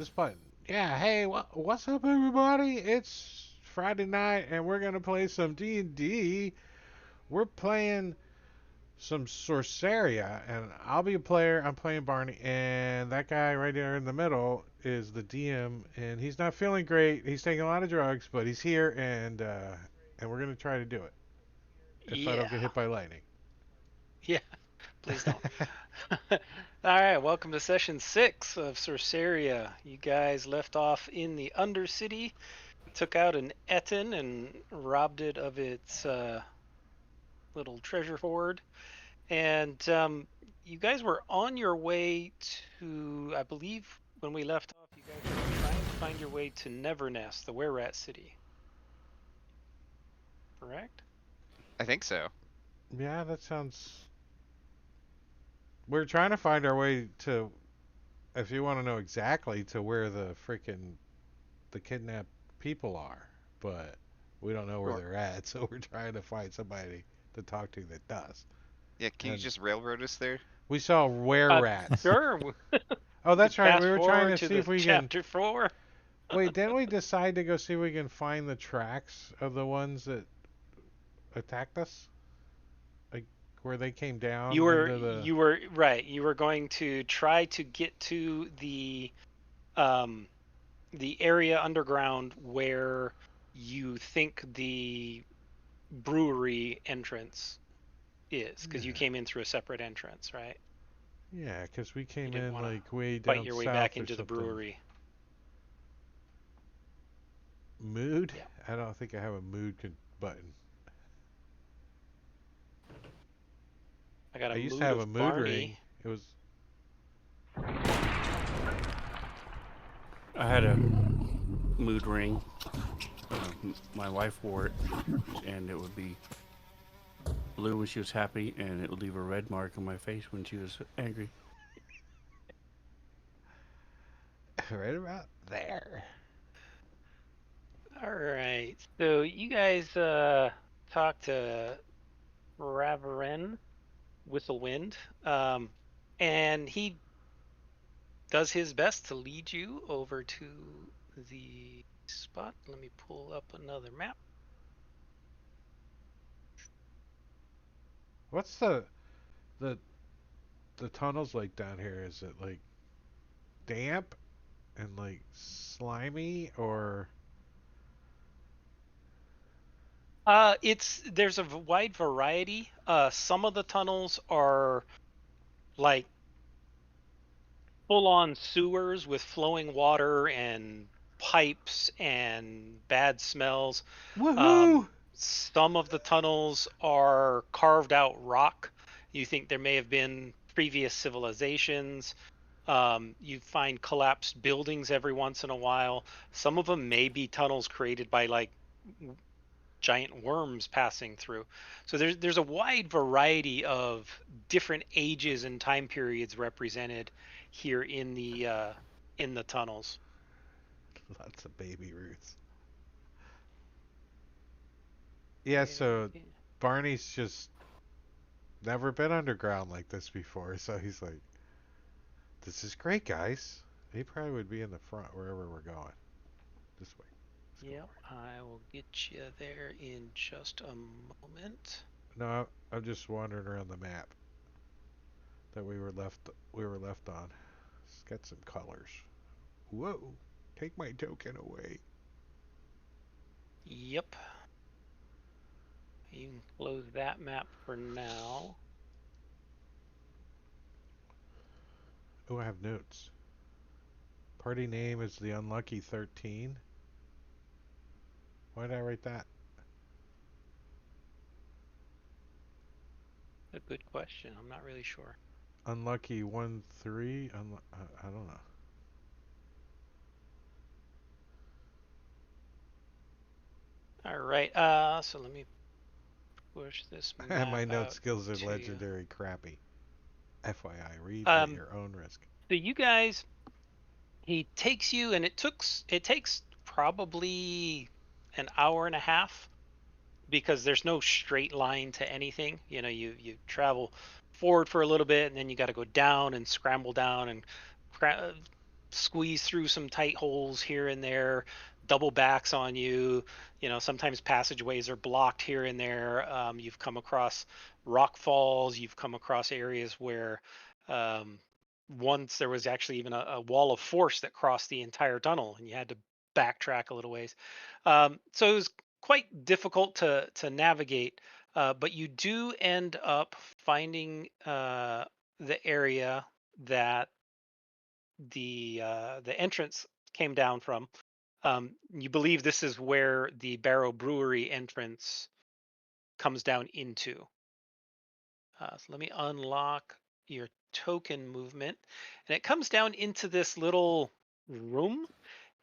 this button. Yeah, hey, what's up, everybody? It's Friday night, and we're gonna play some D&D. We're playing some Sorceria, and I'll be a player. I'm playing Barney, and that guy right there in the middle is the DM, and he's not feeling great. He's taking a lot of drugs, but he's here, and we're gonna try to do it. If I don't Yeah, get hit by lightning. yeah, please don't. All right, welcome to session 6 of Sorceria. You guys left off in the Undercity, took out an Etten and robbed it of its little treasure hoard. And you guys were on your way to, I believe when we left off, you guys were trying to find your way to Nevernest, the Were-Rat city, correct? I think so. Yeah, that sounds. We're trying to find our way to. If you want to know exactly to where the kidnapped people are, but we don't know where Sure. they're at, so we're trying to find somebody to talk to that does. Yeah, can you And just railroad us there? we saw were Uh, rats. sure, Oh, we could that's right. We fast were trying forward to to see the if we can. chapter 4. Wait, didn't we decide to go see if we can find the tracks of the ones that attacked us? Like where they came You down were into the. you were right. You were going to try to get to um the area underground where you think the brewery entrance is, because you Yeah. came in through a separate entrance, right? Yeah, because we You came didn't in want to like way fight down your way back south or into the something. brewery. Mood? Yeah. I don't think I have a button. I got I a used to mood have a of mood Barney. ring. It was. I had a mood ring. My wife wore it, and it would be blue when she was happy, and it would leave a red mark on my face when she was angry. Right about there. All right. So you guys talked to Ravaren Whistlewind, um, and he does his best to lead you over to the spot. Let me pull up another map. What's the the tunnels like down here? Is it like damp and like slimy or It's there's a wide variety. Some of the tunnels are like full-on sewers with flowing water and pipes and bad smells. woohoo? Some of the tunnels are carved out rock. You think there may have been previous civilizations. You find collapsed buildings every once in a while. Some of them may be tunnels created by like giant worms passing through. So there's a wide variety of different ages and time periods represented here in the tunnels. Lots of baby roots. Yeah, so Barney's just never been underground like this before, so he's like, "This is great, guys." He probably would be in the front wherever we're going. This way. Let's go Yep, over I will get you there in just a moment. here. No, I'm just wandering around the map that we were left on. It's got some colors. Whoa! Take my token away. Yep, you can close that map for now. Oh, I have notes. Party name is the Unlucky 13. Why did I write that? A good question. I'm not really sure. Unlucky 1 3. I don't know. All right. So let me push this My map note out skills are to. legendary crappy. FYI, read at Um, your own risk. so you guys, he takes you, and it takes probably an hour and a half because there's no straight line to anything. You travel forward for a little bit, and then you got to go down and scramble down and squeeze through some tight holes here and there, double backs on you. Sometimes passageways are blocked here and there. You've come across rock falls. You've come across areas where um, once there was actually even a wall of force that crossed the entire tunnel, and you had to backtrack a little ways. So it was quite difficult to navigate. But you do end up finding the area that the entrance came down from. You believe this is where the Barrow Brewery entrance comes down into. So let me unlock your token movement, and it comes down into this little room.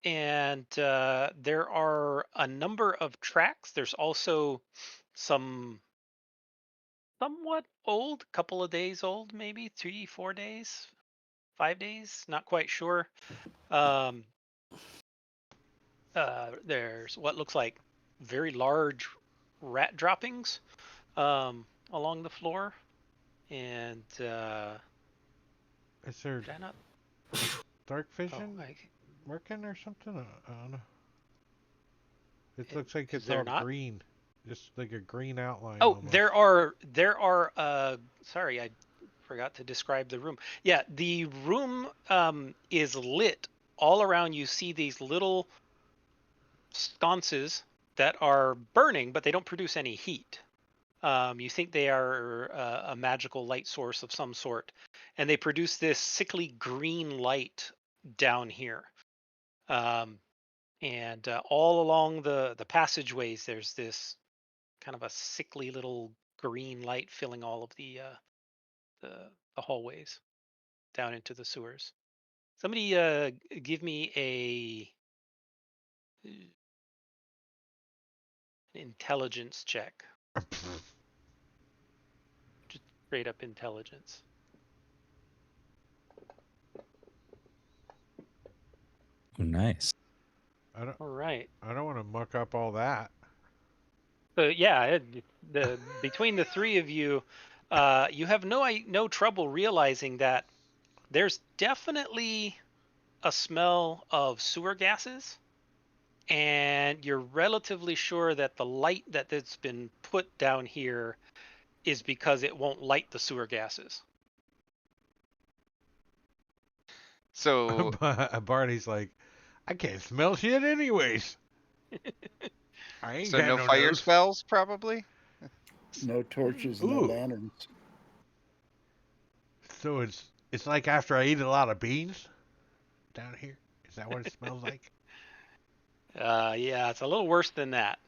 And there are a number of tracks. There's also some somewhat old, couple of days old, maybe 3, 4 days, 5 days, not quite sure. Um, there's what looks like very large rat droppings along the floor, and Is there did I not? dark Oh, vision working or something? I don't know. It is looks like it's there all not? green, just like a green outline Oh, almost. there are. Sorry, I forgot to describe the room. Yeah, the room is lit all around. You see these little sconces that are burning, but they don't produce any heat. You think they are a magical light source of some sort, and they produce this sickly green light down here. Um, and all along the passageways, there's this kind of a sickly little green light filling all of the, the hallways down into the sewers. Somebody give me an intelligence check, just straight up intelligence. Oh, nice. I don't. All right. I don't want to muck up all that. So yeah, the between the three of you, you have no trouble realizing that there's definitely a smell of sewer gases, and you're relatively sure that the light that's been put down here is because it won't light the sewer gases. So, Barney's like, I can't smell shit anyways. I ain't got no no fire nose. spells, probably? No torches, no Ooh, lanterns. so it's like after I eat a lot of beans down here. Is that what it smells like? Yeah, it's a little worse than that.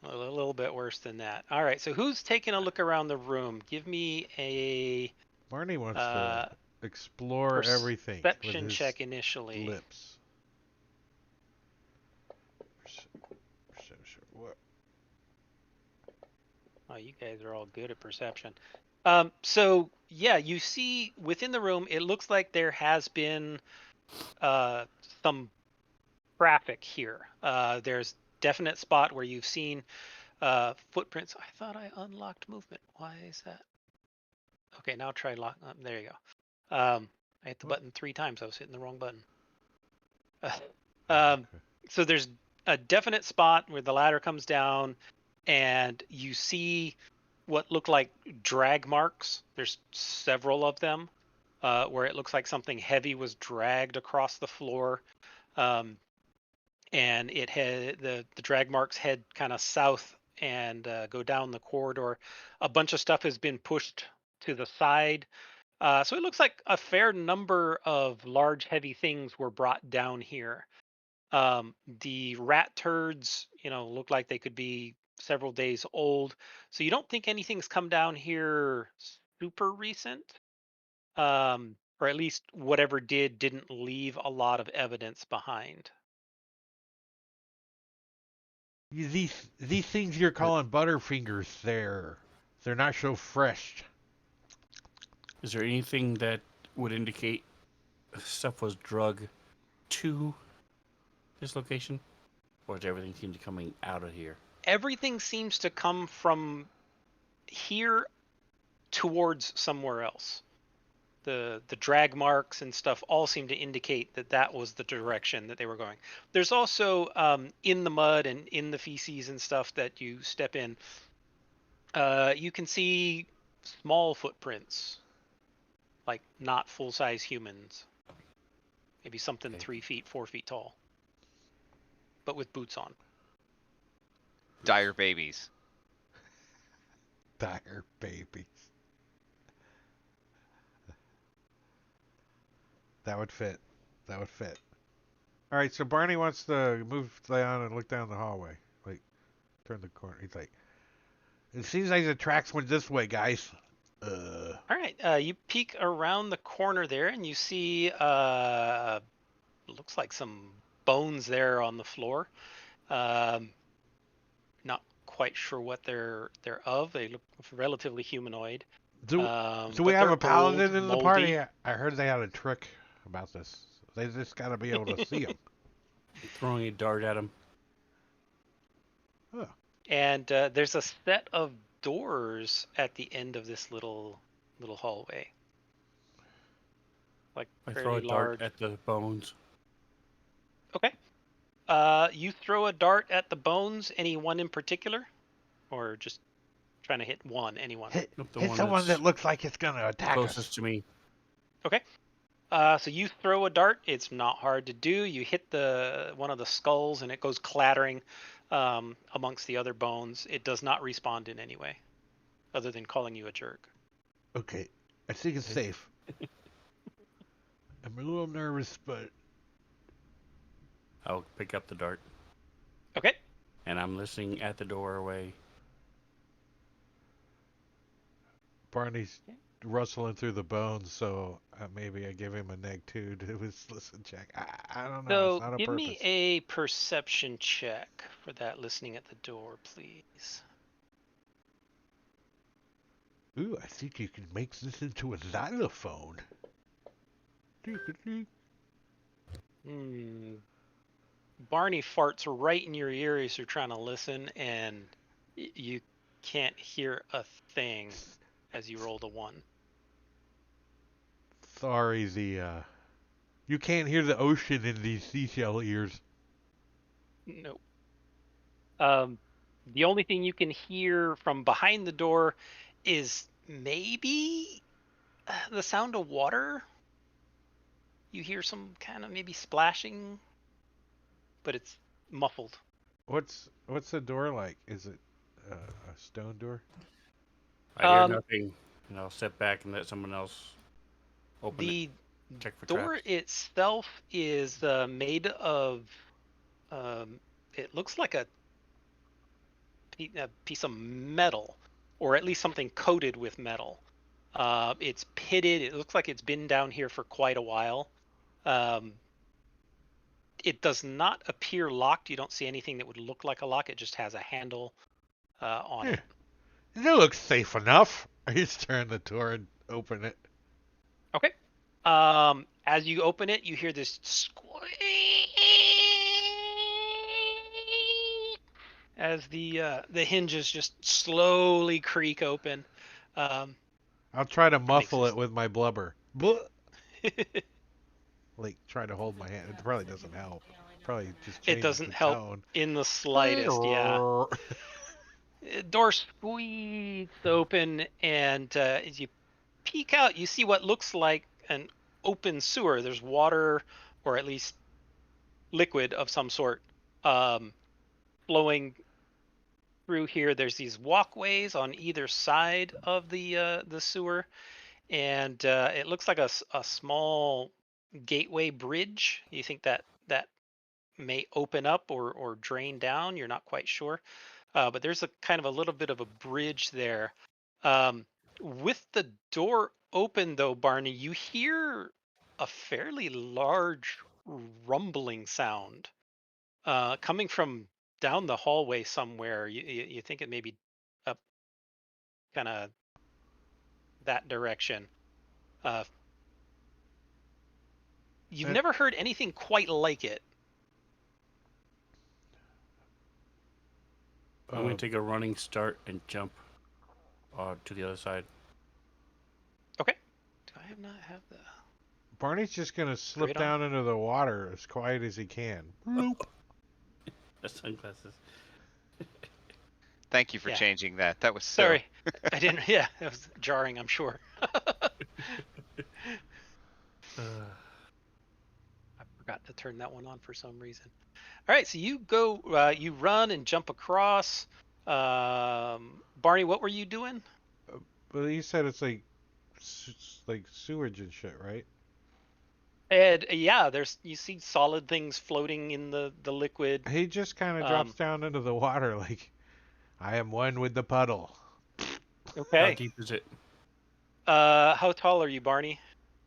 A little bit worse than that. All right, so who's taking a look around the room? Give me a Barney wants to uh, explore everything with perception his check initially. lips. Perception. What? Oh, you guys are all good at perception. So yeah, you see within the room, it looks like there has been uh, some traffic here. There's definite spot where you've seen footprints. I thought I unlocked movement. Why is that? Okay, now try lock. There you go. I hit the button 3 times. I was hitting the wrong button. Um, Okay. so there's a definite spot where the ladder comes down, and you see what look like drag marks. There's several of them where it looks like something heavy was dragged across the floor, um, and it had the drag marks head kind of south and go down the corridor. A bunch of stuff has been pushed to the side. So it looks like a fair number of large, heavy things were brought down here. The rat turds, look like they could be several days old. So you don't think anything's come down here super recent, or at least whatever didn't leave a lot of evidence behind. These things you're calling Butterfingers, they're not so fresh. Is there anything that would indicate stuff was drug to this location? Or is everything seem to be coming out of here? Everything seems to come from here towards somewhere else. the drag marks and stuff all seem to indicate that that was the direction that they were going. There's also in the mud and in the feces and stuff that you step in, you can see small footprints, like not full-size humans. Maybe something Okay. 3 feet, 4 feet tall, but with boots on. Dire babies. Dire babies. That would fit. That would fit. All right, so Barney wants to move down and look down the hallway. Like, turn the corner. He's like, it seems like the tracks went this way, guys. All right, you peek around the corner there, and you see looks like some bones there on the floor. Not quite sure what they're of. They look relatively humanoid. Do we But have they're a paladin old, in the moldy. party? I heard they had a trick about this. They just got to be able to see them. Throwing a dart at him. Huh. And there's a set of doors at the end of this little hallway, like I throw fairly a dart large. at the bones. Okay. You throw a dart at the bones. Any one in particular, or just trying to hit one? Anyone? Hit, Nope, the hit one someone that's that looks like it's gonna attack closest us. to me. Okay. So you throw a dart. It's not hard to do. You hit one of the skulls, and it goes clattering amongst the other bones. It does not respawn in any way, other than calling you a jerk. Okay, I think it's safe. I'm a little nervous, but I'll pick up the dart. Okay. And I'm listening at the doorway. Barney's rustling through the bones, so maybe I give him a -2 to his listen check. I don't know. It's So not a give me purpose. a perception check for that listening at the door, please. Ooh, I think you can make this into a xylophone. Barney farts right in your ear as you're trying to listen, and you can't hear a thing as you rolled a 1. Sorry, you can't hear the ocean in these seashell ears. Nope. The only thing you can hear from behind the door is maybe the sound of water. You hear some kind of maybe splashing, but it's muffled. What's the door like? Is it a stone door? I hear Um, nothing, and I'll step back and let someone else open it. The Check for door traps. itself is made of, it looks like a piece of metal, or at least something coated with metal. It's pitted. It looks like it's been down here for quite a while. It does not appear locked. You don't see anything that would look like a lock. It just has a handle on it. It looks safe enough. I just turn the door and open it. Okay. As you open it, you hear this squeak as the hinges just slowly creak open. Um, I'll try to it makes muffle it with my blubber. Like, try to hold my hand. It probably doesn't help. Probably just It changes doesn't the help tone. in the slightest. Yeah. Door squeaks open, and as you peek out, you see what looks like an open sewer. There's water, or at least liquid of some sort, flowing through here. There's these walkways on either side of the sewer, and it looks like a small gateway bridge. You think that may open up or drain down. You're not quite sure, but there's a kind of a little bit of a bridge there. With the door open, though, Barney, you hear a fairly large rumbling sound coming from down the hallway somewhere. You think it may be up kind of that direction. Uh, you've never heard anything quite like it. I'm going to take a running start and jump to the other side. Okay, go I have not have the. Barney's just gonna slip Grid on? down into the water as quiet as he can. Bloop. The sunglasses. Thank you for Yeah. changing that. That was so. Sorry, I didn't. Yeah, it was jarring. I'm sure. I forgot to turn that one on for some reason. All right, so you go, you run and jump across. Barney, what were you doing? But he said it's like sewage and shit, right? And yeah, you see solid things floating in the liquid. He just kind of drops Um, down into the water like, I am one with the puddle. How okay. deep is it? How tall are you, Barney?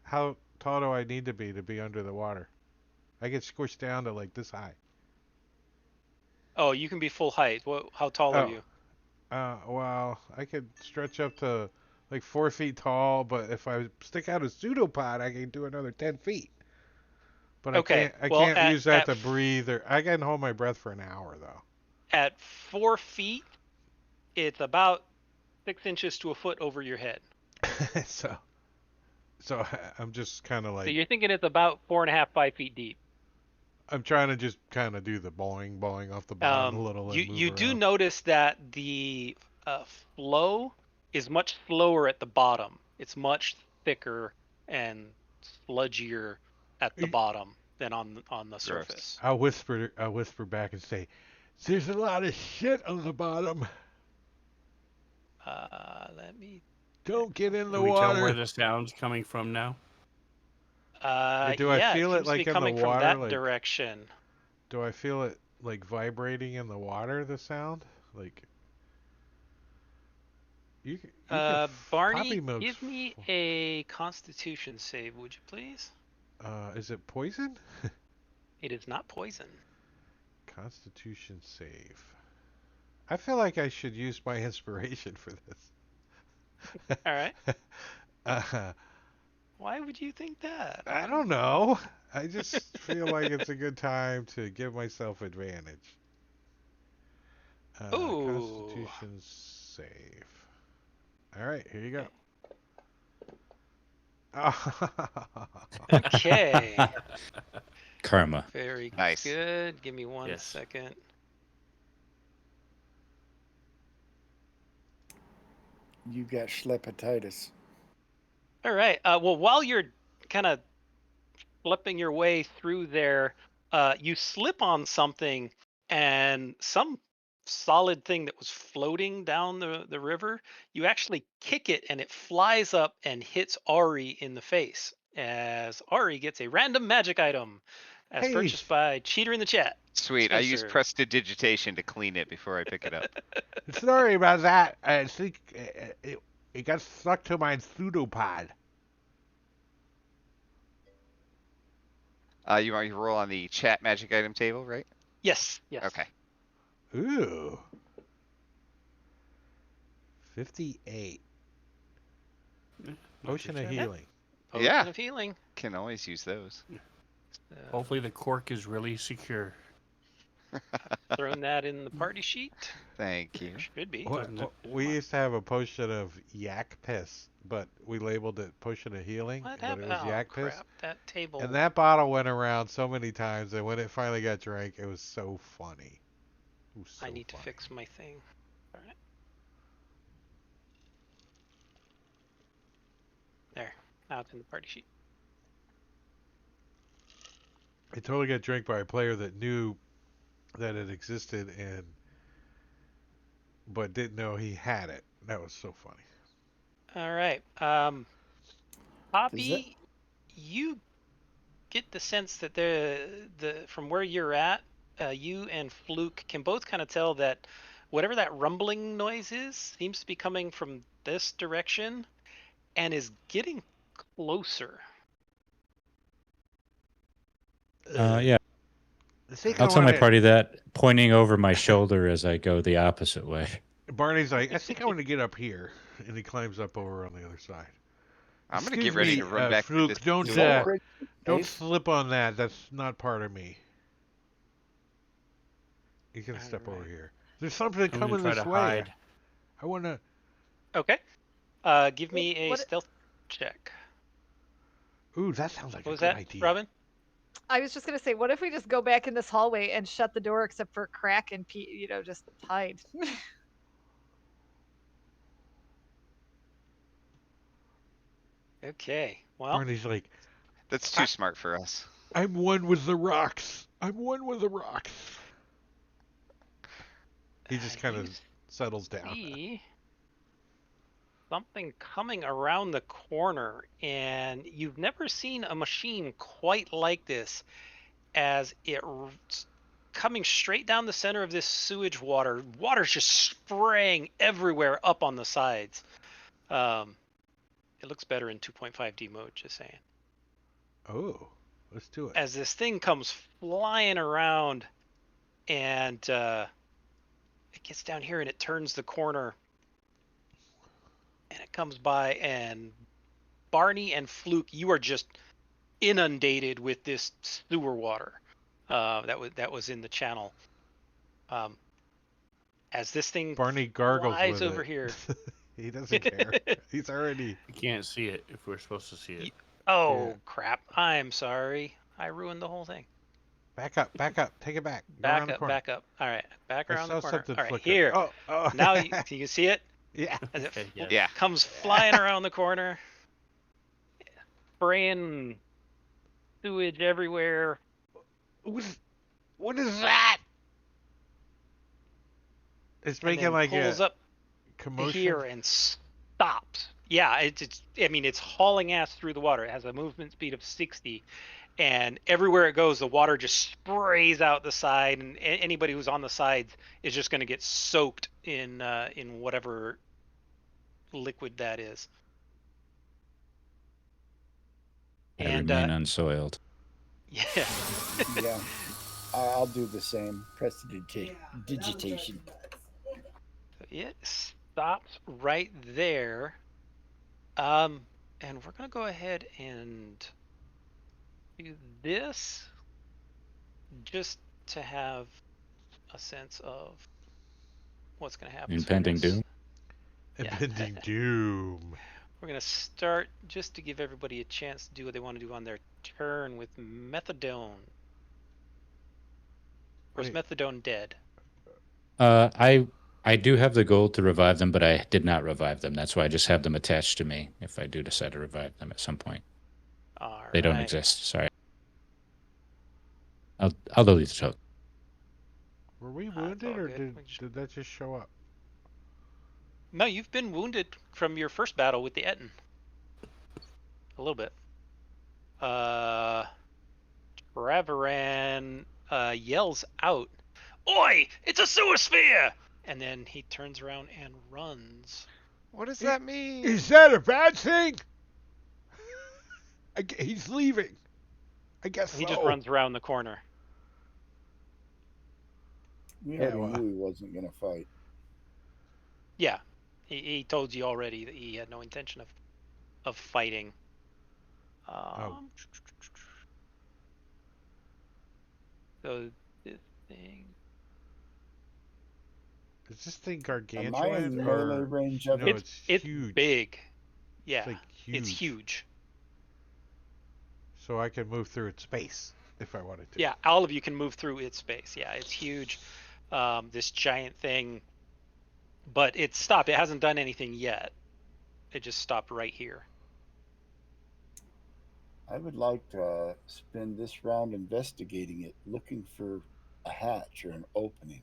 How tall do I need to be under the water? I get squished down to like this high. Oh, you can be full height. How tall are Oh, you? well, I could stretch up to like 4 feet tall, but if I stick out a pseudopod, I can do another 10 feet. But Okay. I Well, can't use that to breathe, or I can hold my breath for an hour though. at 4 feet, it's about 6 inches to a foot over your head. so, so I'm just kind of So like you're thinking it's about 4.5, 5 feet deep. I'm trying to just kind of do the boing off the bottom a little and You move do around. notice that the flow is much slower at the bottom. It's much thicker and sludgier at the bottom than on the surface. I'll whisper back and say, "There's a lot of shit on the bottom. Let me. Don't get in the Do we tell where water." the sound's coming from now? Do I Yeah, it feel it seems to be like in the coming from water? that Like, direction. do I feel it like vibrating in the water? The sound, like you can Poppy Barney, milk's. give me a Constitution save, would you please? Is it poison? It is not poison. Constitution save. I feel like I should use my inspiration for this. All right. uh, Why would you think that? I don't know. I just feel like it's a good time to give myself advantage. Ooh. Constitution save. All right, here you go. Okay. Karma. Very Nice. good. Give me one Yes. second. You got schleppatitis. All right. Well, while you're kind of flipping your way through there, you slip on something, and some solid thing that was floating down the river, you actually kick it, and it flies up and hits Ari in the face. As Ari gets a random magic item, as Hey. purchased by Cheater in the chat. Sweet. I use Spencer. prestidigitation to clean it before I pick it up. Sorry about that. I think it got stuck to my pseudopod. You want me to roll on the chat magic item table, right? Yes. Yes. Okay. Ooh. 58. Potion of bad. healing. Potion Yeah. of healing. Can always use those. Hopefully the cork is really secure. Thrown that in the party sheet. Thank you. Should be. We used to have a potion of yak piss, but we labeled it potion of healing, What but it happened? was Oh, yak crap. piss. That table. And that bottle went around so many times, and when it finally got drank, it was so funny. It was so I need to funny. fix my thing. All right. There. Now it's in the party sheet. It totally got drank by a player that knew that it existed but didn't know he had it. That was so funny. All right. Poppy, you get the sense that from where you're at, you and Fluke can both kind of tell that whatever that rumbling noise is seems to be coming from this direction and is getting closer. Yeah. I think I'll tell my party that, pointing over my shoulder as I go the opposite way. Barney's like, I think I want to get up here, and he climbs up over on the other side. I'm going to Excuse get ready me, to run back through Fluke, this. don't Dave? slip on that. That's not part of me. You can step over Alright. here. There's something I'm gonna coming try this to way. hide. I want to. Okay. Give me a stealth check. Ooh, that sounds like What a was good that, idea. Robin? I was just gonna say, what if we just go back in this hallway and shut the door except for crack and just hide? Okay. Well, Barney's like, That's too smart for us. I'm one with the rocks. I'm one with the rocks. He just kind you of settles down. see something coming around the corner, and you've never seen a machine quite like this, as coming straight down the center of this sewage water. Water's just spraying everywhere up on the sides. It looks better in 2.5D mode, just saying. Oh, let's do it. As this thing comes flying around, and it gets down here and it turns the corner, and it comes by, and Barney and Fluke, you are just inundated with this sewer water that was in the channel. As this thing Barney gargles flies with over it. here. He doesn't care. He's already. You can't see it if we're supposed to see it. Oh, Yeah. crap. I'm sorry. I ruined the whole thing. Back up, back up. Take it back. Go Back around the up, corner. back up. All right, back I around saw the corner. something All right, flicker. here. Oh. Now you can see it? Yeah. As it Okay, yes. Yeah. comes flying around the corner, spraying sewage everywhere. What is that? It's And making then like pulls a up commotion. here and stops. Yeah, it's hauling ass through the water. It has a movement speed of 60, and everywhere it goes, the water just sprays out the side, and anybody who's on the sides is just going to get soaked in whatever liquid that is. I And remain unsoiled. yeah, Yeah, I'll do the same. Digitation. it stops right there. And we're gonna go ahead and do this just to have a sense of what's gonna happen. So we're Impending gonna doom. Yeah. Impending doom. We're gonna start just to give everybody a chance to do what they want to do on their turn with methadone. Or is Wait. methadone dead? I do have the gold to revive them, but I did not revive them. That's why I just have them attached to me if I do decide to revive them at some point. All They don't right. exist. Sorry. I'll delete the token. Were we That's wounded, all or good. did that just show up? No, you've been wounded from your first battle with the Etten. A little bit. Ravaran yells out, "Oi! It's a sewer sphere!" And then he turns around and runs. What does that mean? Is that a bad thing? He's leaving. I guess He so. just runs around the corner. We Yeah, already well. knew he wasn't going to fight. Yeah, he told you already that he had no intention of fighting. So this thing. Is this thing Am I gargantuan in melee or range of no? it? It's huge. Big. Yeah, It's like huge. it's huge. So I can move through its space if I wanted to. Yeah, all of you can move through its space. Yeah, it's huge. This giant thing. But it stopped. It hasn't done anything yet. It just stopped right here. I would like to spend this round investigating it, looking for a hatch or an opening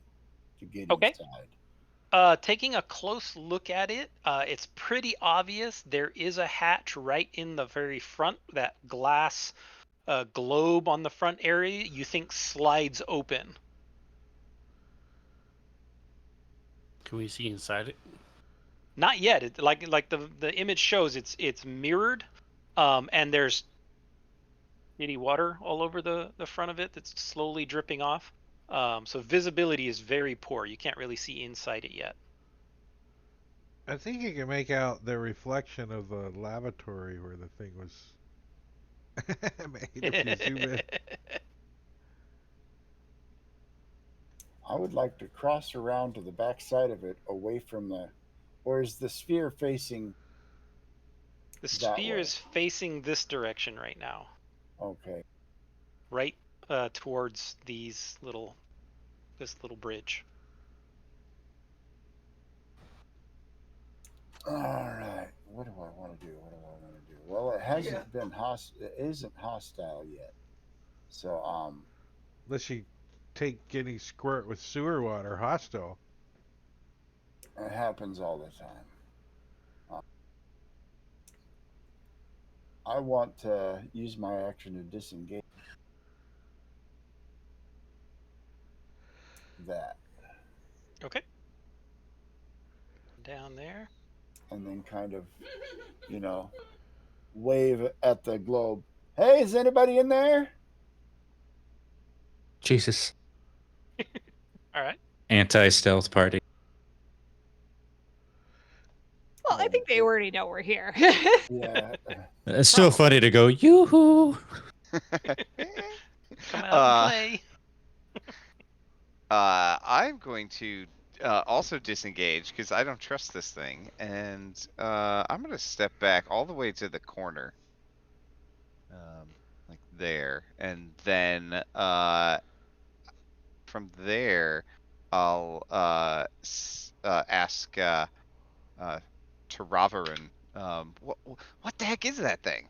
to get Okay. inside. Taking a close look at it, it's pretty obvious there is a hatch right in the very front. That glass globe on the front area you think slides open. Can we see inside it? Not yet. It, like the image shows, it's mirrored, and there's shitty water all over the front of it that's slowly dripping off. So visibility is very poor. You can't really see inside it yet. I think you can make out the reflection of the lavatory where the thing was made if you zoom in. I would like to cross around to the back side of it, away from the. Or is the sphere facing The That sphere way. is facing this direction right now, Okay. right towards this little bridge. All right. What do I want to do? What do I want to do? Well, it hasn't been It isn't hostile yet. So Unless you take getting squirt with sewer water hostile. it happens all the time. I want to use my action to disengage that, Okay. Down there. and then kind of, wave at the globe. Hey, is anybody in there? Jesus. All right. Anti-stealth party. Well, I Oh, think they already know we're here. Yeah. It's still Probably. funny to go, yoo-hoo! Come out and play. I'm going to also disengage because I don't trust this thing, and I'm going to step back all the way to the corner, like there, and then from there, I'll ask Taravaran, what the heck is that thing?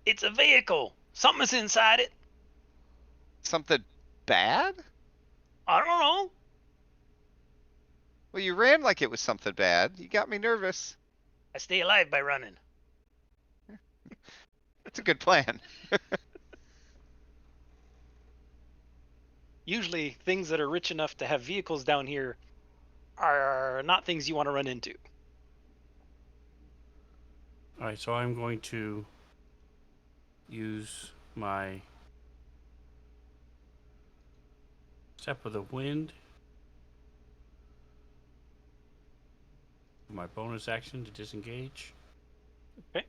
It's a vehicle. Something's inside it. Something bad? I don't know. Well, you ran like it was something bad. You got me nervous. I stay alive by running. That's a good plan. Usually, things that are rich enough to have vehicles down here are not things you want to run into. All right, so I'm going to use my Step of the Wind, my bonus action to disengage. Okay.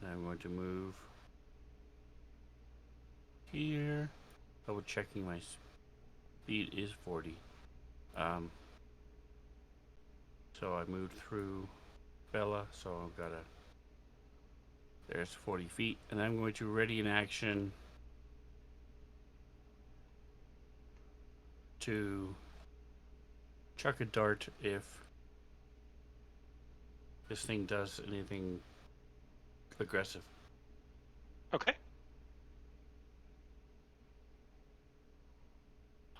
And I'm going to move here. Double checking my speed is 40. So I moved through Bella, so I've got there's 40 feet, and I'm going to ready an action to chuck a dart if this thing does anything aggressive. Okay.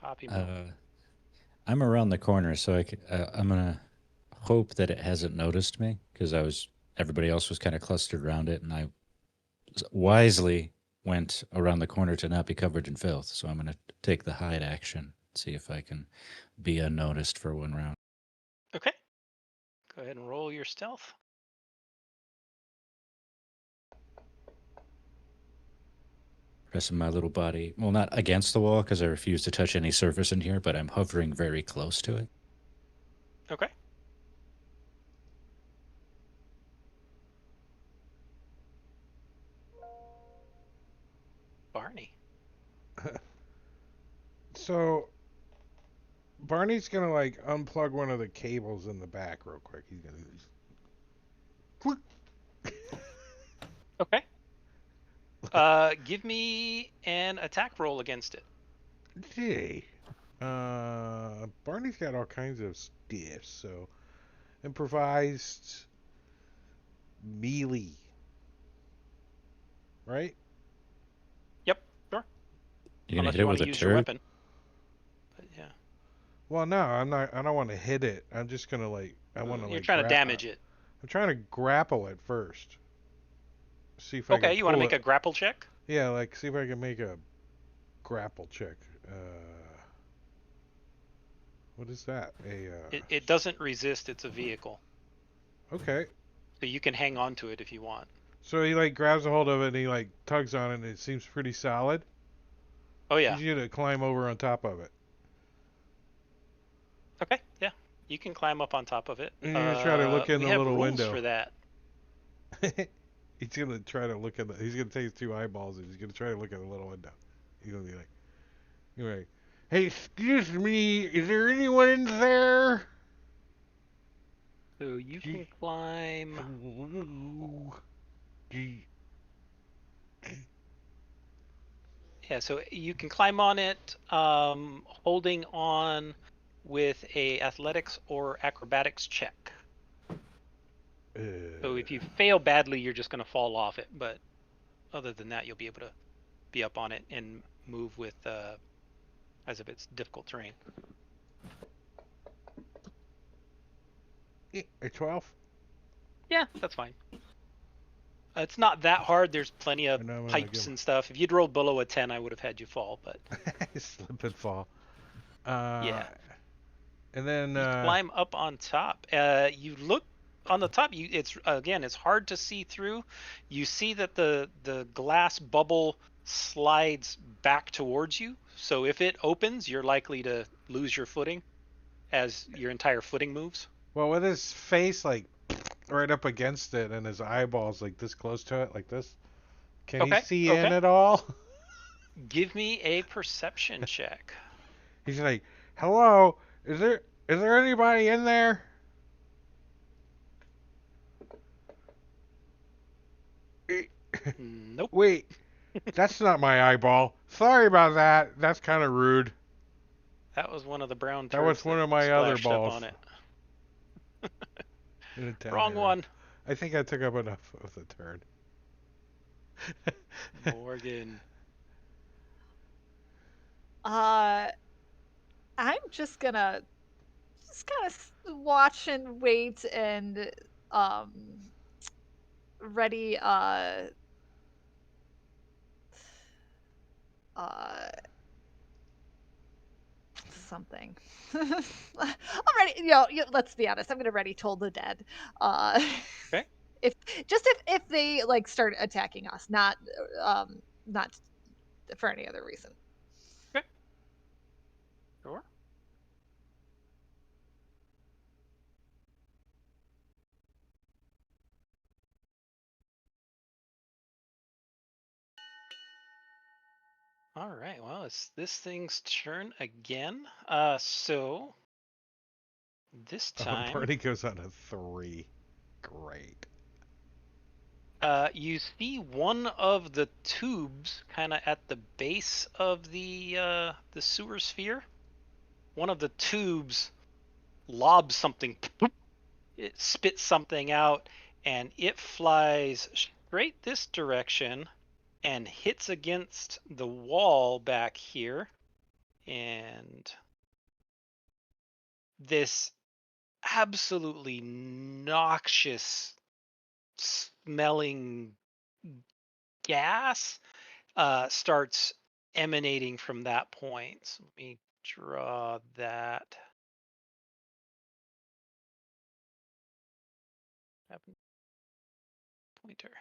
Poppy move. I'm around the corner, so I'm gonna hope that it hasn't noticed me because everybody else was kind of clustered around it, and I wisely went around the corner to not be covered in filth. So I'm gonna take the hide action, see if I can be unnoticed for one round. Okay. Go ahead and roll your stealth. Pressing my little body, well, not against the wall because I refuse to touch any surface in here, but I'm hovering very close to it. Okay. Barney. So Barney's gonna like unplug one of the cables in the back real quick. He's gonna click. Okay. Give me an attack roll against it. Gee. Barney's got all kinds of stiffs, so improvised melee. Right? Yep. Sure. You're gonna Unless hit you it want with to a use your turret? weapon. But yeah. Well, no, I'm not. I don't want to hit it. I'm just gonna I want to You're like. trying to damage it. I'm trying to grapple it first. See if I Okay. can You want to pull make it. a grapple check? Yeah, like see if I can make a grapple check. What is that? It doesn't resist. It's a vehicle. Okay. So you can hang on to it if you want. So he like grabs a hold of it and he like tugs on it and it seems pretty solid. Oh yeah. He's gonna climb over on top of it. Okay. Yeah. You can climb up on top of it. And you're gonna try to look in We the have little rules window. for that. He's gonna try to look at he's gonna take his two eyeballs and he's gonna try to look at the little window. He's gonna be like, Hey, excuse me, is there anyone in there? So you can climb. Yeah, so you can climb on it, holding on with a athletics or acrobatics check. So if you fail badly, you're just going to fall off it. But other than that, you'll be able to be up on it and move with as if it's difficult terrain. A 12? Yeah, that's fine. It's not that hard. There's plenty of And I'm gonna pipes give and stuff. If you'd rolled below a 10, I would have had you fall. But slip and fall. yeah, And then you climb up on top. You look on the top. It's hard to see through. You see that the glass bubble slides back towards you. So if it opens, you're likely to lose your footing as your entire footing moves. well, with his face like right up against it and his eyeballs like this close to it, like this, can he Okay. see in Okay. at all? Give me a perception check. He's like, "Hello, is there anybody in there?" Nope. Wait, that's not my eyeball. Sorry about that. That's kind of rude. That was one of the brown That was turds one that of my other splashed up balls on it. in a town Wrong area. one. I think I took up enough of the turn. Morgan. I'm just gonna kind of watch and wait and um ready uh something. I'm ready. Let's be honest. I'm gonna ready Toll the Dead. Uh, Okay. if they like start attacking us, not for any other reason. Okay. Sure. All right. Well, it's this thing's turn again. So this time, Party goes on a 3. Great. you see one of the tubes kind of at the base of the sewer sphere. One of the tubes lobs something. It spits something out, and it flies straight this direction and hits against the wall back here. And this absolutely noxious smelling gas starts emanating from that point. So let me draw that. Pointer.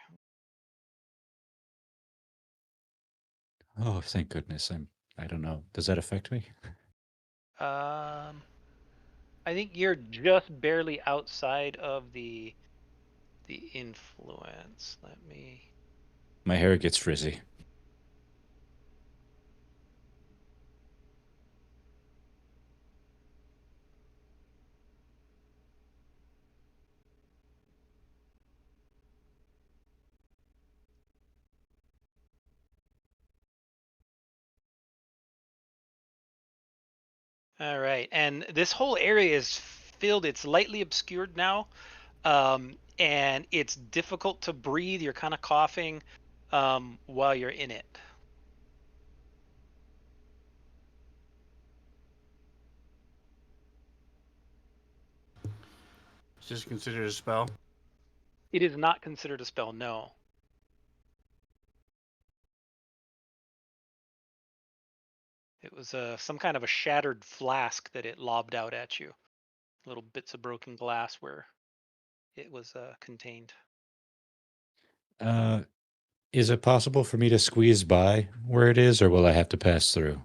Oh, thank goodness. I don't know. Does that affect me? I think you're just barely outside of the influence. Let me. My hair gets frizzy. All right, and this whole area is filled. It's lightly obscured now, and it's difficult to breathe. You're kind of coughing while you're in it. Is this considered a spell? It is not considered a spell, no. It was some kind of a shattered flask that it lobbed out at you. Little bits of broken glass where it was contained. Is it possible for me to squeeze by where it is, or will I have to pass through?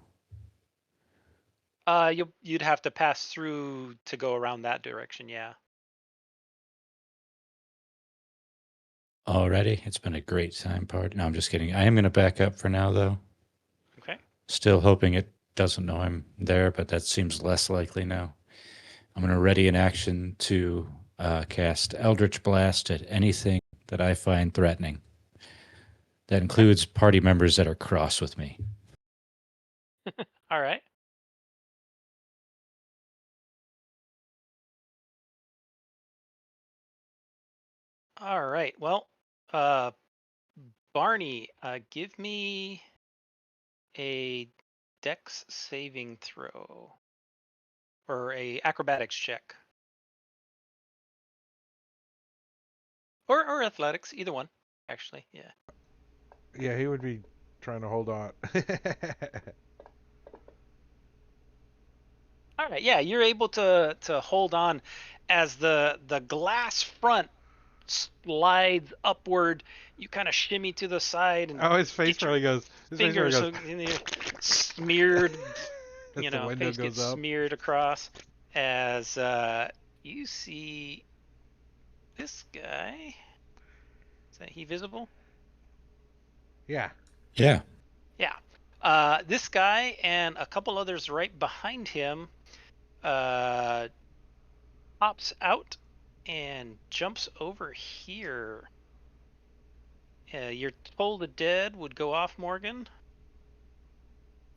You'd have to pass through to go around that direction, yeah. Already? It's been a great time party. No, I'm just kidding. I am going to back up for now, though. Okay. Still hoping it doesn't know I'm there, but that seems less likely now. I'm going to ready an action to cast Eldritch Blast at anything that I find threatening. That includes party members that are cross with me. All right. All right. Well, Barney, give me a Dex saving throw or a acrobatics check or athletics, either one. Actually, yeah. Yeah, he would be trying to hold on. All right. Yeah, you're able to hold on as the glass front slides upward. You kind of shimmy to the side and Oh, his face get your probably goes. His face fingers probably in there, smeared. as You the know, window face goes gets up. smeared across as you see this guy. Is that he visible? Yeah. Yeah. Yeah. This guy and a couple others right behind him pops out and jumps over here. Your Toll the Dead would go off, Morgan.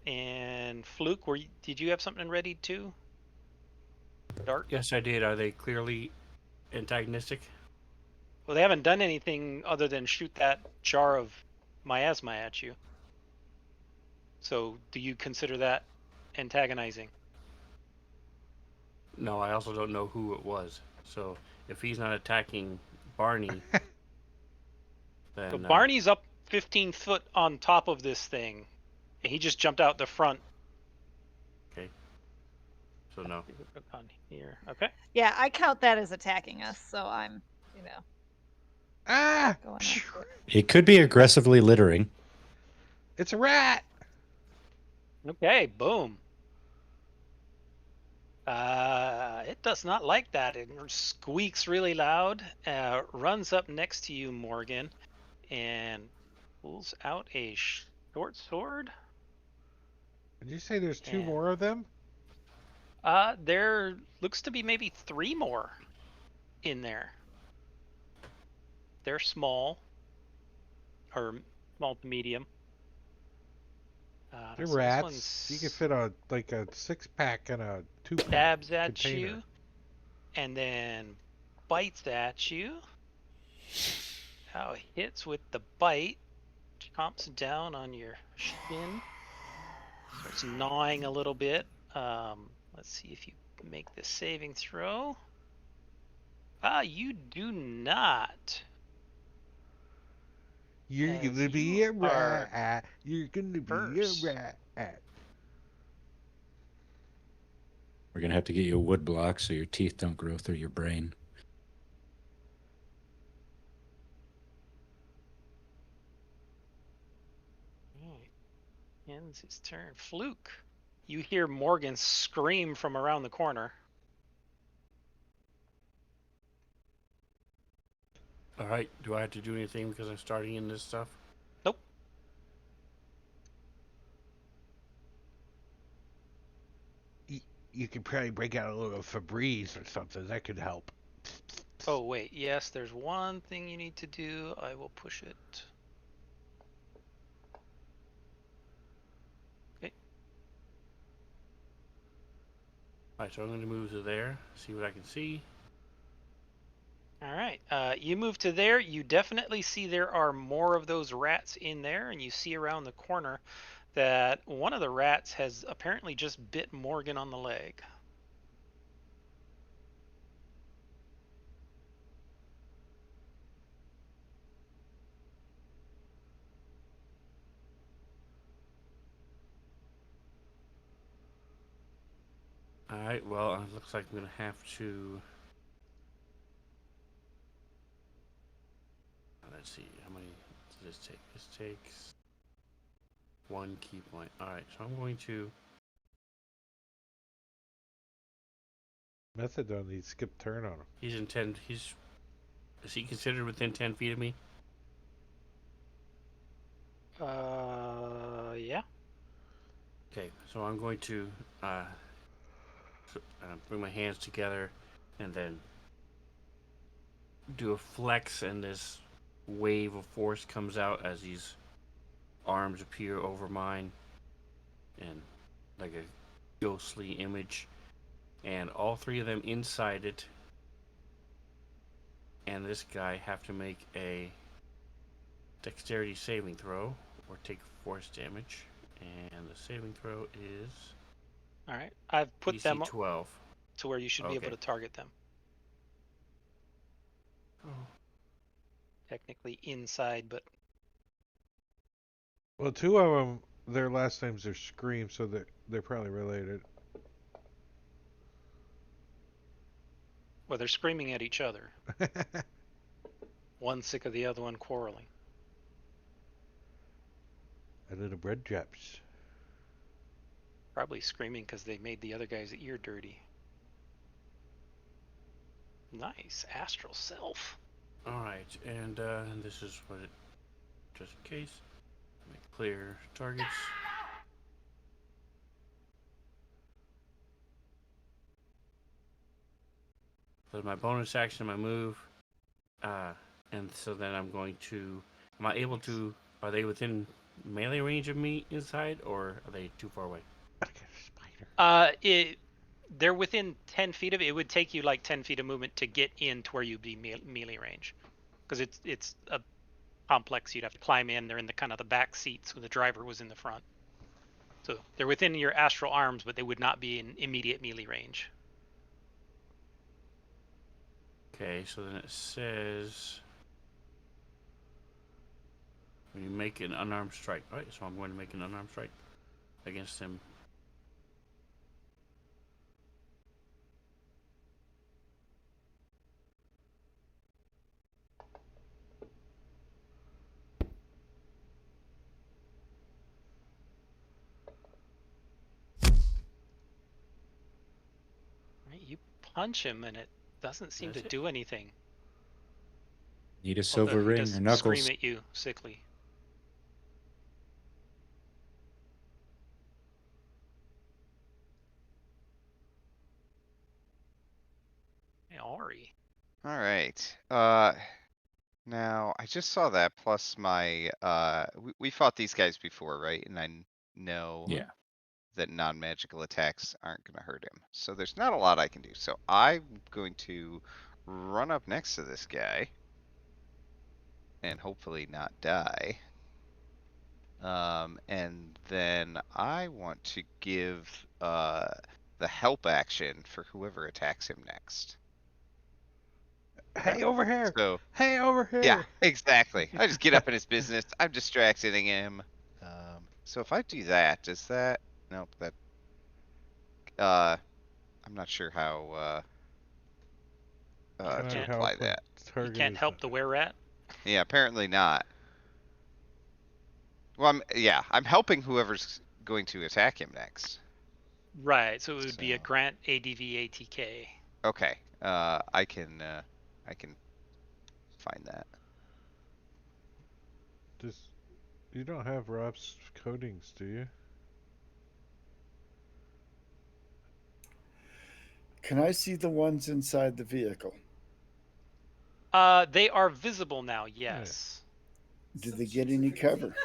And Fluke, did you have something ready too? Dart? Yes, I did. Are they clearly antagonistic? Well, they haven't done anything other than shoot that jar of miasma at you. So, do you consider that antagonizing? No, I also don't know who it was. So if he's not attacking Barney, then So Barney's up 15 foot on top of this thing. And he just jumped out the front. okay. So no. On here. Okay. Yeah, I count that as attacking us, so I'm, Ah! going Phew. after it. It could be aggressively littering. It's a rat. Okay, boom. It does not like that. It squeaks really loud, runs up next to you, Morgan, and pulls out a short sword. Did you say there's two Yeah. more of them? There looks to be maybe 3 more in there. They're small, or small to medium. They're So rats. You could fit a 6-pack in a 2-pack stabs at container. you, and then bites at you. How it hits with the bite, chomps down on your shin, starts gnawing a little bit. Let's see if you make this saving throw. You do not. You're As gonna be you a are rat. You're gonna be first. a rat. We're going to have to get you a wood block so your teeth don't grow through your brain. Ends his turn. Fluke. You hear Morgan scream from around the corner. All right. Do I have to do anything because I'm starting in this stuff? Nope. You could probably break out a little Febreze or something. That could help. Oh, wait. Yes, there's one thing you need to do. I will push it. Okay. All right. So I'm going to move to there. See what I can see. All right. You move to there. You definitely see there are more of those rats in there, and you see around the corner that one of the rats has apparently just bit Morgan on the leg. All right. Well, it looks like I'm going to have to. Let's see. How many does this take? This takes 1 key point. All right. So I'm going to. Methadone, he skipped turn on him. He's in 10. Is he considered within 10 feet of me? Yeah. Okay, so I'm going to bring my hands together and then do a flex, and this wave of force comes out as these arms appear over mine, and like a ghostly image, and all three of them inside it, and this guy have to make a dexterity saving throw or take force damage, and the saving throw is All right. I've put DC them 12. to where you should be able Okay. to target them. Oh. Technically inside, but Well, two of them, their last names are Scream, so they're probably related. well, they're screaming at each other. One sick of the other one quarreling. A little bread drops. Probably screaming because they made the other guy's ear dirty. Nice. Astral self. Alright, and this is what it, just in case, make clear targets. So my bonus action, my move, and so then I'm going to, am I able to, are they within melee range of me inside, or are they too far away? I got a spider. They're within 10 feet of it. It would take you like 10 feet of movement to get in to where you'd be melee range, because it's a complex. You'd have to climb in. They're in the kind of the back seat, so the driver was in the front. So they're within your astral arms, but they would not be in immediate melee range. Okay, so then it says when you make an unarmed strike. Alright, so I'm going to make an unarmed strike against him. Right? You punch him, and it doesn't seem That's to it. do anything. Need a Although silver he ring does or knuckles. scream at you, sickly. Hey, Ari. All right. Now I just saw that plus my we fought these guys before, right? And know Yeah. that non-magical attacks aren't going to hurt him. So there's not a lot I can do. So I'm going to run up next to this guy and hopefully not die. And then I want to give the help action for whoever attacks him next. Hey, over here! So Hey, over yeah, here! exactly. I just get up in his business. I'm distracting him. So if I do that, does that? Nope. That. I'm not sure how to Cannot can't- apply help when that. You target can't is help the were-rat. Yeah, apparently not. Well, I'm helping whoever's going to attack him next. Right, so it would be a So- grant ADV ATK. Okay. I can find that. Just, you don't have Rob's codings, do you? Can I see the ones inside the vehicle? They are visible now, yes. Do they get any cover?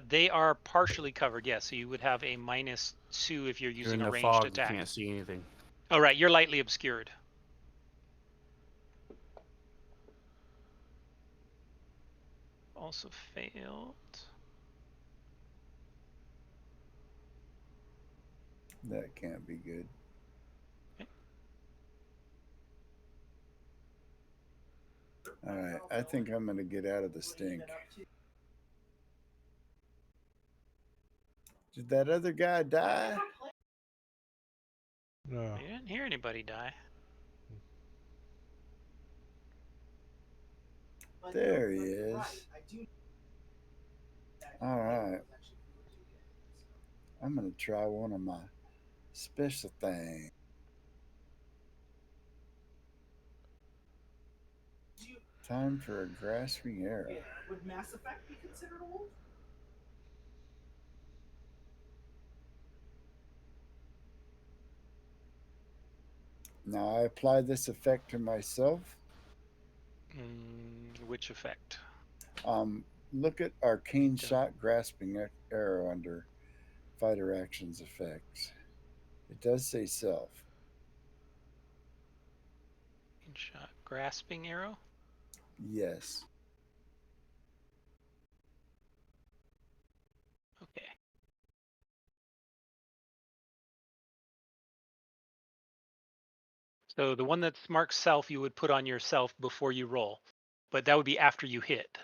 They are partially covered, yes. So you would have a -2 if you're You're using in a the ranged fog, attack. you can't see anything. Oh, right, you're lightly obscured. Also failed. That can't be good. All right, I think I'm going to get out of the stink. Did that other guy die? No. You didn't hear anybody die. There he is. All right. I'm going to try one of my special things. Time for a grasping arrow. Would Mass Effect be considered old? Now I apply this effect to myself. Which effect? Look at arcane Don't. shot grasping arrow under fighter actions effects. It does say self. Shot grasping arrow. Yes. Okay. So the one that's marked self, you would put on yourself before you roll, but that would be after you hit,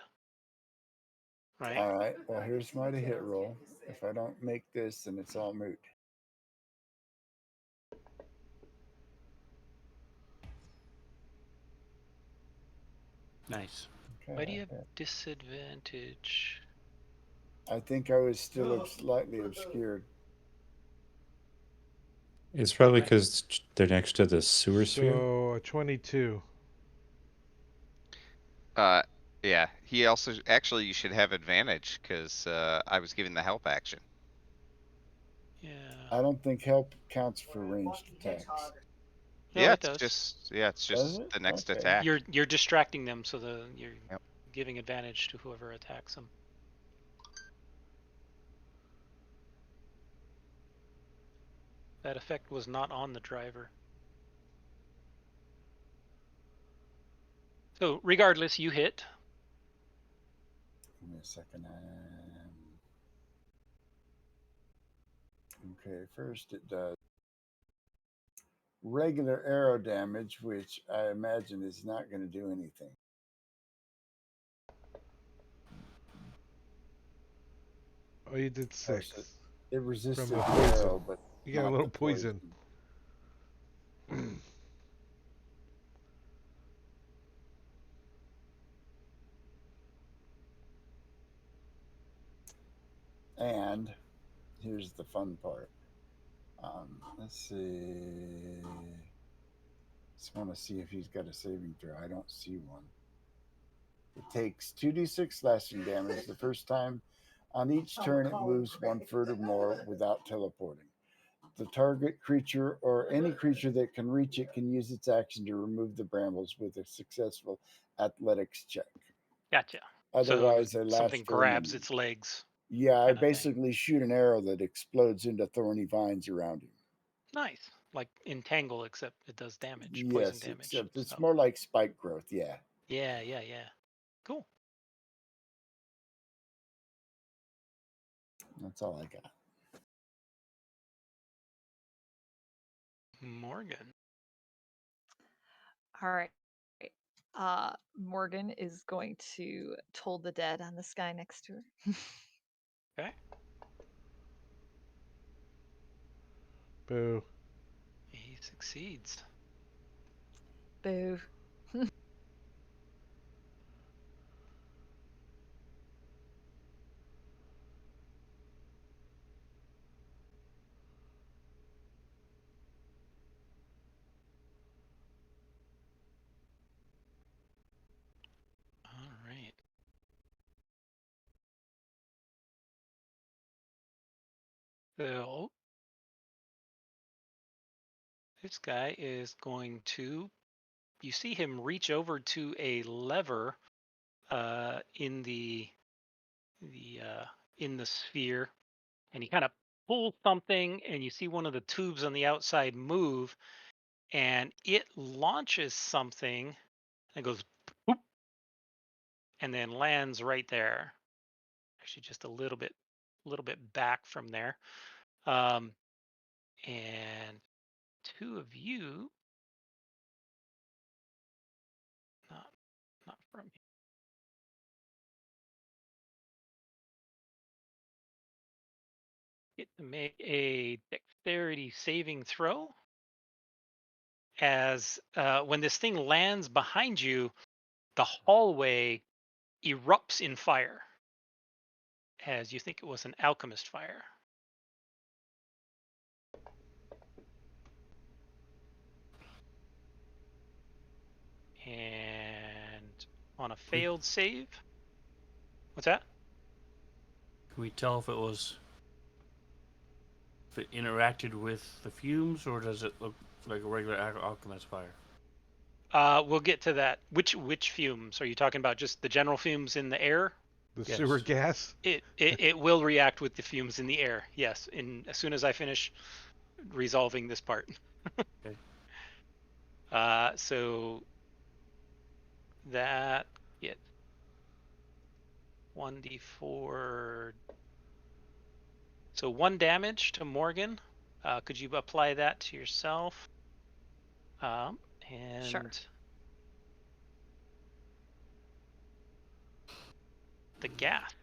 right? All right. Well, here's my to hit roll. If I don't make this, then it's all moot. Nice. Why do you Okay. have disadvantage? I think I was still slightly obscured. It's probably Okay. because they're next to the sewer sphere. So a 22. Yeah. He also actually you should have advantage because I was giving the help action. Yeah. I don't think help counts for ranged attacks. No, Yeah, it it's does. just Does it? the next Okay. attack. You're distracting them, so you're Yep. giving advantage to whoever attacks them. That effect was not on the driver. So regardless, you hit. Give me a second. Okay, first it does regular arrow damage, which I imagine is not going to do anything. Oh, you did Of course, 6. it resisted the From the poison. arrow, but You got a not little the poison. And here's the fun part. Let's see. Just want to see if he's got a saving throw. I don't see one. It takes 2d6 slashing damage the first time. On each turn, it moves 1 foot or more without teleporting. The target creature or any creature that can reach it can use its action to remove the brambles with a successful athletics check. Gotcha. Otherwise, so they last something for a grabs minute. its legs. Yeah, I kind of thing. basically shoot an arrow that explodes into thorny vines around him. Nice. Like entangle, except it does damage, poison Yes, damage. except it's so. more like spike growth. Yeah. Yeah. Cool. That's all I got. Morgan. All right. Morgan is going to toll the dead on this guy next to her. Okay. Boo. He succeeds. Boo. All right. So this guy is going to. You see him reach over to a lever in the sphere, and he kind of pulls something, and you see one of the tubes on the outside move, and it launches something and goes boop, and then lands right there. Actually, just a little bit back from there. And two of you, not from here. Get to make a dexterity saving throw. As when this thing lands behind you, the hallway erupts in fire, as you think it was an alchemist fire. And on a failed save, what's that? Can we tell if it interacted with the fumes, or does it look Like a regular alchemist fire. We'll get to that. Which fumes? Are you talking about just the general fumes in the air? The Yes. sewer gas. It will react with the fumes in the air. Yes, as soon as I finish resolving this part. Okay. So that gets 1d4. So 1 damage to Morgan. Could you apply that to yourself? And Sure. the gas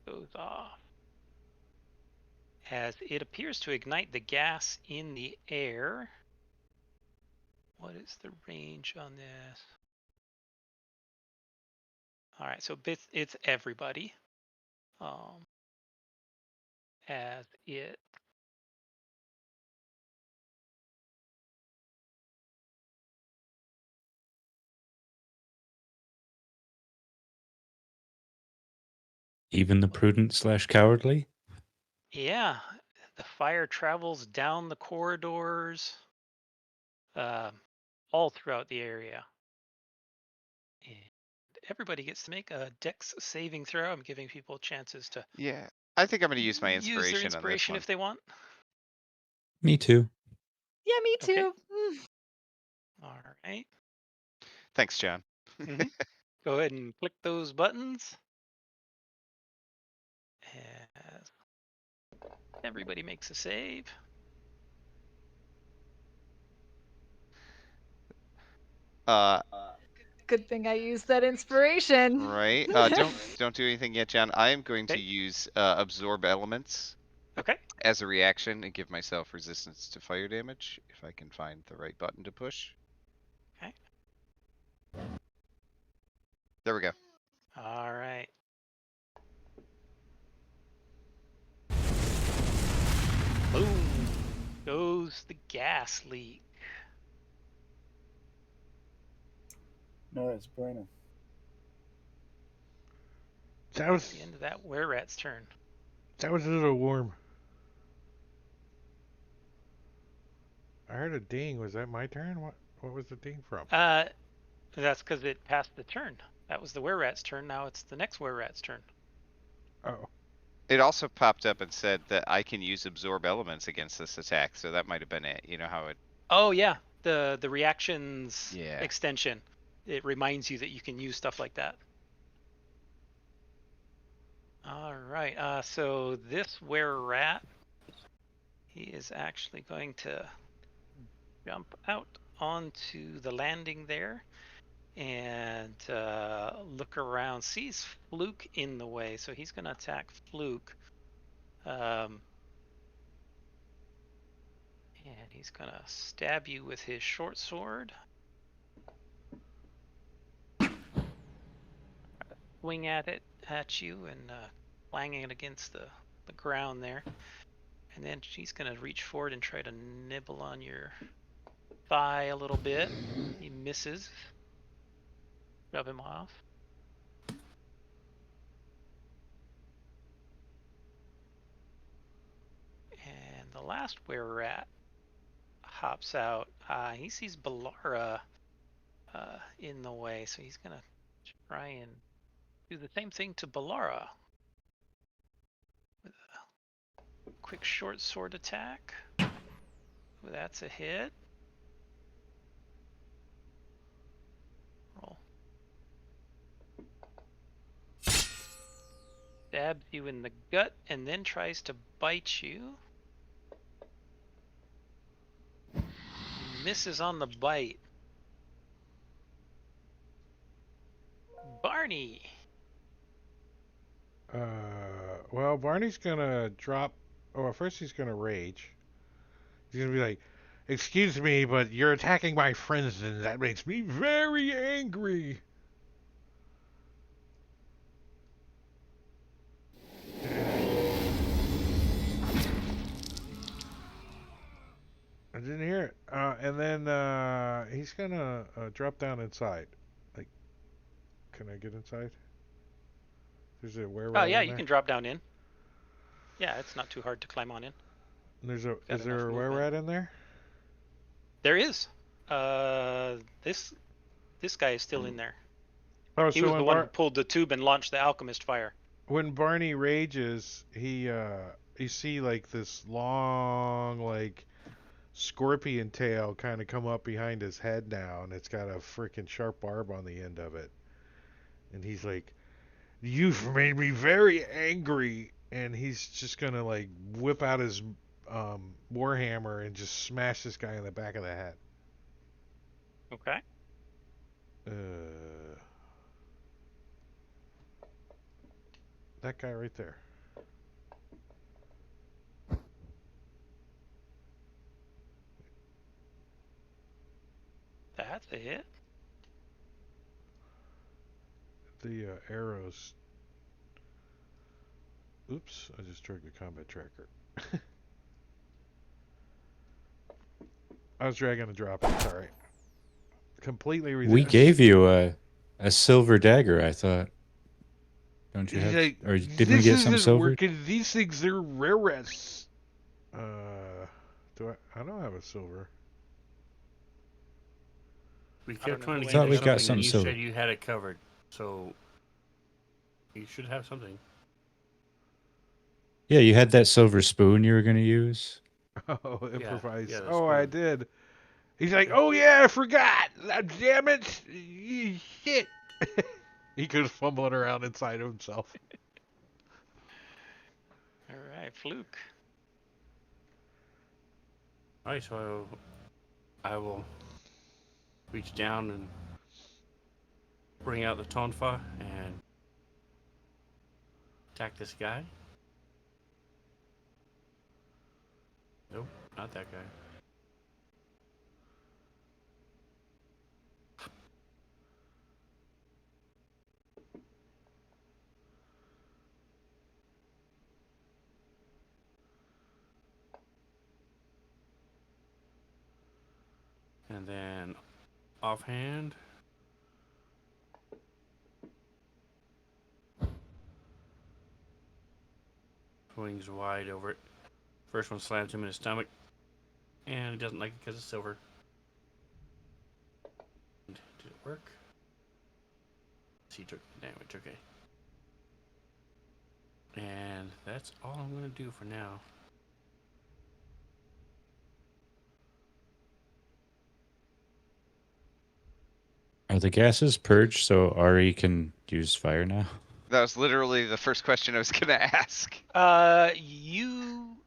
goes off as it appears to ignite the gas in the air. What is the range on this? All right, so it's everybody. As it Even the prudent / cowardly? Yeah, the fire travels down the corridors, all throughout the area. And everybody gets to make a dex saving throw. I'm giving people chances to Yeah, I think I'm going to use my use their inspiration on this inspiration one. if they want. Me too. Yeah, me Okay. too. All right. Thanks, John. Go ahead and click those buttons. As everybody makes a save. Good thing I used that inspiration. Right. Don't do anything yet, John. I am going to Okay. use absorb elements Okay. as a reaction and give myself resistance to fire damage if I can find the right button to push. Okay. There we go. All right. Boom goes the gas leak. No, it's bueno. That was The end of that were-rat's turn. a little warm. I heard a ding. Was that my turn? What was the ding from? That's because it passed the turn. That was the were-rat's turn. Now it's the next were-rat's turn. Oh. It also popped up and said that I can use absorb elements against this attack, so that might have been it. You know how it. Oh yeah, the reactions Yeah. extension. It reminds you that you can use stuff like that. All right. So this were-rat, he is actually going to jump out onto the landing there and look around. Sees Fluke in the way, so he's going to attack Fluke. And he's going to stab you with his short sword. Swing at you and clanging it against the ground there. And then she's going to reach forward and try to nibble on your thigh a little bit. He misses. Rub him off. And the last were-rat hops out. He sees Balara in the way, so he's going to try and do the same thing to Balara with a quick short sword attack. Ooh, that's a hit. Roll. Stabs you in the gut and then tries to bite you. Misses on the bite. Barney. Well, Barney's gonna drop. Oh, first he's gonna rage. He's gonna be like, "Excuse me, but you're attacking my friends, and that makes me very angry." I didn't hear it. And then he's gonna drop down inside. Like, can I get inside? There's a were Oh rat yeah, in you there. can drop down in. Yeah, it's not too hard to climb on in. Is Got there enough a were movement. rat in there? There is. This guy is still in there. Oh, He so was the one who pulled the tube and launched the alchemist fire. when Barney rages, you see like this long like scorpion tail kind of come up behind his head now, and it's got a freaking sharp barb on the end of it. And he's like, "You've made me very angry," and he's just gonna like whip out his warhammer and just smash this guy in the back of the head. Okay. That guy right there. That's a hit. The arrows. Oops, I just trigged the combat tracker. I was dragging a drop. It's alright. Completely We gave you a silver dagger, I thought. Don't you He's have? like, Or didn't we this get some isn't silver? working. These things are rares. I don't have a silver. We I don't kept know trying who to Thought get we you got something, some and you silver. said you had it covered. So you should have something. Yeah, you had that silver spoon you were going to use. Oh, improvise. Yeah, the Oh, I spoon. did. He's like, Yeah. oh yeah, I forgot. Ah, damn it. Shit. He could fumble it around inside of himself. All right, Fluke. All right, so I will reach down and bring out the tonfa and attack this guy. Nope, not that guy. And then offhand. Swings wide over it. First one slams him in his stomach. And he doesn't like it because it's silver. Did it work? He took the damage, okay. And that's all I'm going to do for now. Are the gases purged so Ari can use fire now? That was literally the first question I was going to ask. You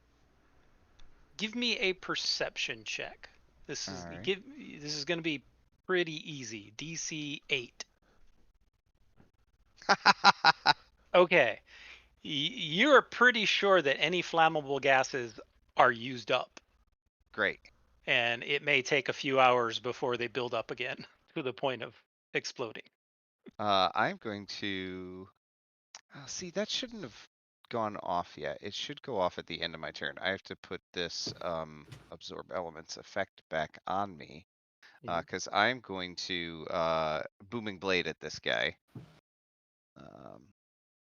give me a perception check. This is All right. this is going to be pretty easy. DC 8. Okay. You're pretty sure that any flammable gases are used up, Great. and it may take a few hours before they build up again to the point of exploding. I'm going to. See, that shouldn't have gone off yet. It should go off at the end of my turn. I have to put this absorb elements effect back on me because I'm going to booming blade at this guy.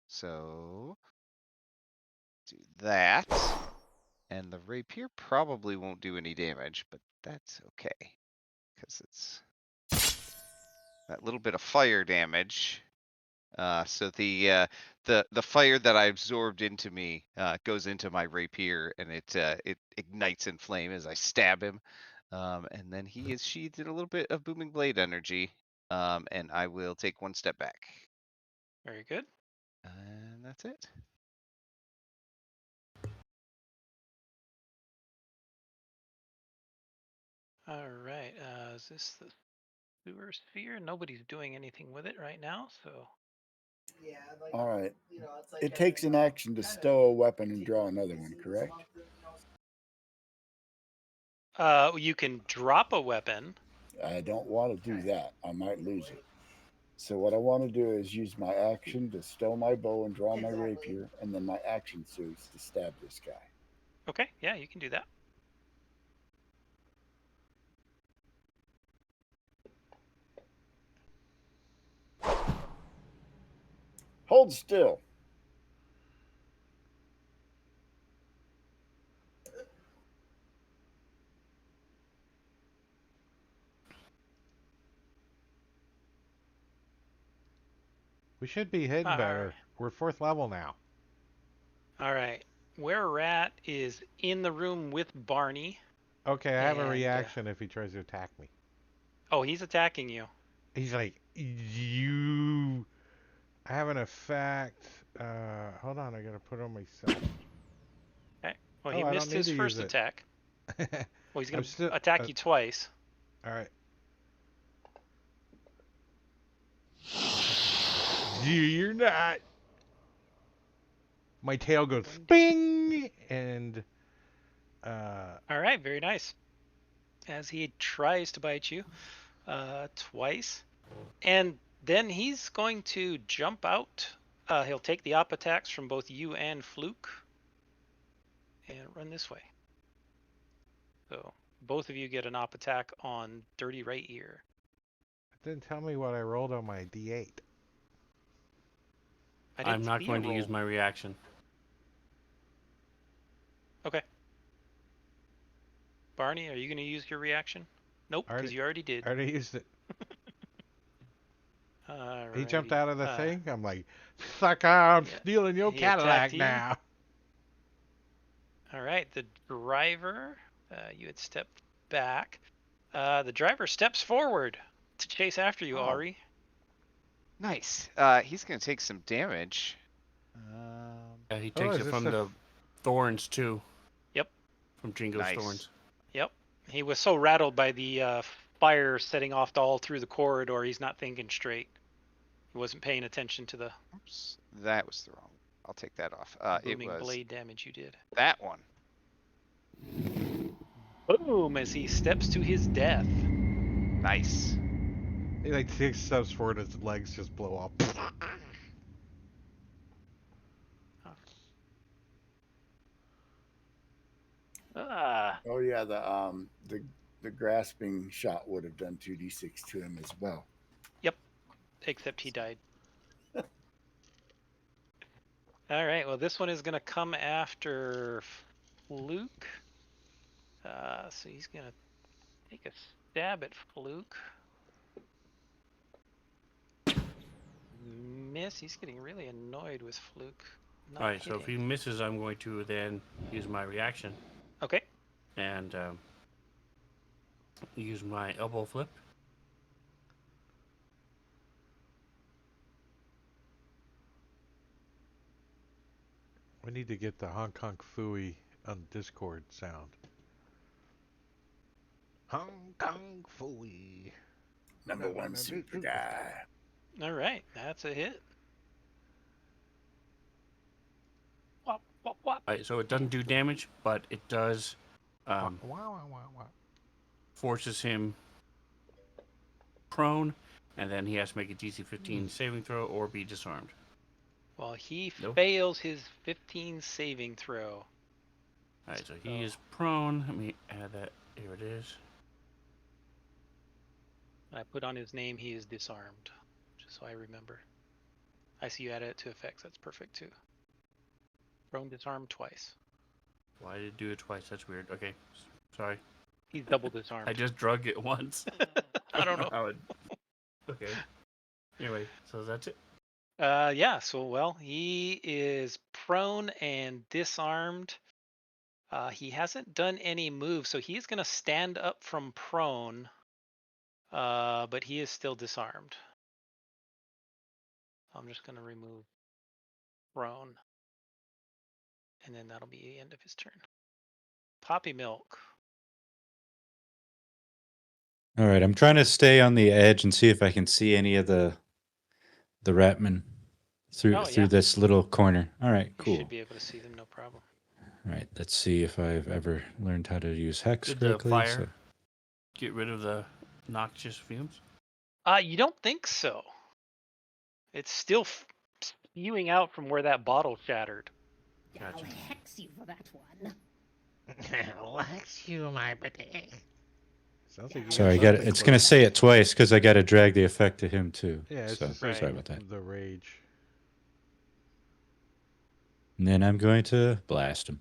So do that, and the rapier probably won't do any damage, but that's okay because it's that little bit of fire damage. So the fire that I absorbed into me goes into my rapier, and it ignites in flame as I stab him. And then he is sheathed in a little bit of booming blade energy. And I will take one step back. Very good. And that's it. All right. Is this the sewer sphere? Nobody's doing anything with it right now, so. All right. It takes an action to stow a weapon and draw another one, correct? You can drop a weapon. I don't want to do that. I might lose it. So what I want to do is use my action to stow my bow and draw my rapier, and then my action suits to stab this guy. Okay, yeah, you can do that. Hold still. We should be hitting All better. right. We're 4th level now. All right. Where Rat is in the room with Barney. Okay, I have a And, reaction if he tries to attack me. Oh, he's attacking you. He's like, you. I have an effect. Hold on, I gotta put it on myself. Okay. Well, Oh, he I missed don't need his to use first it. attack. Well, he's I'm going still. to attack you twice. All right. You're not. My tail goes bing, and All right. Very nice. As he tries to bite you twice. And then he's going to jump out. He'll take the op attacks from both you and Fluke and run this way. So both of you get an op attack on Dirty Right Ear. didn't tell me what I rolled on my D8. I'm not going to use my reaction. Okay. Barney, are you going to use your reaction? Nope, because you already did. I already used it. Alrighty. He jumped out of the thing. I'm like, sucker, I'm stealing your Cadillac now. All right, the driver, you had stepped back. The driver steps forward to chase after you, Ari. Nice. He's going to take some damage. He takes it from the thorns, too. Yep. From Jingo's thorns. Yep. He was so rattled by the fire setting off all through the corridor, he's not thinking straight. He wasn't paying attention to the... Oops, that was the wrong. I'll take that off. Booming it was blade damage you did. that one. Boom! As he steps to his death. Nice. He like 6 steps forward, his legs just blow up. Oh yeah, the grasping shot would have done 2d6 to him as well. Yep, except he died. All right, well, this one is going to come after Fluke. So he's going to take a stab at Fluke. Miss. He's getting really annoyed with Fluke. All right, so if he misses, I'm going to then use my reaction. Okay. And use my elbow flip. We need to get the Hong Kong Phooey on Discord sound. Hong Kong Phooey. Number one super guy. All right, that's a hit. Wop, wop, wop. All right, so it doesn't do damage, but it does forces him prone, and then he has to make a DC 15 saving throw or be disarmed. Well, he fails his 15 saving throw. All right, so he is prone. Let me add that. Here it is. I put on his name, he is disarmed, just so I remember. I see you added it to effects. That's perfect, too. Prone disarmed twice. Why did it do it twice? That's weird. Okay, sorry. He's double disarmed. I just drug it once. I don't know. Okay. Anyway, so that's it. Yeah, so, well, he is prone and disarmed. He hasn't done any moves, so he's going to stand up from prone, but he is still disarmed. I'm just going to remove prone, and then that'll be the end of his turn. Poppy Milk. All right, I'm trying to stay on the edge and see if I can see any of the ratmen through this little corner. All right, cool. You should be able to see them, no problem. All right, let's see if I've ever learned how to use hex Did correctly. the fire get rid of the noxious fumes? You don't think so. It's still spewing out from where that bottle shattered. I'll hex you for that one. I'll hex you, my pretty. Sorry, I got it. It's gonna say it twice because I got to drag the effect to him too. Yeah, it's so sorry about that. The rage. And then I'm going to blast him.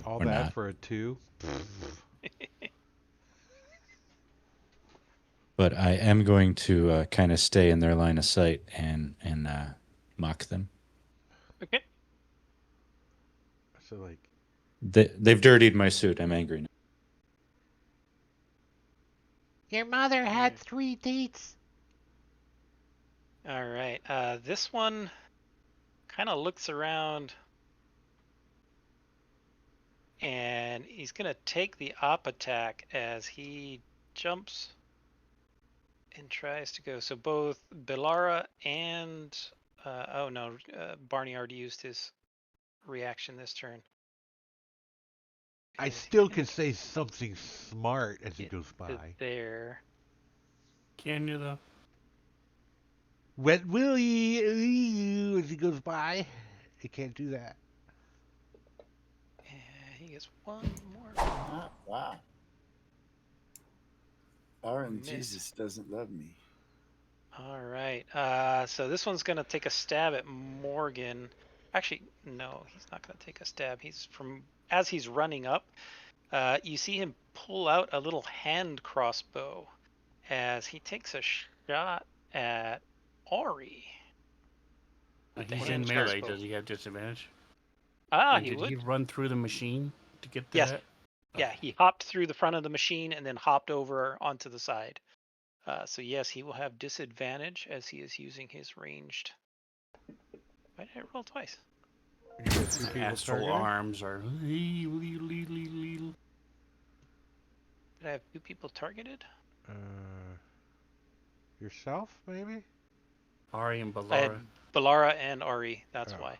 All or that not. for a 2. but I am going to kind of stay in their line of sight and mock them. Okay. So like, They've dirtied my suit. I'm angry now. your mother had 3 dates. All right. This one kind of looks around, and he's gonna take the op attack as he jumps and tries to go. So both Belara and oh no, Barney already used his reaction this turn. I Is still he can say something smart as he get goes to by. there? Can you though? Wet Willie as he goes by. He can't do that. And he gets one more Ah, wow. miss. Jesus doesn't love me. All right. So this one's gonna take a stab at Morgan. Actually, no, he's not gonna take a stab. He's as he's running up. You see him pull out a little hand crossbow as he takes a shot at Ori. With the He's hand in melee. crossbow. Does he have disadvantage? He Did would. he run through the machine to get to Yes. that? Yeah, Okay. he hopped through the front of the machine and then hopped over onto the side. So yes, he will have disadvantage as he is using his ranged. Why did I roll twice? You got 2 My people astral targeted? arms are. Did I have 2 people targeted? Yourself, maybe? Ari and I had Balara. Balara and Ari. That's Oh. why.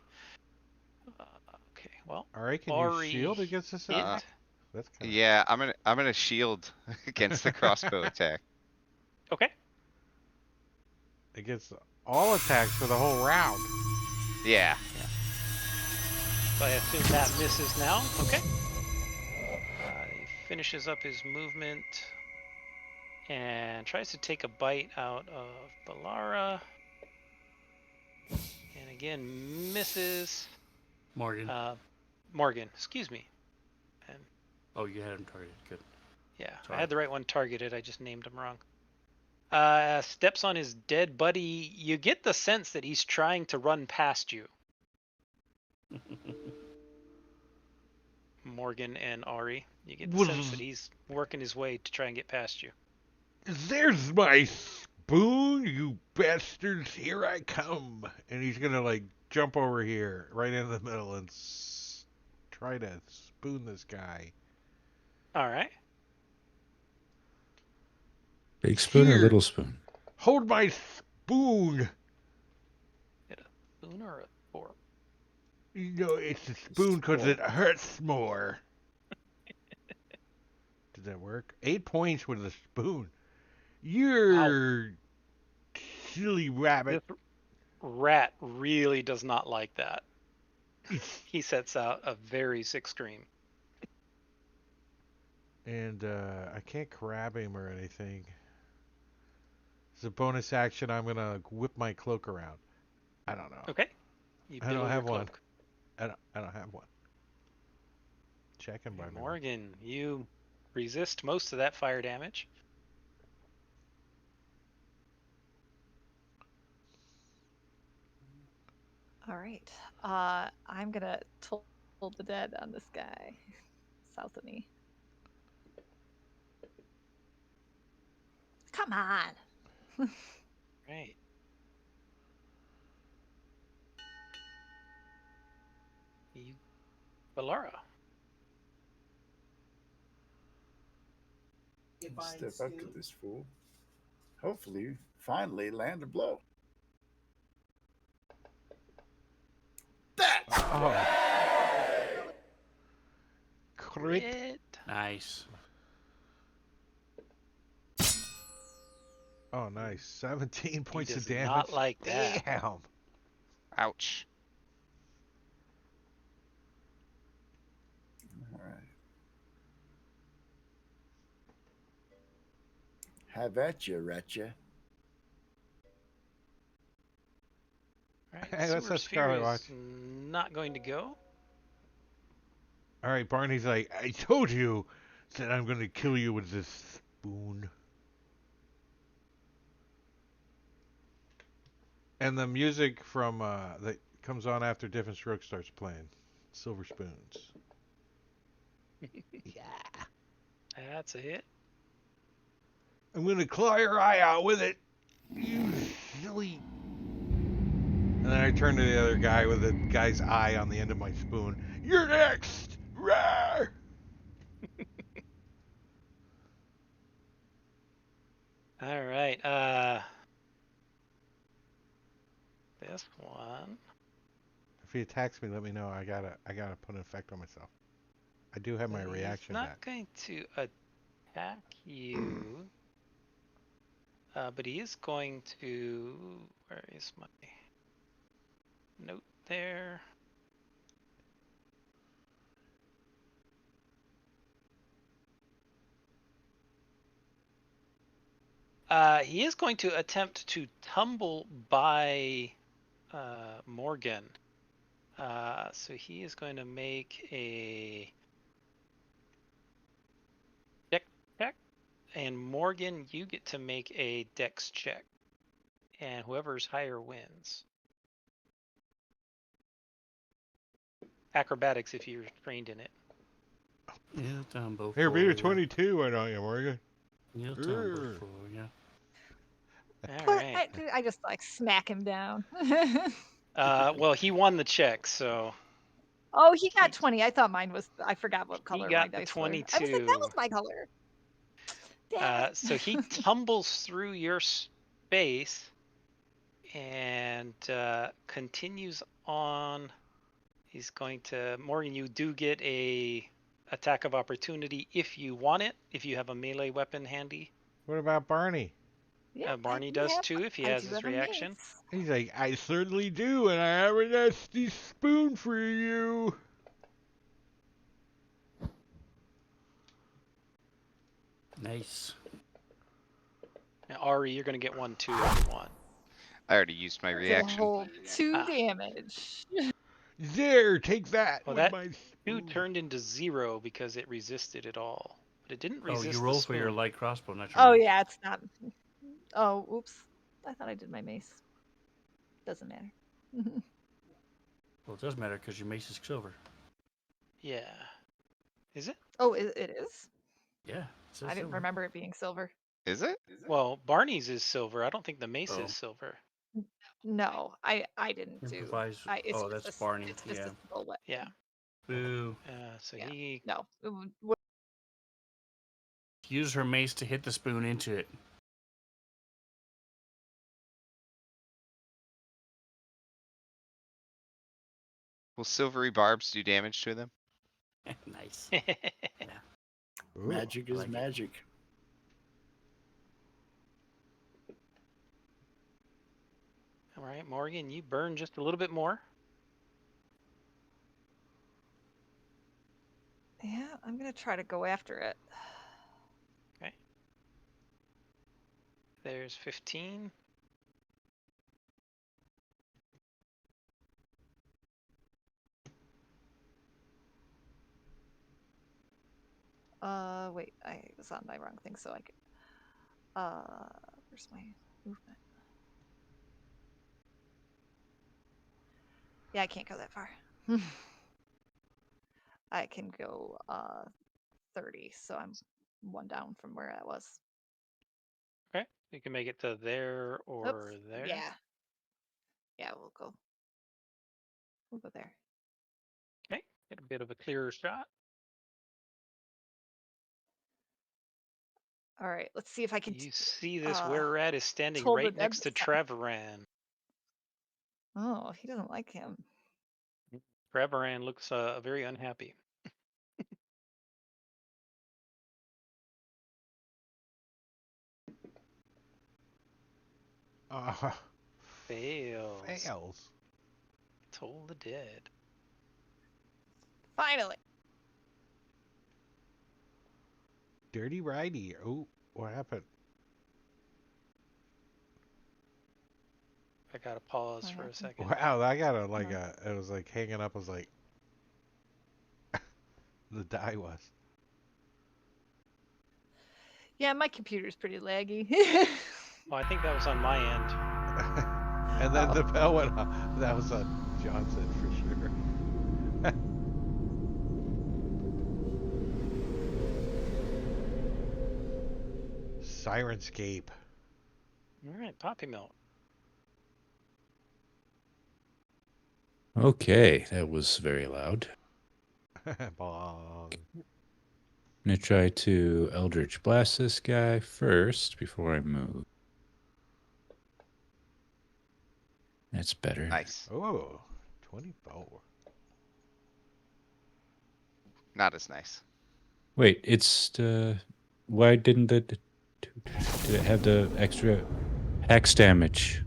Okay, well, Alright, can you Ori shield against this hit. attack? That's kind of... Yeah, I'm gonna shield against the crossbow attack. Okay. Against all attacks for the whole round. Yeah. So I assume that misses now. Okay. He finishes up his movement and tries to take a bite out of Balara. And again, misses. Morgan. Morgan, excuse me. And Oh, you had him targeted. Good. yeah, Sorry. I had the right one targeted. I just named him wrong. Steps on his dead buddy. You get the sense that he's trying to run past you, Morgan and Ari. You get the sense that he's working his way to try and get past you. There's my spoon, you bastards. Here I come. And he's gonna, like, jump over here, right in the middle, and try to spoon this guy. All right. Big spoon or Here. little spoon? Hold my spoon. Hit a spoon or a fork? You know, it's a spoon because it hurts more. Did that work? 8 points with a spoon. You're silly rabbit. This rat really does not like that. He sets out a very sick scream. And I can't grab him or anything. As a bonus action, I'm gonna whip my cloak around. I don't know. Okay. You I don't build have your one. cloak. I don't have one. Checking by And me. Morgan, you resist most of that fire damage. All right. I'm gonna toll the dead on this guy, south of me. Come on. Right. You, Balara. Step up to this fool. Hopefully, finally land a blow. That's Crit. Crit. Nice. Oh, nice. 17 points He of does damage. not like that. Damn. Ouch. all right. Have at you, Ratcha. Right. Hey, that's Sewer a Sphere Scarlet is Watch. not going to go. All right, Barney's like, I told you that I'm gonna kill you with this spoon. And the music from that comes on after Different Strokes starts playing. Silver Spoons. Yeah. That's a hit. I'm gonna claw your eye out with it. You silly. And then I turn to the other guy with the guy's eye on the end of my spoon. You're next! Rawr! All right. This one. If he attacks me, let me know. I gotta put an effect on myself. I do have my He's reaction not back. going to attack you, but he is going to. Where is my note there? He is going to attempt to tumble by Morgan. So he is going to make a dex check, and Morgan, you get to make a dex check, and whoever's higher wins. Acrobatics if you're trained in it. Yeah, Dumbo. Here, for beat a ya. 22, why don't you, Morgan? Yeah, Dumbo Urgh. for ya. All But right. I just like smack him down. Well, he won the check, so Oh, he got He- 20. I thought mine was. I forgot what he color my got the dice were. I was like, that 22. was my color. Damn it. So he tumbles through your space and continues on. He's going to Morgan. You do get a attack of opportunity if you want it. If you have a melee weapon handy, What about Barney? Yeah, Barney do does have, too if he I has do his have a reaction. mace. He's like, I certainly do, and I have a nasty spoon for you. Nice. Now, Ari, you're going to get one too if you want. I already used my It's a reaction. whole 2 Ah. damage. There, take that Well, with that my 2 spoon. turned into 0 because it resisted it all, but it didn't Oh, resist you the roll for your spoon. light crossbow, not your Oh mace. yeah, it's not. Oh, oops. I thought I did my mace. Doesn't matter. Well, it does matter because your mace is silver. Yeah. Is it? Oh, it is? Yeah, it says I didn't silver. remember it being silver. Is it? Well, Barney's is silver. I don't think the mace Oh. is silver. No, I didn't do. Improvise. It's Oh, just that's a, Barney. It's just Yeah. a simple weapon. Yeah. Boo. So Yeah. he. No. Use her mace to hit the spoon into it. Will silvery barbs do damage to them? Nice. Ooh. Magic is like it. magic. All right, Morgan, you burn just a little bit more. Yeah, I'm gonna try to go after it. Okay. There's 15. Wait, I was on my wrong thing, so I could. Where's my movement? Yeah, I can't go that far. I can go 30, so I'm 1 down from where I was. Okay. You can make it to there or Oops. there. Yeah. Yeah, we'll go. We'll go there. Okay. Get a bit of a clearer shot. All right, let's see if I can. You see this where rat is standing told the right dead next to this time. Trevoran. Oh, he doesn't like him. Trevoran looks very unhappy. Fails. Fails. Toll the dead. Finally. Dirty righty. Oh, what happened? I gotta pause What for a happened? second. Wow, I got a like No. it was like hanging up. I was like, the die was. Yeah, my computer's pretty laggy. Well, I think that was on my end. And then the bell went off. That was on Johnson for sure. Sirenscape. All right, Poppy Milk. Okay, that was very loud. Bong. I'm gonna try to Eldritch Blast this guy first before I move. That's better. Nice. Oh, 24. Not as nice. Wait, it's why didn't it? Did it have the extra hex damage?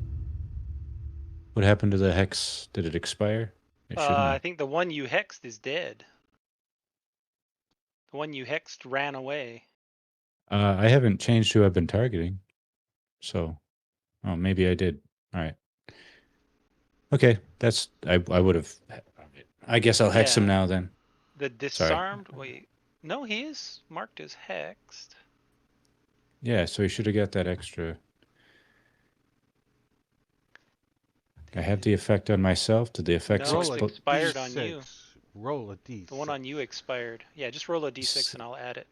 What happened to the hex? Did it expire? It shouldn't I have. think the one you hexed is dead. The one you hexed ran away. I haven't changed who I've been targeting, so maybe I did. All right. Okay, that's I would have. I guess I'll hex him Yeah. now then. The disarmed. Wait, no, he is marked as hexed. Yeah, so he should have got that extra. I have the effect on myself. Did the effects No, it's Roll a expired on you. d6. Roll a d6. The one on you expired. Yeah, just roll a d6 and I'll add it.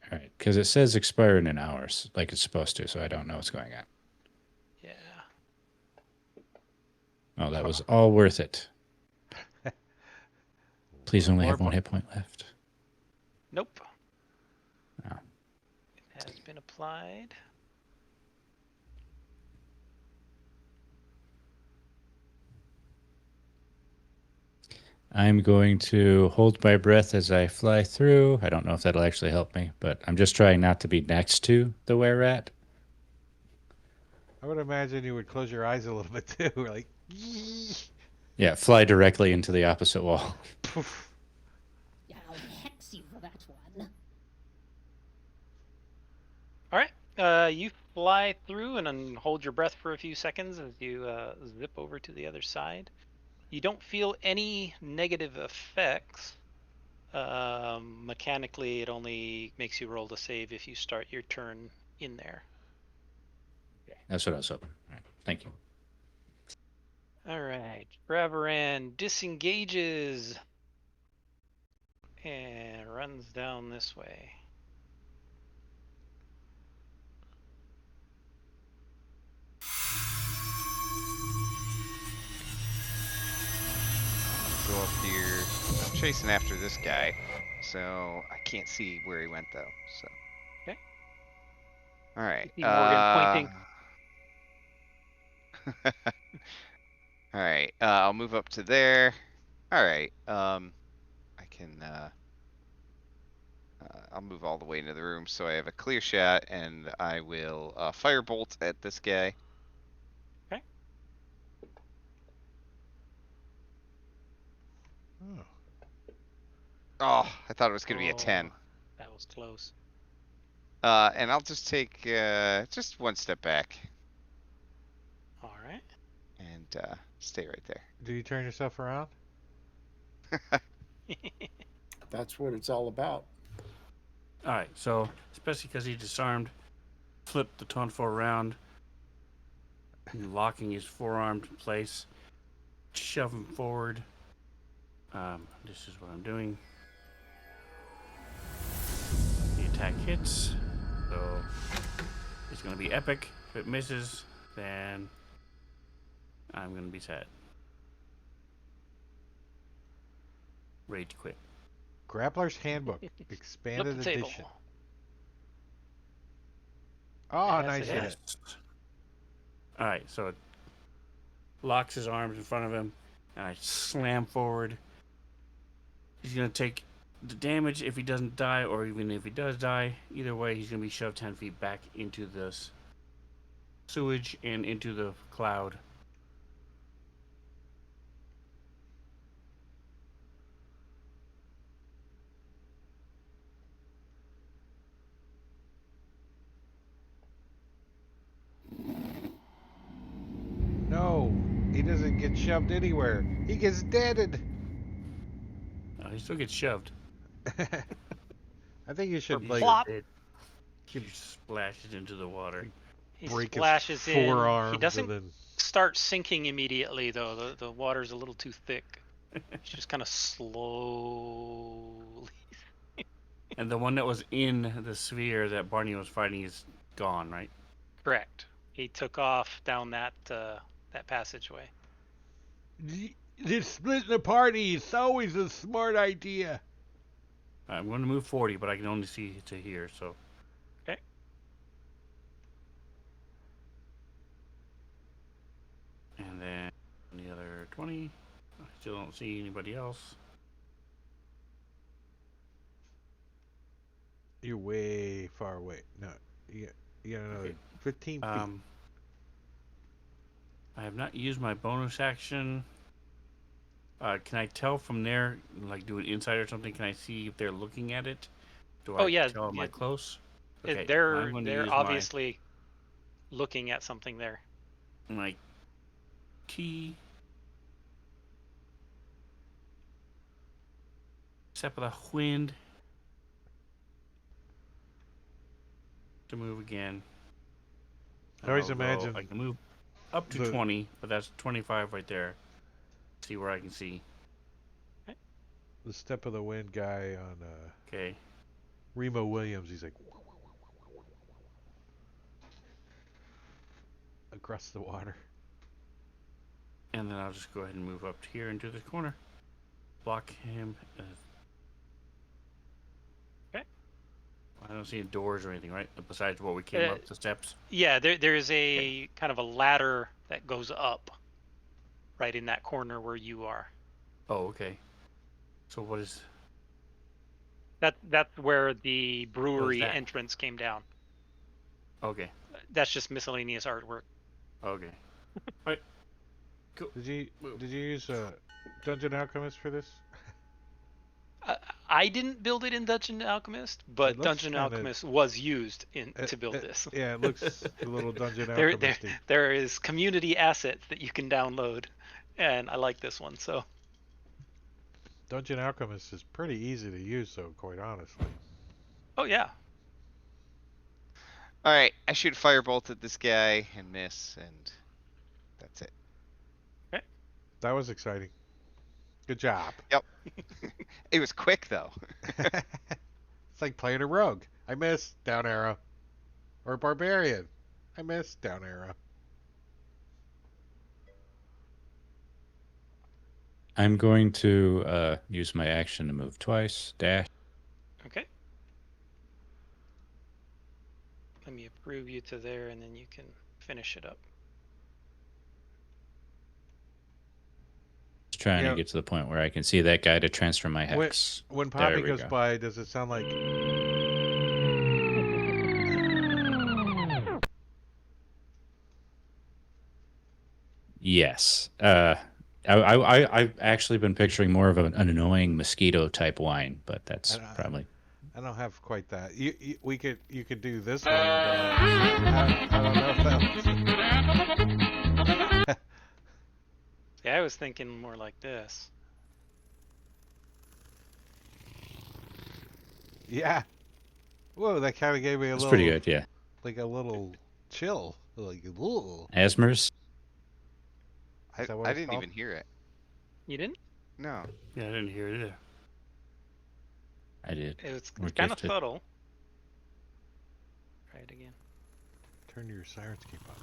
All right, because it says expire in an hour, like it's supposed to, so I don't know what's going on. Yeah. Oh, that was all worth it. Please only More have one hit point left. Nope. Oh. It has been applied. I'm going to hold my breath as I fly through. I don't know if that'll actually help me, but I'm just trying not to be next to the were-rat. I would imagine you would close your eyes a little bit too. Like, Yeah, fly directly into the opposite wall. poof. I'll hex you for that one. All right. You fly through and then hold your breath for a few seconds as you zip over to the other side. You don't feel any negative effects. Mechanically, it only makes you roll to save if you start your turn in there. Okay, that's what I was hoping. All right, thank you. All right. Bravaran disengages and runs down this way. Go up here. I'm chasing after this guy, so I can't see where he went though. So. Okay. All right. You see Morgan pointing. All right. I'll move up to there. All right. I can. I'll move all the way into the room so I have a clear shot, and I will firebolt at this guy. Okay. Oh. Oh, I thought it was gonna be a 10. That was close. And I'll just take just one step back All right. and stay right there. Do you turn yourself around? That's what it's all about. All right, so especially because he disarmed, flip the Tonfo around, locking his forearm in place, shove him forward. This is what I'm doing. The attack hits, so it's going to be epic. If it misses, then I'm going to be sad. Rage quit. Grappler's Handbook, Flip expanded the table. edition. Oh, Pass nice it. hit. All right, so it locks his arms in front of him, and I slam forward. He's going to take the damage if he doesn't die, or even if he does die. Either way, he's going to be shoved 10 feet back into this sewage and into the cloud. No, he doesn't get shoved anywhere. He gets deaded. He still gets shoved. I think you should Or like. plop. He splashes into the water. He break his splashes in. forearms He doesn't and then start sinking immediately, though. The water's a little too thick. He's just kind of slowly. And the one that was in the sphere that Barney was fighting is gone, right? Correct. He took off down that passageway. just splitting the party is always a smart idea. I'm going to move 40, but I can only see to here, so. Okay. And then the other 20. I still don't see anybody else. You're way far away. No, you got another Okay. 15 feet. I have not used my bonus action. Can I tell from there, like do an insight or something? Can I see if they're looking at it? Do I yeah, tell? Am I close? Okay, I'm They're going to use obviously looking at something there. my key. Step of the wind. To move again. I always I'll go- imagine I can move up to 20, but that's 25 right there. See where I can see. the step of the wind guy on Okay. Remo Williams. He's like across the water. And then I'll just go ahead and move up here into this corner. Block him. Okay. I don't see any doors or anything, right? Besides what we came up the steps. Yeah, there's a kind of a ladder that goes up right in that corner where you are. Oh, okay. So what is... That's where the brewery that? entrance came down. Okay. That's just miscellaneous artwork. Okay. Alright. Cool. Did you use Dungeon Alchemist for this? I didn't build it in Dungeon Alchemist, but Dungeon Alchemist was used to build this. Yeah, it looks a little Dungeon Alchemist-y. There is community assets that you can download, and I like this one. So Dungeon Alchemist is pretty easy to use, though, quite honestly. oh yeah. All right, I shoot a firebolt at this guy and miss, and that's it. Okay. That was exciting. Good job. Yep. It was quick though. It's like playing a rogue. I miss, down arrow. Or a barbarian. I miss, down arrow. I'm going to use my action to move twice. Dash. Okay. Let me approve you to there, and then you can finish it up. Just trying to get to the point where I can see that guy to transfer my When, hex. when There Poppy we goes go. by, does it sound like... Yes. I've actually been picturing more of an annoying mosquito type whine, but that's probably... I don't have quite that. You could do this one, but I don't know if that was... Yeah, I was thinking more like this. Yeah. Whoa, that kind of gave me a It's little... pretty good, yeah. Like a little chill. Like, ooh. Asmers? Is that what I it's didn't called? even hear it. You didn't? No. Yeah, I didn't hear it either. I did. It's We're kind of gifted. subtle. Try it again. Turn your Sirenscape up.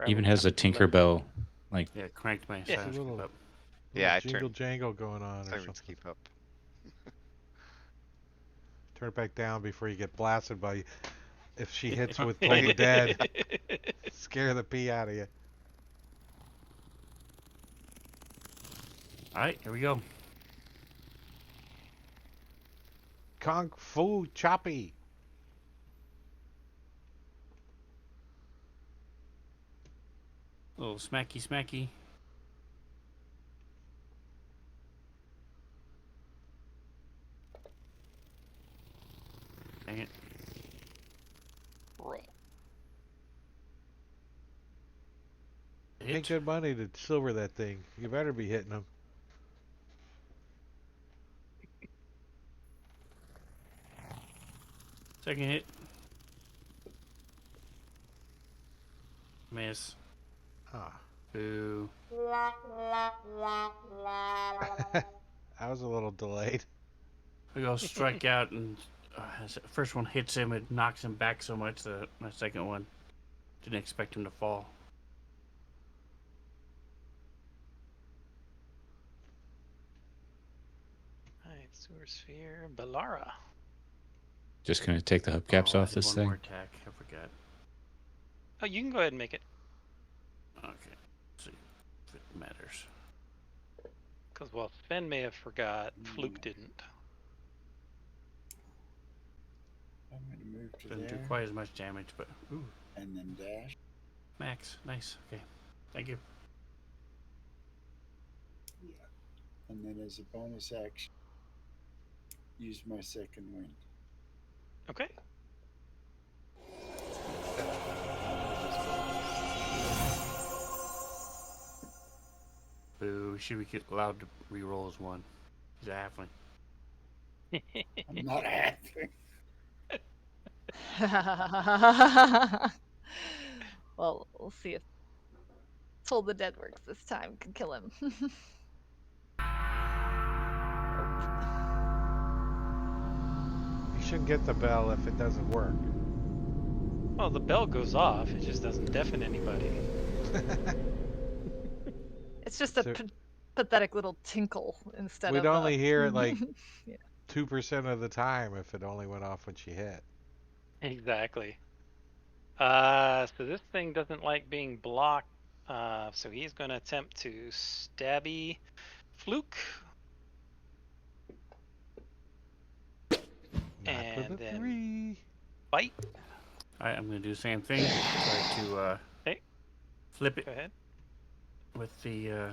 Even has a Tinkerbell, like... Yeah, cranked my Yeah. silence Little- up. Yeah, I jingle turned jangle going on or Sirens something. keep up. Turn it back down before you get blasted by... If she hits with Toll the Dead, scare the pee out of you. Alright, here we go. Kung Fu Choppy. Little smacky smacky. Dang it. Roll. Pay Hit. good money to silver that thing. You better be hitting them. Second hit. Miss. Ah, Boo. I was a little delayed. We go strike out, and the first one hits him. It knocks him back so much that my second one didn't expect him to fall. Alright, sewer sphere. Balara. Just gonna take the hubcaps I off did this one thing. more attack. I forgot. Oh, you can go ahead and make it. Okay. Let's see if it matters. Because, well, Sven may have forgot. Fluke didn't. I'm going to move to Doesn't do there quite as much damage, but ooh, and then dash. max. Nice. Okay. Thank you. And then as a bonus action, use my second wind. Okay. Boo. Should we get allowed to reroll as one? He's a halfling. I'm not happy. Well, we'll see if Toll the Dead works this time. Can kill him. You shouldn't get the bell if it doesn't work. Well, the bell goes off. It just doesn't deafen anybody. It's just a So- pathetic little tinkle instead We'd of. only hear it like Yeah. 2% of the time if it only went off when she hit. Exactly. So this thing doesn't like being blocked. So he's going to attempt to stabby Fluke. Not And with a then 3. bite. Alright, I'm going to do the same thing. Try to Hey. flip it Go ahead. with the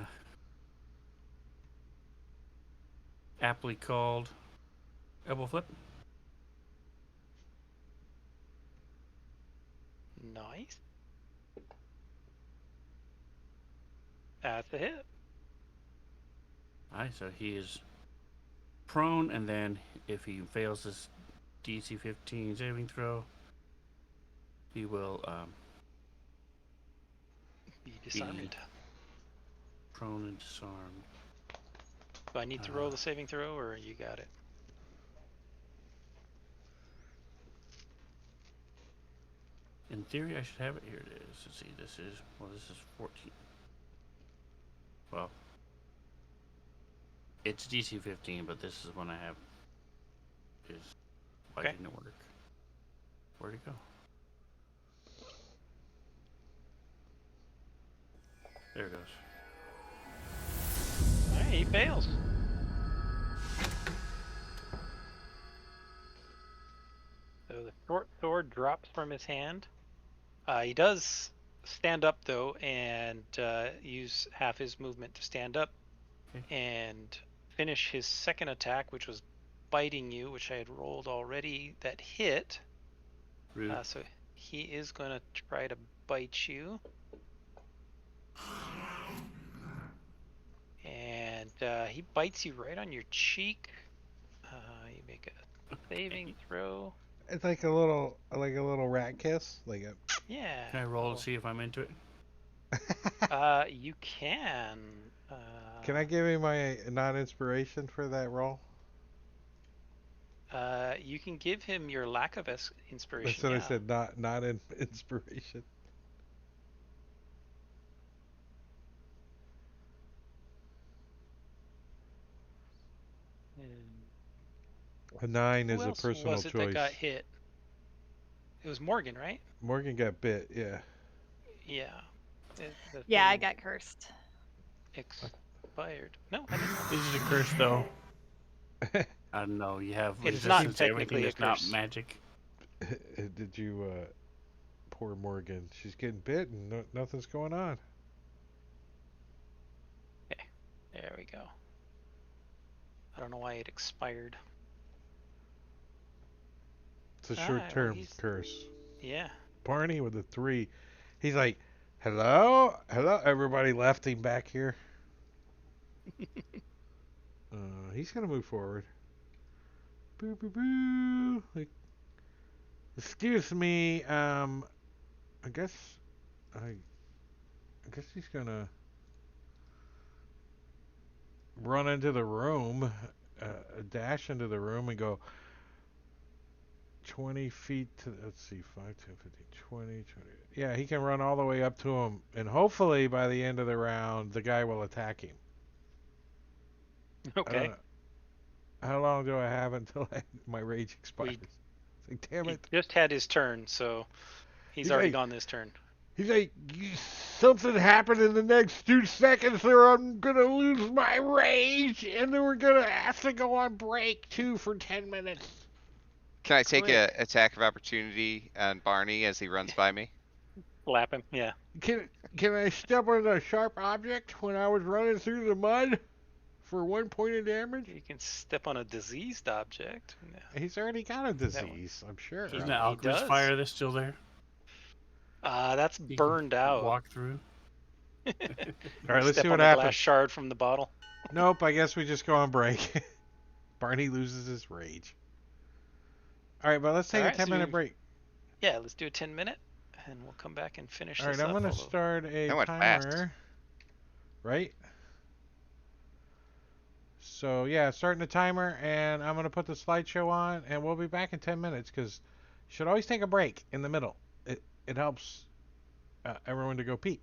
aptly called elbow flip. Nice. That's a hit. Alright, so he is prone, and then if he fails this DC 15 saving throw, he will Be disarmed. prone and disarmed. Do I need to roll the saving throw, or you got it? In theory, I should have it. Here it is. Let's see. This is 14. Well, it's DC 15, but this is one I have. Is why Okay. didn't it work? Where'd it go? There it goes. Alright, he fails. So the short sword drops from his hand. He does stand up though, and use half his movement to stand up, Okay. and finish his second attack, which was biting you, which I had rolled already. That hit. Rude. So he is going to try to bite you. And he bites you right on your cheek. You make a saving throw. It's like a little rat kiss, like a. Yeah. Can I roll Oh. to see if I'm into it? You can. Can I give you my non-inspiration for that roll? You can give him your lack of inspiration. That's what yeah. I said. Not inspiration. And A 9 who is a else personal was it choice. that got hit? It was Morgan, right? Morgan got bit. Yeah. Yeah. The Yeah, I thing got cursed. expired. No, I didn't. This is a curse, though. I don't know. You have It's resistance not to everything technically a that's not curse. magic. Did you? Poor Morgan. She's getting bit and nothing's going on. Okay. There we go. I don't know why it expired. It's a Alright, short-term well, he's- curse. Yeah. Barney with a 3. He's like, hello, everybody left him back here. He's gonna move forward. Boo boo boo. Like, Excuse me. I guess I, I guess he's gonna run into the room, dash into the room, and go 20 feet to. Let's see, 5, 10, 15, 20, 20. Yeah, he can run all the way up to him, and hopefully by the end of the round, the guy will attack him. I don't Okay. know. How long do I have until my rage expires? It's like, damn He it. just had his turn, so he's He's already like, gone this turn. He's like, something happened in the next 2 seconds, or I'm gonna lose my rage, and then we're gonna have to go on break too for 10 minutes. Can I take Quick. a attack of opportunity on Barney as he runs by me? Lap him. Yeah. Can can I step on a sharp object when I was running through the mud for 1 point of damage? You can step on a diseased object. Yeah. He's already got a one. disease, I'm sure. He- Isn't the he alchemist does. fire that's still there? That's You can burned out. Walk through. All right, let's Step see on what the glass happens. shard from the bottle. Nope, I guess we just go on break. Barney loses his rage. All right, but let's take All a right, 10-minute break. Yeah, let's do a 10-minute, and we'll come back and finish All right, this I'm up. gonna although- start a That went fast. timer. Right? So yeah, starting the timer, and I'm gonna put the slideshow on, and we'll be back in 10 minutes because you should always take a break in the middle. It helps everyone to go pee.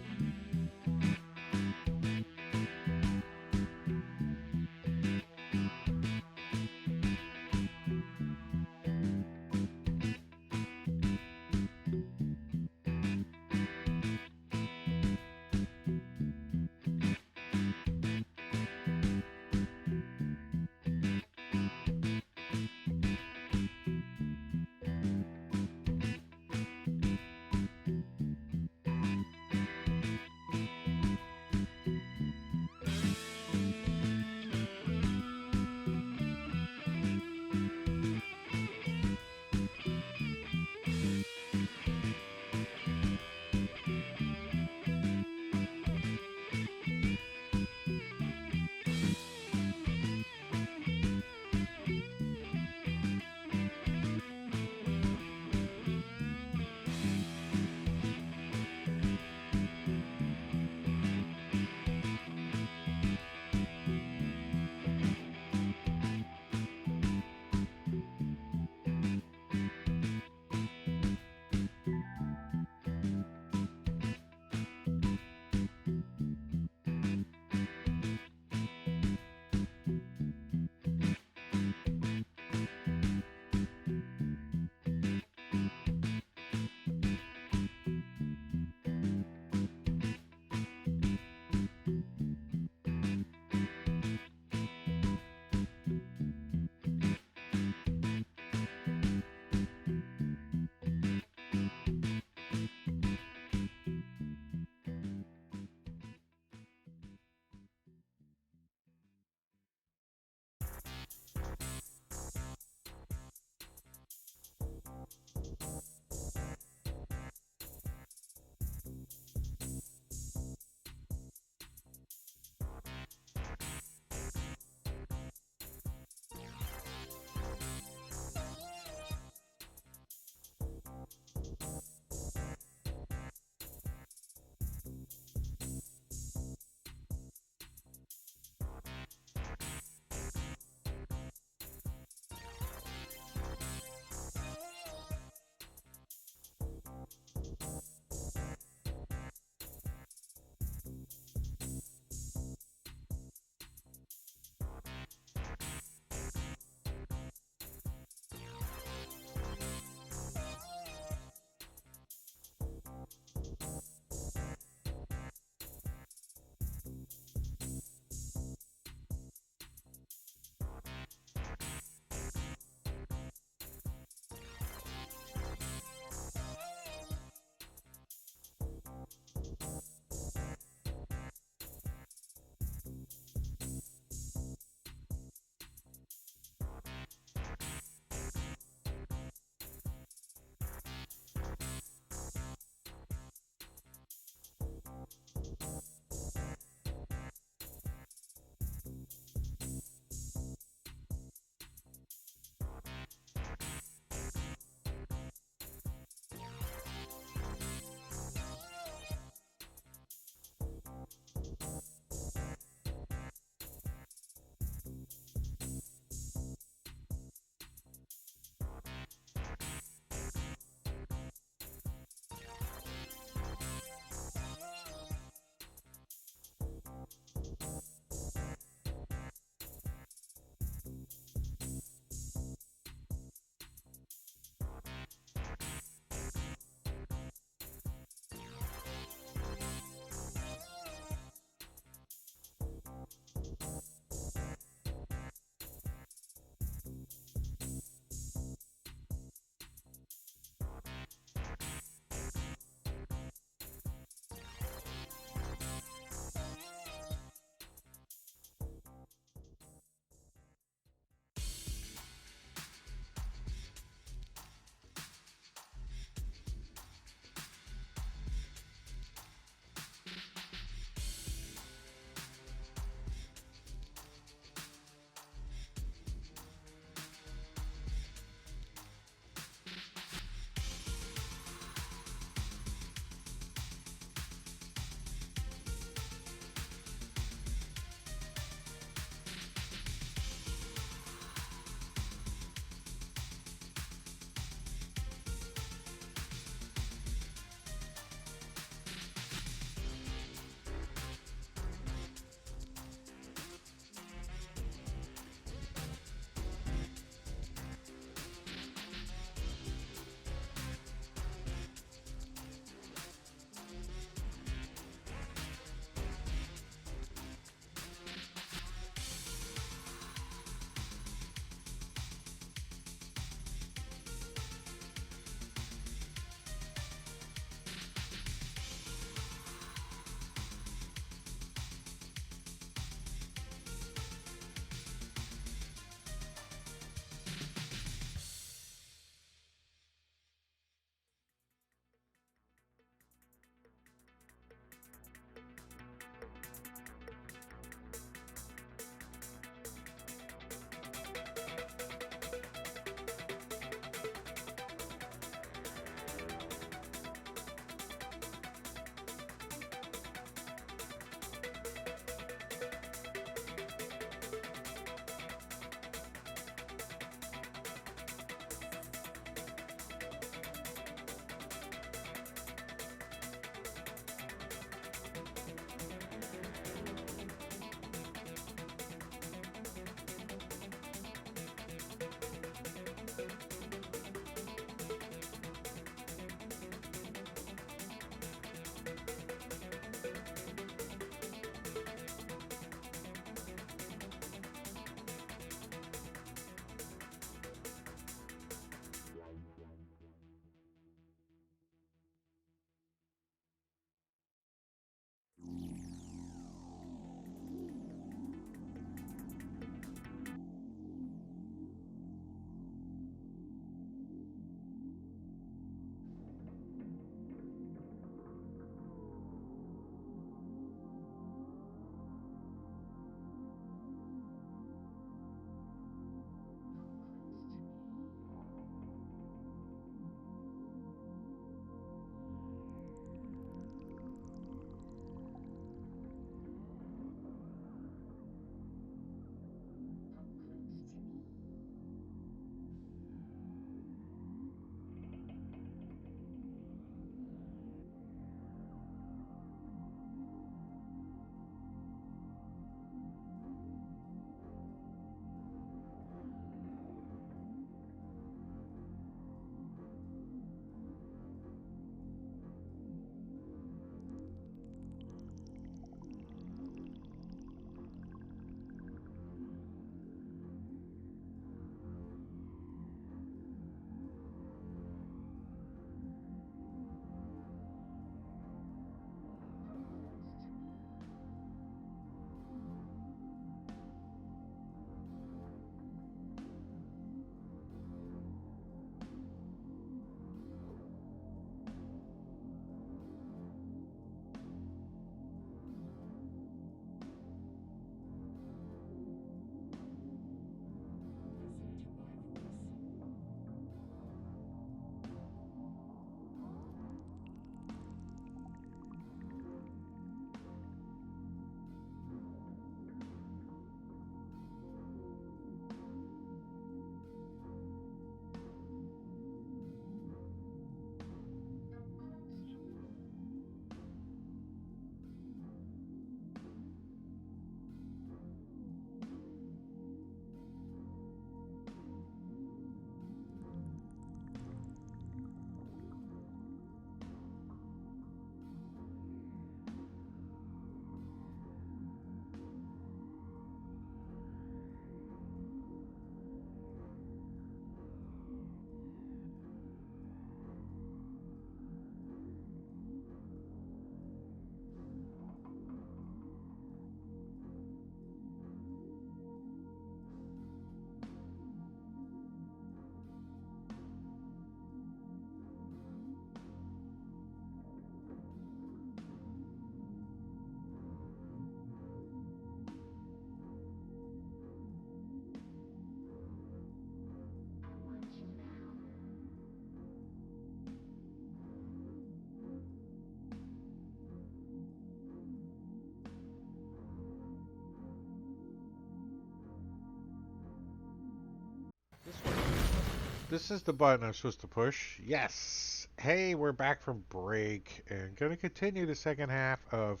This is the button I'm supposed to push. Yes. Hey, we're back from break and gonna continue the second half of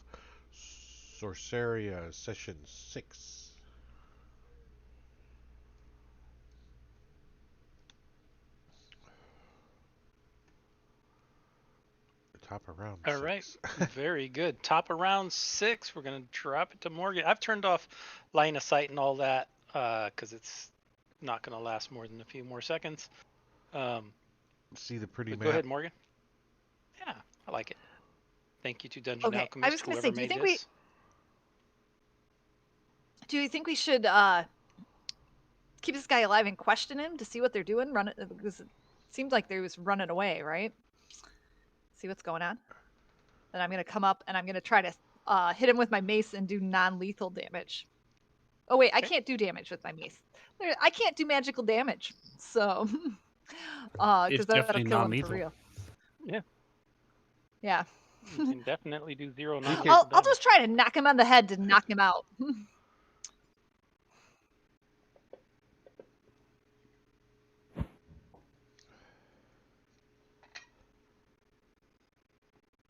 Sorceria Session 6. Top of round All right. 6. Very good. Top of round 6. We're going to drop it to Morgan. I've turned off line of sight and all that because it's not going to last more than a few more seconds. See the pretty But map. go ahead, Morgan. Yeah, I like it. Thank you to Dungeon Okay, I Alchemist, was gonna whoever say, do you made think this. we should keep this guy alive and question him to see what they're doing? Run it because it seemed like they was running away, right? See what's going on. Then I'm gonna come up and I'm gonna try to hit him with my mace and do non-lethal damage. Oh wait, I Okay. can't do damage with my mace. I can't do magical damage, so It's because that'll definitely kill him for non-lethal. real. Yeah, Yeah. you can definitely do 0 can- non-lethal I'll damage. just try to knock him on the head to knock him out.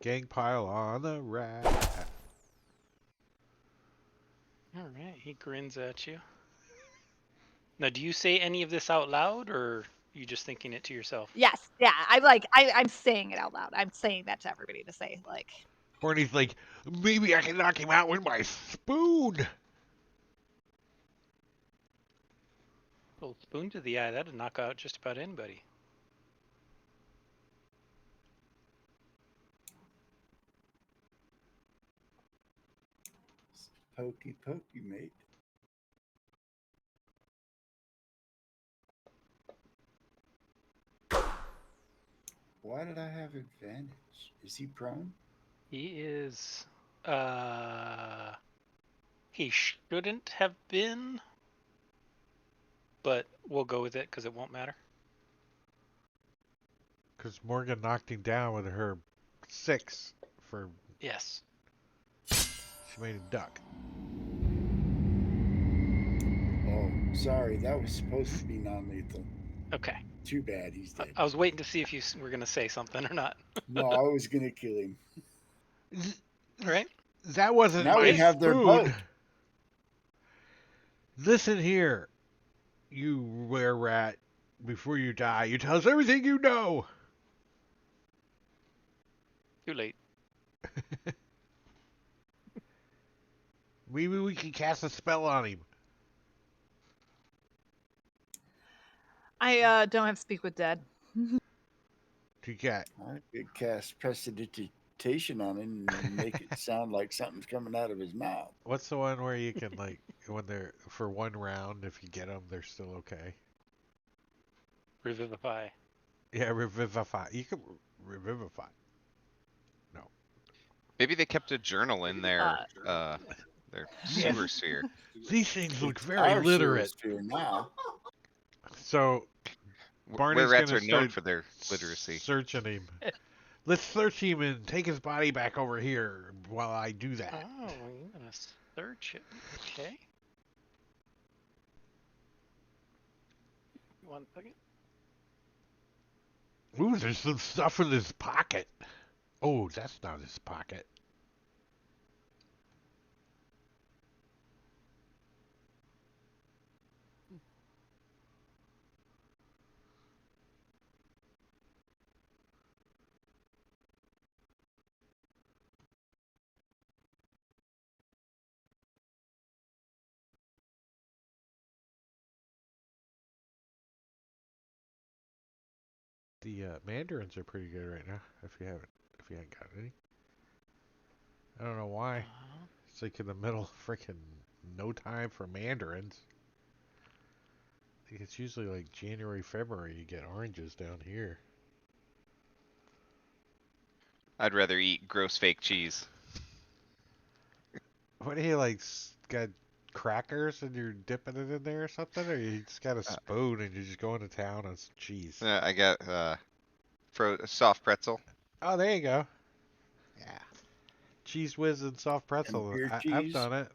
Gang pile on the rat. All right, he grins at you. Now, do you say any of this out loud, or are you just thinking it to yourself? Yes, yeah. I'm saying it out loud. I'm saying that to everybody to say like. Horny's like, maybe I can knock him out with my spoon. Little spoon to the eye, that'd knock out just about anybody. Pokey pokey, mate. Why did I have advantage? Is he prone? He is. He shouldn't have been, but we'll go with it because it won't matter. Because Morgan knocked him down with her 6 for. Yes. She made him duck. Oh, sorry. That was supposed to be non-lethal. Okay. Too bad he's dead. I was waiting to see if you were going to say something or not. No, I was gonna kill him. All right. That wasn't Now my we have their spoon. boat. Listen here, you were rat. Before you die, you tell us everything you know. Too late. Maybe we can cast a spell on him. I don't have speak with dead. To get. I could cast prestidigitation on him and make it sound like something's coming out of his mouth. What's the one where you can like when they're for one round, if you get them, they're still okay. Revivify. Yeah, revivify. You can revivify. No. Maybe they kept a journal in their sewer sphere. These things look very Our literate. sphere now. So Barney's Where rats gonna are known start for their literacy. searching him. Let's search him and take his body back over here while I do that. Oh, you're going to search it. Okay. 1 second. Ooh, there's some stuff in his pocket. Oh, that's not his pocket. The mandarins are pretty good right now. If you ain't got any. I don't know why. It's like in the middle, freaking no time for mandarins. I think it's usually like January, February you get oranges down here. I'd rather eat gross fake cheese. What do you like? Got crackers and you're dipping it in there or something, or you just got a spoon and you're just going to town on some cheese? I got soft pretzel. Oh, there you go. Yeah. Cheese whiz and soft pretzel. beer I've cheese. done it.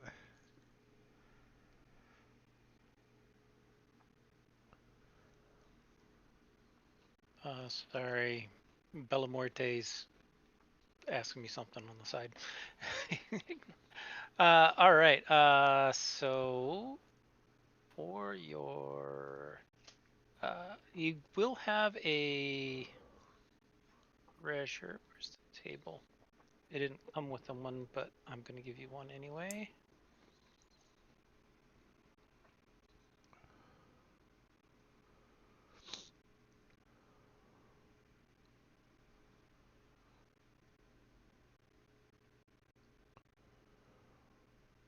sorry. Bella Muerte's asking me something on the side. All right. So for your, you will have a treasure. Where's the table? It didn't come with the one, but I'm gonna give you one anyway.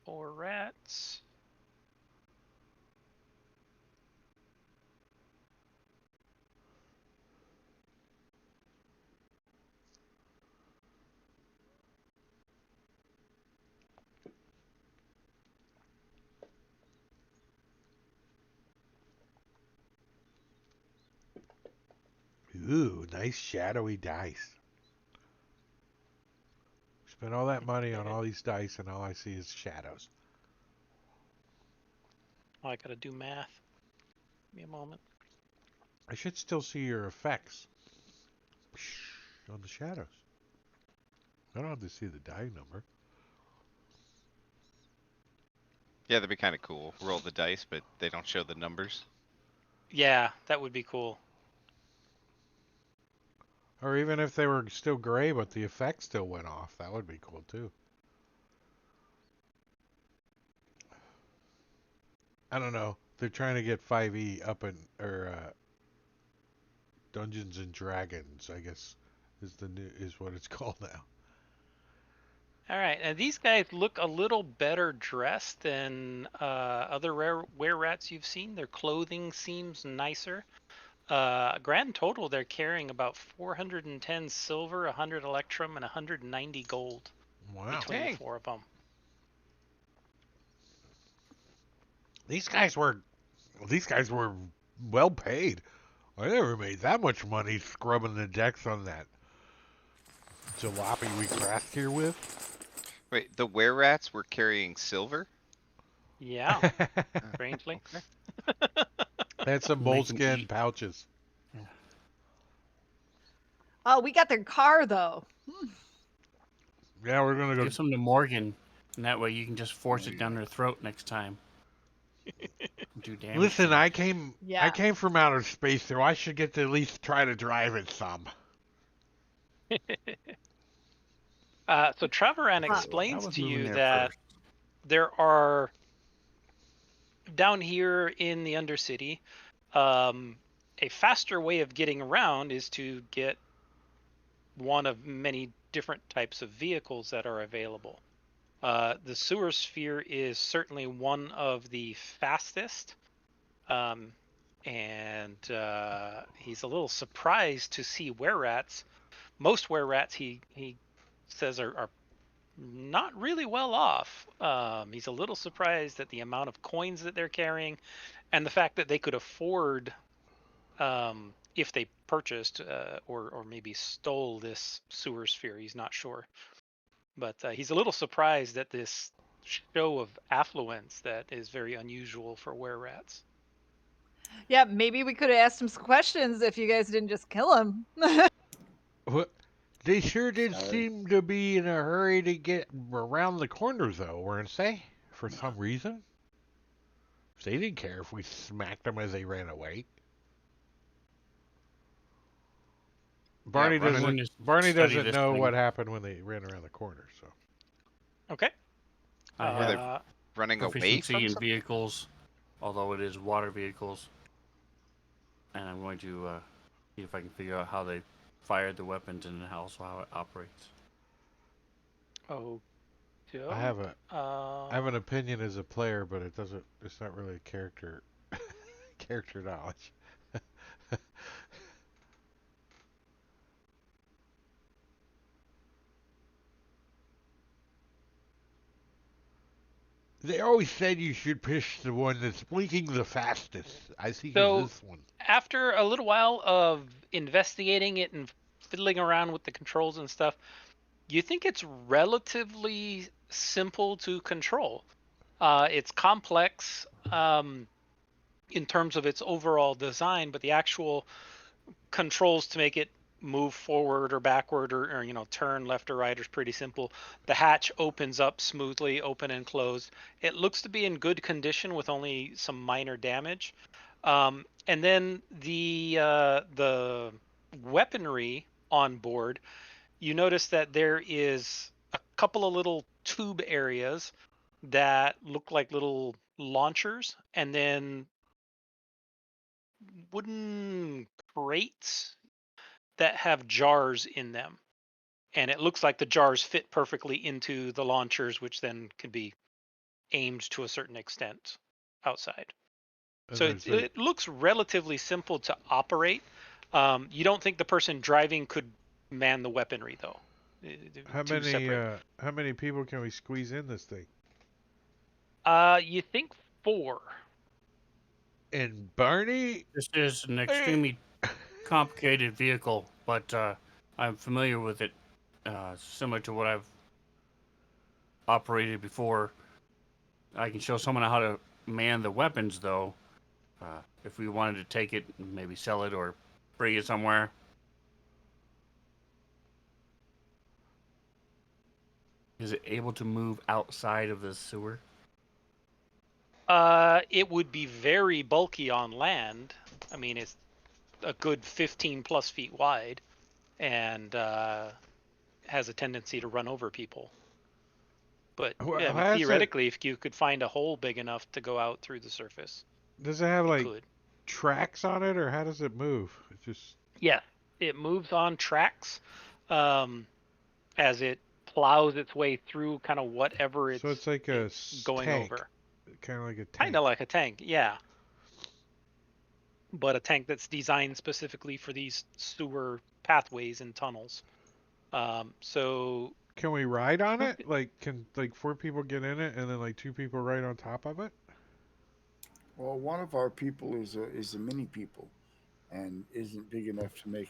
Four rats. Ooh, nice shadowy dice. Spent all that money on all these dice, and all I see is shadows. Oh, I gotta do math. Give me a moment. I should still see your effects on the shadows. I don't have to see the die number. Yeah, that'd be kind of cool. Roll the dice, but they don't show the numbers. Yeah, that would be cool. Or even if they were still gray, but the effect still went off. That would be cool, too. I don't know. They're trying to get 5e up in, or Dungeons and Dragons, I guess, is what it's called now. All right, and these guys look a little better dressed than other were rats you've seen. Their clothing seems nicer. Grand total, they're carrying about 410 silver, 100 electrum, and 190 gold Wow. between the Dang. four of them. These guys were well paid. I never made that much money scrubbing the decks on that jalopy we craft here with. Wait, the were-rats were carrying silver? Yeah, strangely. Okay. Had some Make 'em moleskin eat. pouches. Oh, we got their car though. Yeah, we're gonna go. Give some to Morgan, and that way you can just force it down their throat next time. Do damage. Listen, to I them. came from outer space, so I should get to at least try to drive it some. So Trevoran I explains was to moving you there that first. there are down here in the Undercity, a faster way of getting around is to get one of many different types of vehicles that are available. The sewer sphere is certainly one of the fastest, and he's a little surprised to see were-rats. Most were-rats, he says, are not really well off. He's a little surprised at the amount of coins that they're carrying, and the fact that they could afford, if they purchased or maybe stole this sewer sphere. He's not sure, but he's a little surprised at this show of affluence that is very unusual for were-rats. Yeah, maybe we could have asked him some questions if you guys didn't just kill him. What? They sure did Sorry. seem to be in a hurry to get around the corner, though, weren't they? For some reason. They didn't care if we smacked them as they ran away. Barney running- doesn't. Just Barney study doesn't this know thing. what happened when they ran around the corner. So Okay. I Were they have running away proficiency from in something? vehicles, although it is water vehicles. And I'm going to see if I can figure out how they fired the weapons and also how it operates. Oh. I have an opinion as a player, but it doesn't. It's not really a character knowledge. They always said you should push the one that's blinking the fastest. I think So- it's this one. After a little while of investigating it and fiddling around with the controls and stuff, you think it's relatively simple to control. It's complex in terms of its overall design, but the actual controls to make it move forward or backward or turn left or right is pretty simple. The hatch opens up smoothly, open and close. It looks to be in good condition with only some minor damage. And then the weaponry on board, you notice that there is a couple of little tube areas that look like little launchers, and then wooden crates that have jars in them. And it looks like the jars fit perfectly into the launchers, which then can be aimed to a certain extent outside. And So there's like it looks relatively simple to operate. You don't think the person driving could man the weaponry, though. Two separate. how many people can we squeeze in this thing? You think 4. And Barney, This is an extremely complicated vehicle, but I'm familiar with it, similar to what I've operated before. I can show someone how to man the weapons, though. If we wanted to take it and maybe sell it or bring it somewhere. Is it able to move outside of the sewer? It would be very bulky on land. I mean, it's a good 15 plus feet wide, and has a tendency to run over people. But yeah, I mean, theoretically, if you could find a hole big enough to go out through the surface, does it have you like could. tracks on it, or how does it move? It just Yeah, it moves on tracks as it plows its way through kind of whatever so it's like it's going tank, over. kind of like a tank. Kind of like a tank, yeah. But a tank that's designed specifically for these sewer pathways and tunnels. So can we ride on it? Like, can like 4 people get in it, and then like 2 people ride on top of it? Well, one of our people is a mini people, and isn't big enough to make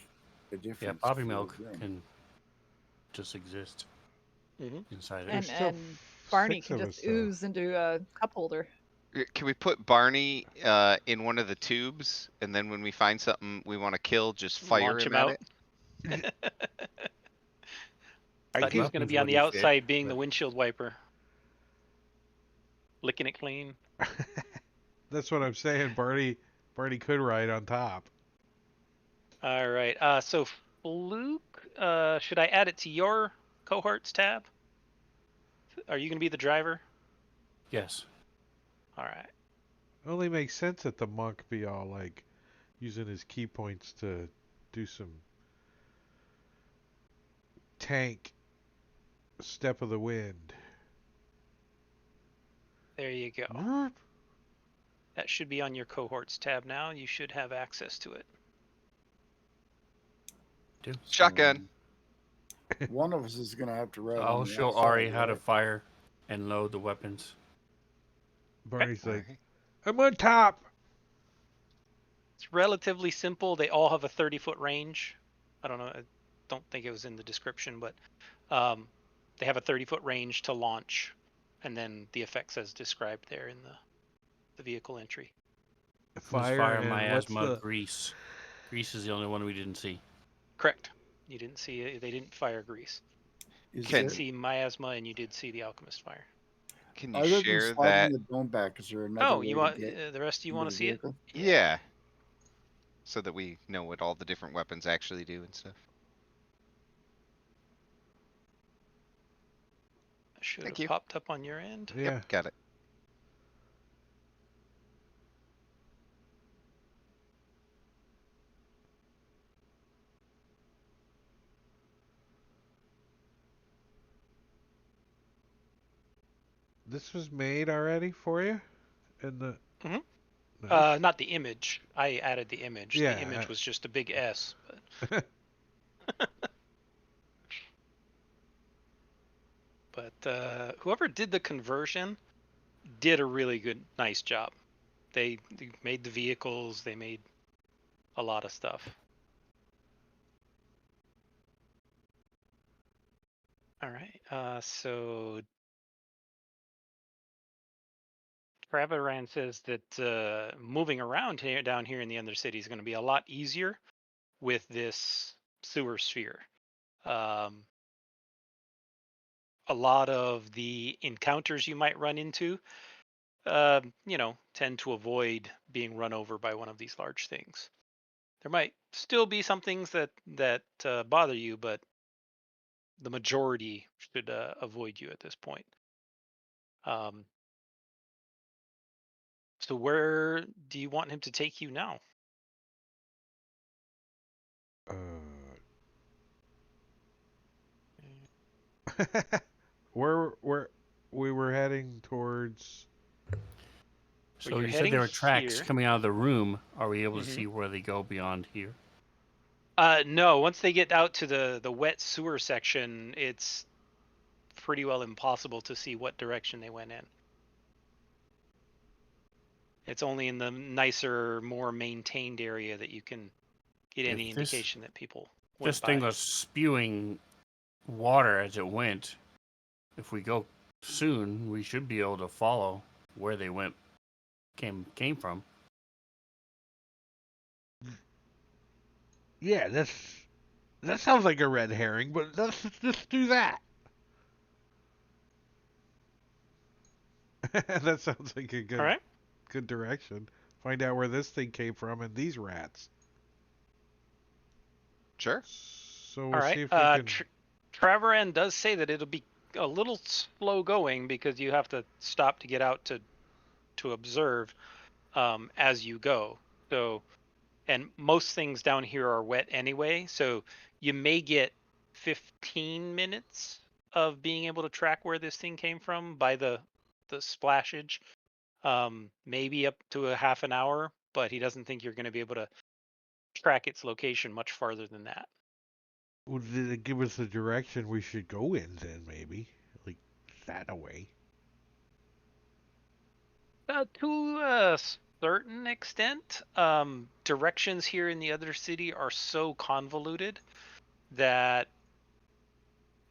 a difference. Yeah, Bobby for Milk them. can just exist inside And it. and Barney 6 can of just us, though. ooze into a cup holder. Can we put Barney in one of the tubes, and then when we find something we want to kill, just fire launch him at out. it? Thought he was going to Weapons be on the wouldn't fit, outside being the but- windshield wiper, licking it clean. That's what I'm saying. Barney could ride on top. All right. So Fluke, should I add it to your cohorts tab? Are you going to be the driver? Yes. All right. Only makes sense that the monk be all like using his key points to do some tank step of the wind. There you go. Whoop. That should be on your cohorts tab now. You should have access to it. Shotgun. One of us is going to have to ride. on I'll the show outside, Ari how to right? fire and load the weapons. Barney's like, Alright. I'm on top. It's relatively simple. They all have a 30-foot range. I don't know. I don't think it was in the description, but they have a 30-foot range to launch, and then the effects as described there in the vehicle entry. Fire and what's miasma, the grease. Grease is the only one we didn't see. Correct. You didn't see it. They didn't fire grease. Is You Can- did there, see miasma, and you did see the alchemist fire. Can you other than share sliding that? the dome back, is there another Oh, way you to want get the rest of you into want the to see it? vehicle? Yeah. So that we know what all the different weapons actually do and stuff. Should Thank have you. popped up on your end. yeah? Yep, got it. This was made already for you, in the. Mhm. Nice. Not the image. I added the image. Yeah, The image was just a big S. But whoever did the conversion did a really nice job. They made the vehicles. They made a lot of stuff. All right. So Travaran says that moving around down here in the Undercity is going to be a lot easier with this sewer sphere. A lot of the encounters you might run into, tend to avoid being run over by one of these large things. There might still be some things that bother you, but the majority should avoid you at this point. So where do you want him to take you now? Where we were heading towards. So you're you said there were heading tracks here. coming out of the room. Are we able to Mhm. see where they go beyond here? No, once they get out to the wet sewer section, it's pretty well impossible to see what direction they went in. It's only in the nicer, more maintained area that you can get any If this indication that people went this thing by. was spewing water as it went, if we go soon, we should be able to follow where they came from. Yeah, that sounds like a red herring, but let's just do that. That sounds like a All right. good direction. Find out where this thing came from and these rats. Sure. So All we'll right. see if we can. Trevor N does say that it'll be a little slow going because you have to stop to get out to observe as you go. So, and most things down here are wet anyway, so you may get 15 minutes of being able to track where this thing came from by the splashage. Maybe up to a half an hour, but he doesn't think you're going to be able to track its location much farther than that. Well, did it give us the direction we should go in then, maybe? Like, that away. To a certain extent, directions here in the other city are so convoluted that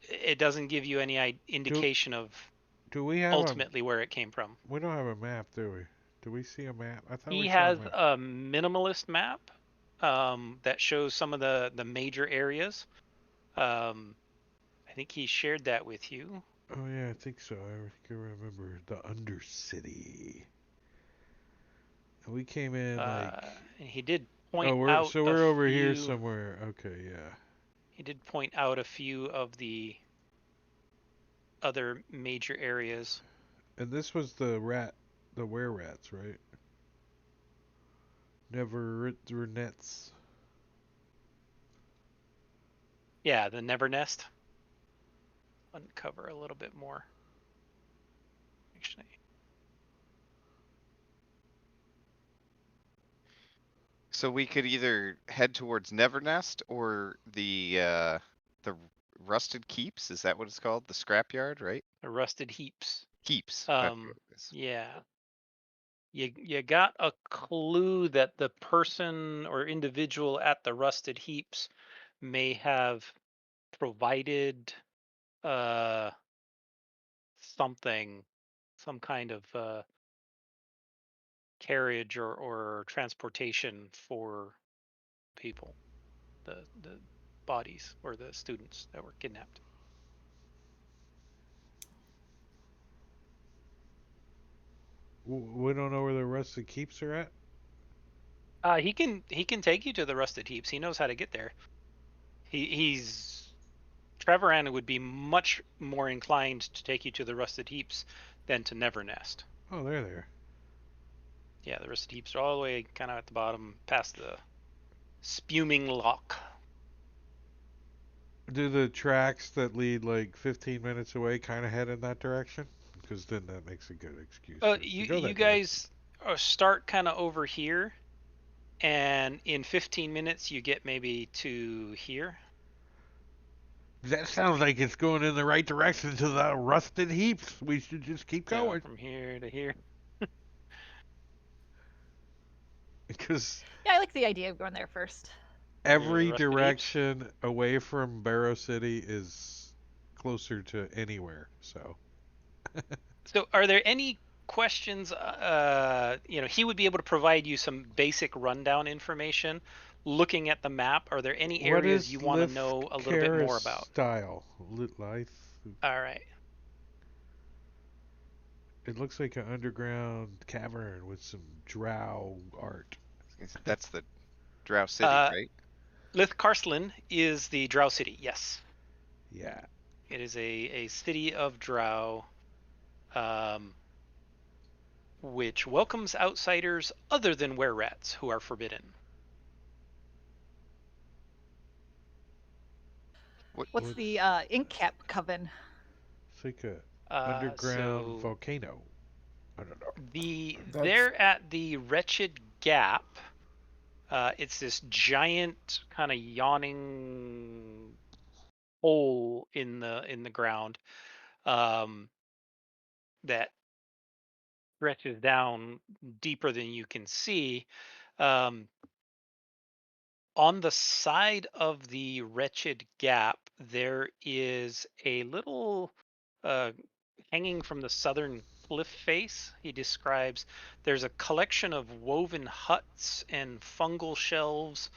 it doesn't give you any indication of Do we have ultimately where it came from. We don't have a map, do we? Do we see a map? I thought we He saw a has map. a minimalist map that shows some of the major areas. I think he shared that with you. Oh yeah, I think so. I think I remember the Undercity. And we came in like. And he did point Oh, out a we're over here few. somewhere. Okay, yeah. He did point out a few of the other major areas. And this was the were rats, right? Never nets. Yeah, the Never Nest. Uncover a little bit more. Actually, So we could either head towards Nevernest or the Rusted Keeps. Is that what it's called? The scrapyard, right? the Rusted Heaps. Keeps. That's what it is. Yeah. You got a clue that the person or individual at the Rusted Heaps may have provided something, some kind of carriage or transportation for people, the bodies or the students that were kidnapped. We don't know where the rusted keeps are at. He can take you to the Rusted Heaps. He knows how to get there. He's Trevor Anna would be much more inclined to take you to the Rusted Heaps than to Nevernest. Oh, they're there. Yeah, the Rusted Heaps are all the way kind of at the bottom, past the Spuming Lock. Do the tracks that lead like 15 minutes away kind of head in that direction? Because then that makes a good excuse. For us to go You that guys start kind of over here, and in 15 minutes you get maybe to here. That sounds like it's going in the right direction to the rusted heaps. We should just keep going. From here to here. Because Yeah, I like the idea of going there first. every Rusted Heaps? direction away from Barrow City is closer to anywhere. So So, are there any questions? He would be able to provide you some basic rundown information, looking at the map, are there any What areas is you want to know a little bit more about? style? Life. All right. It looks like an underground cavern with some drow art. That's the Drow City, right? Lith Karslan is the Drow city. Yes, Yeah. it is a city of Drow, which welcomes outsiders other than were-rats who are forbidden. What's the ink cap coven? It's like a underground So volcano. I don't know. That's they're at the Wretched Gap. It's this giant kind of yawning hole in the ground, that stretches down deeper than you can see. Um, on the side of the Wretched Gap, there is a little uh, hanging from the southern cliff face. He describes there's a collection of woven huts and fungal shelves,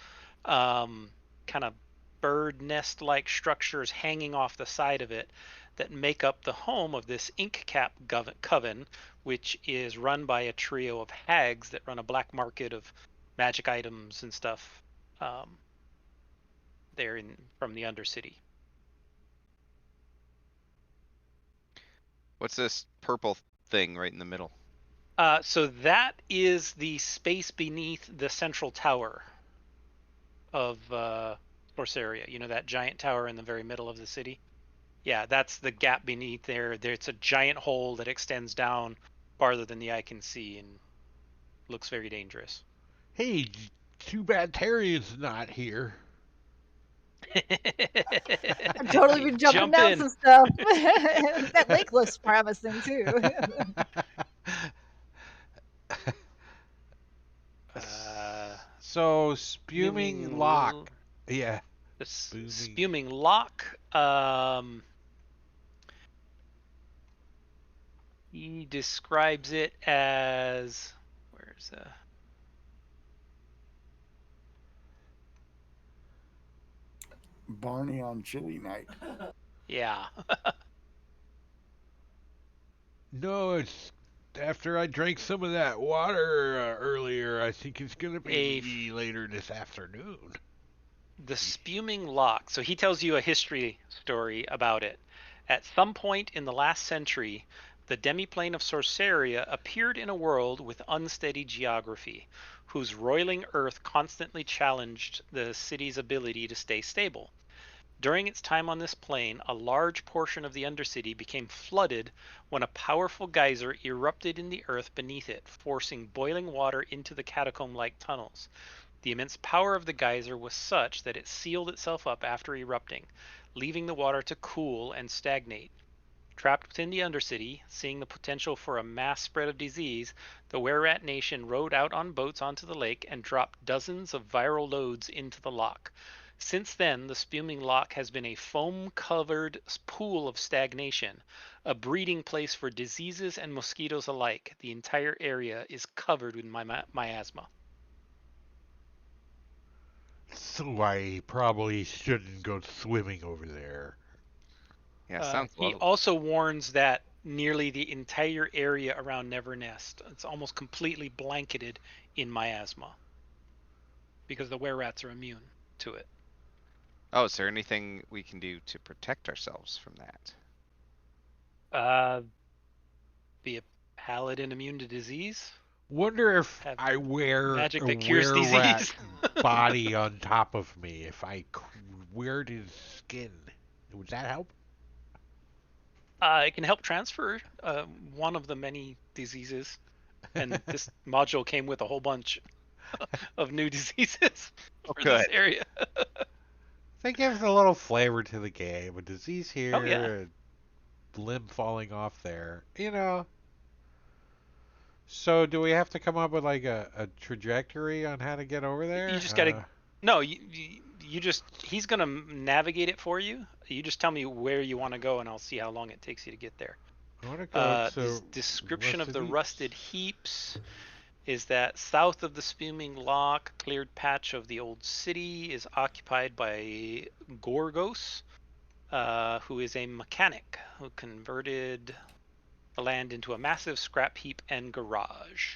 kind of bird nest like structures hanging off the side of it that make up the home of this ink cap coven, which is run by a trio of hags that run a black market of magic items and stuff, um, there from the Undercity. What's this purple thing right in the middle? So that is the space beneath the central tower of Sorceria. You know, that giant tower in the very middle of the city? Yeah, that's the gap beneath there. There's a giant hole that extends down farther than the eye can see and looks very dangerous. Hey, too bad Tyrion's not here. I've totally been jumping Jump down in. some stuff. That lake looks promising too. So, spuming lock. Yeah. The spuming lock. He describes it as, where's Barney on chili night. yeah. No, it's after I drank some of that water earlier. I think it's going to be later this afternoon. The spuming lock. So he tells you a history story about it. At some point in the last century, the demiplane of Sorceria appeared in a world with unsteady geography, whose roiling earth constantly challenged the city's ability to stay stable. During its time on this plane, a large portion of the Undercity became flooded when a powerful geyser erupted in the earth beneath it, forcing boiling water into the catacomb-like tunnels. The immense power of the geyser was such that it sealed itself up after erupting, leaving the water to cool and stagnate. Trapped within the Undercity, seeing the potential for a mass spread of disease, the Were-Rat Nation rowed out on boats onto the lake and dropped dozens of viral loads into the lock. Since then, the spuming lock has been a foam-covered pool of stagnation, a breeding place for diseases and mosquitoes alike. The entire area is covered with miasma. So I probably shouldn't go swimming over there. Yeah, sounds He lovely. also warns that nearly the entire area around Nevernest, it's almost completely blanketed in miasma because the were-rats are immune to it. Oh, is there anything we can do to protect ourselves from that? Be a paladin immune to disease? Wonder if Have I wear magic a that cures were-rat disease? body on top of me. If I weared his skin, would that help? It can help transfer one of the many diseases, and this module came with a whole bunch of new diseases for this area. That gives a little flavor to the game. A disease here, Oh yeah. a limb falling off there. You know. So do we have to come up with like a trajectory on how to get over there? You just gotta. No, you just. He's gonna navigate it for you. You just tell me where you want to go, and I'll see how long it takes you to get there. I want to go This description of the rusted heaps. is that south of the Spuming Lock, cleared patch of the old city is occupied by Gorgos, who is a mechanic who converted the land into a massive scrap heap and garage.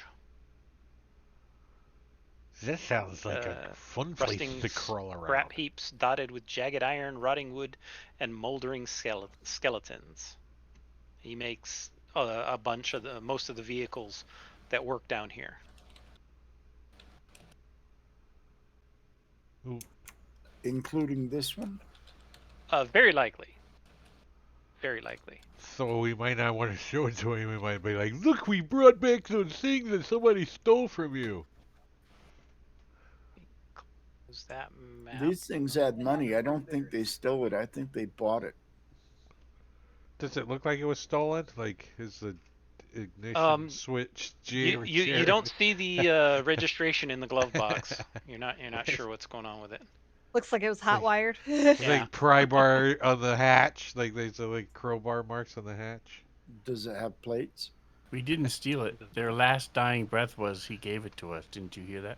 That sounds like a fun place Rusting to crawl around. scrap heaps dotted with jagged iron, rotting wood, and moldering skeletons. He makes a bunch of most of the vehicles that work down here. Including this one? Very likely. Very likely. So we might not want to show it to him. We might be like, look, we brought back those things that somebody stole from you. Close that map. These things had money. I don't think they stole it. I think they bought it. Does it look like it was stolen? Like, is the ignition switch you don't see the registration in the glove box. You're not sure what's going on with it. Looks like it was hot wired. It's Yeah. like pry bar on the hatch. Like there's like crowbar marks on the hatch. Does it have plates? We didn't steal it. Their last dying breath was he gave it to us. Didn't you hear that?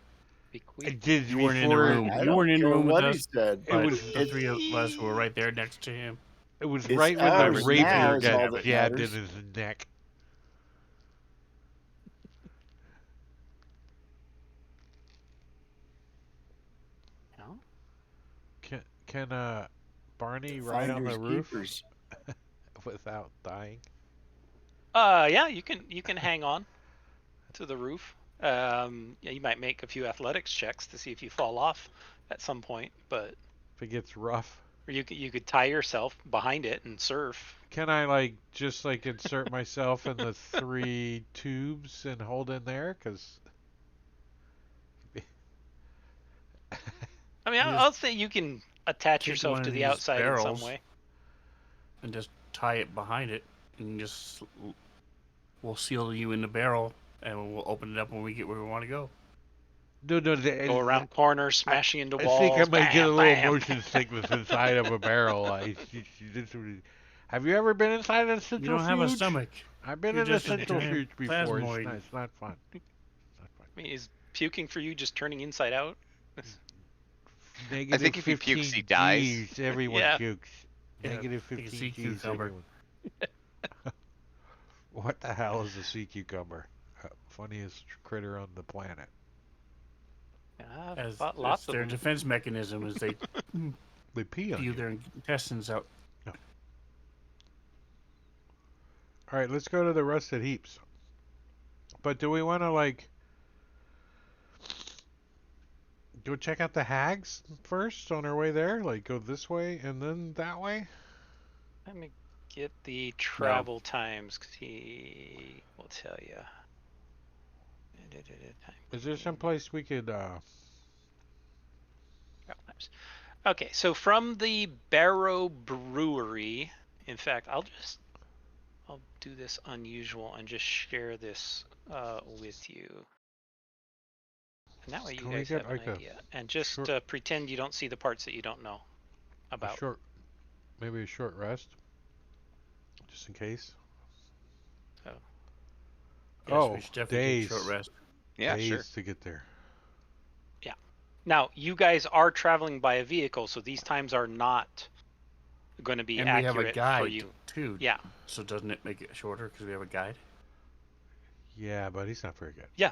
I did You weren't in the before. room. I You don't weren't in the care room with what us. he said. It But was the three of us who were right there next to him. It was It's right when ours the now rapier is all got that jabbed in matters. his neck. No? Can Barney ride on the Finders roof keepers. without dying? Yeah, you can hang on to the roof. Yeah, you might make a few athletics checks to see if you fall off at some point, but If it gets rough, or you could tie yourself behind it and surf. can I just insert myself in the 3 tubes and hold in there? Cause I mean, You I'll say you can attach take yourself one to of the these outside in some barrels. way. And just tie it behind it, and just we'll seal you in the barrel, and we'll open it up when we get where we want to go. no, Go around corners, smashing into I walls. think I might get a bam, little bam. motion sickness inside of a barrel. Have you ever been inside a You centrifuge? don't have a stomach. I've been You're in a just a centrifuge giant before. plasmoid. It's not fun. It's not fun. I mean, is puking for you just turning inside out? Negative think if he 15 pukes, he dies. G's, everyone Yeah. pukes. Yeah, Negative like a 15 sea G's, cucumber. everyone. What the hell is a sea cucumber? Funniest critter on the planet. I've As bought lots of their them. defense mechanism is they They pee on spew you. their intestines out. All right, let's go to the rusted heaps. But do we want to go check out the hags first on our way there? Like go this way and then that way? Let me get the travel times, because he will tell you. Is there some place we could Okay, so from the Barrow Brewery, in fact, I'll do this unusual and just share this with you. And that way you Can we guys get, have an like, a idea. And just short- pretend you don't see the parts that you don't know about. maybe a short rest? Just in case? So, Yes, we should definitely days. take a short rest. Yeah, days sure. to get there. now, you guys are traveling by a vehicle, so these times are not going to be And we have accurate a guide for you. too. Yeah. So doesn't it make it shorter because we have a guide? Yeah, but he's not very good.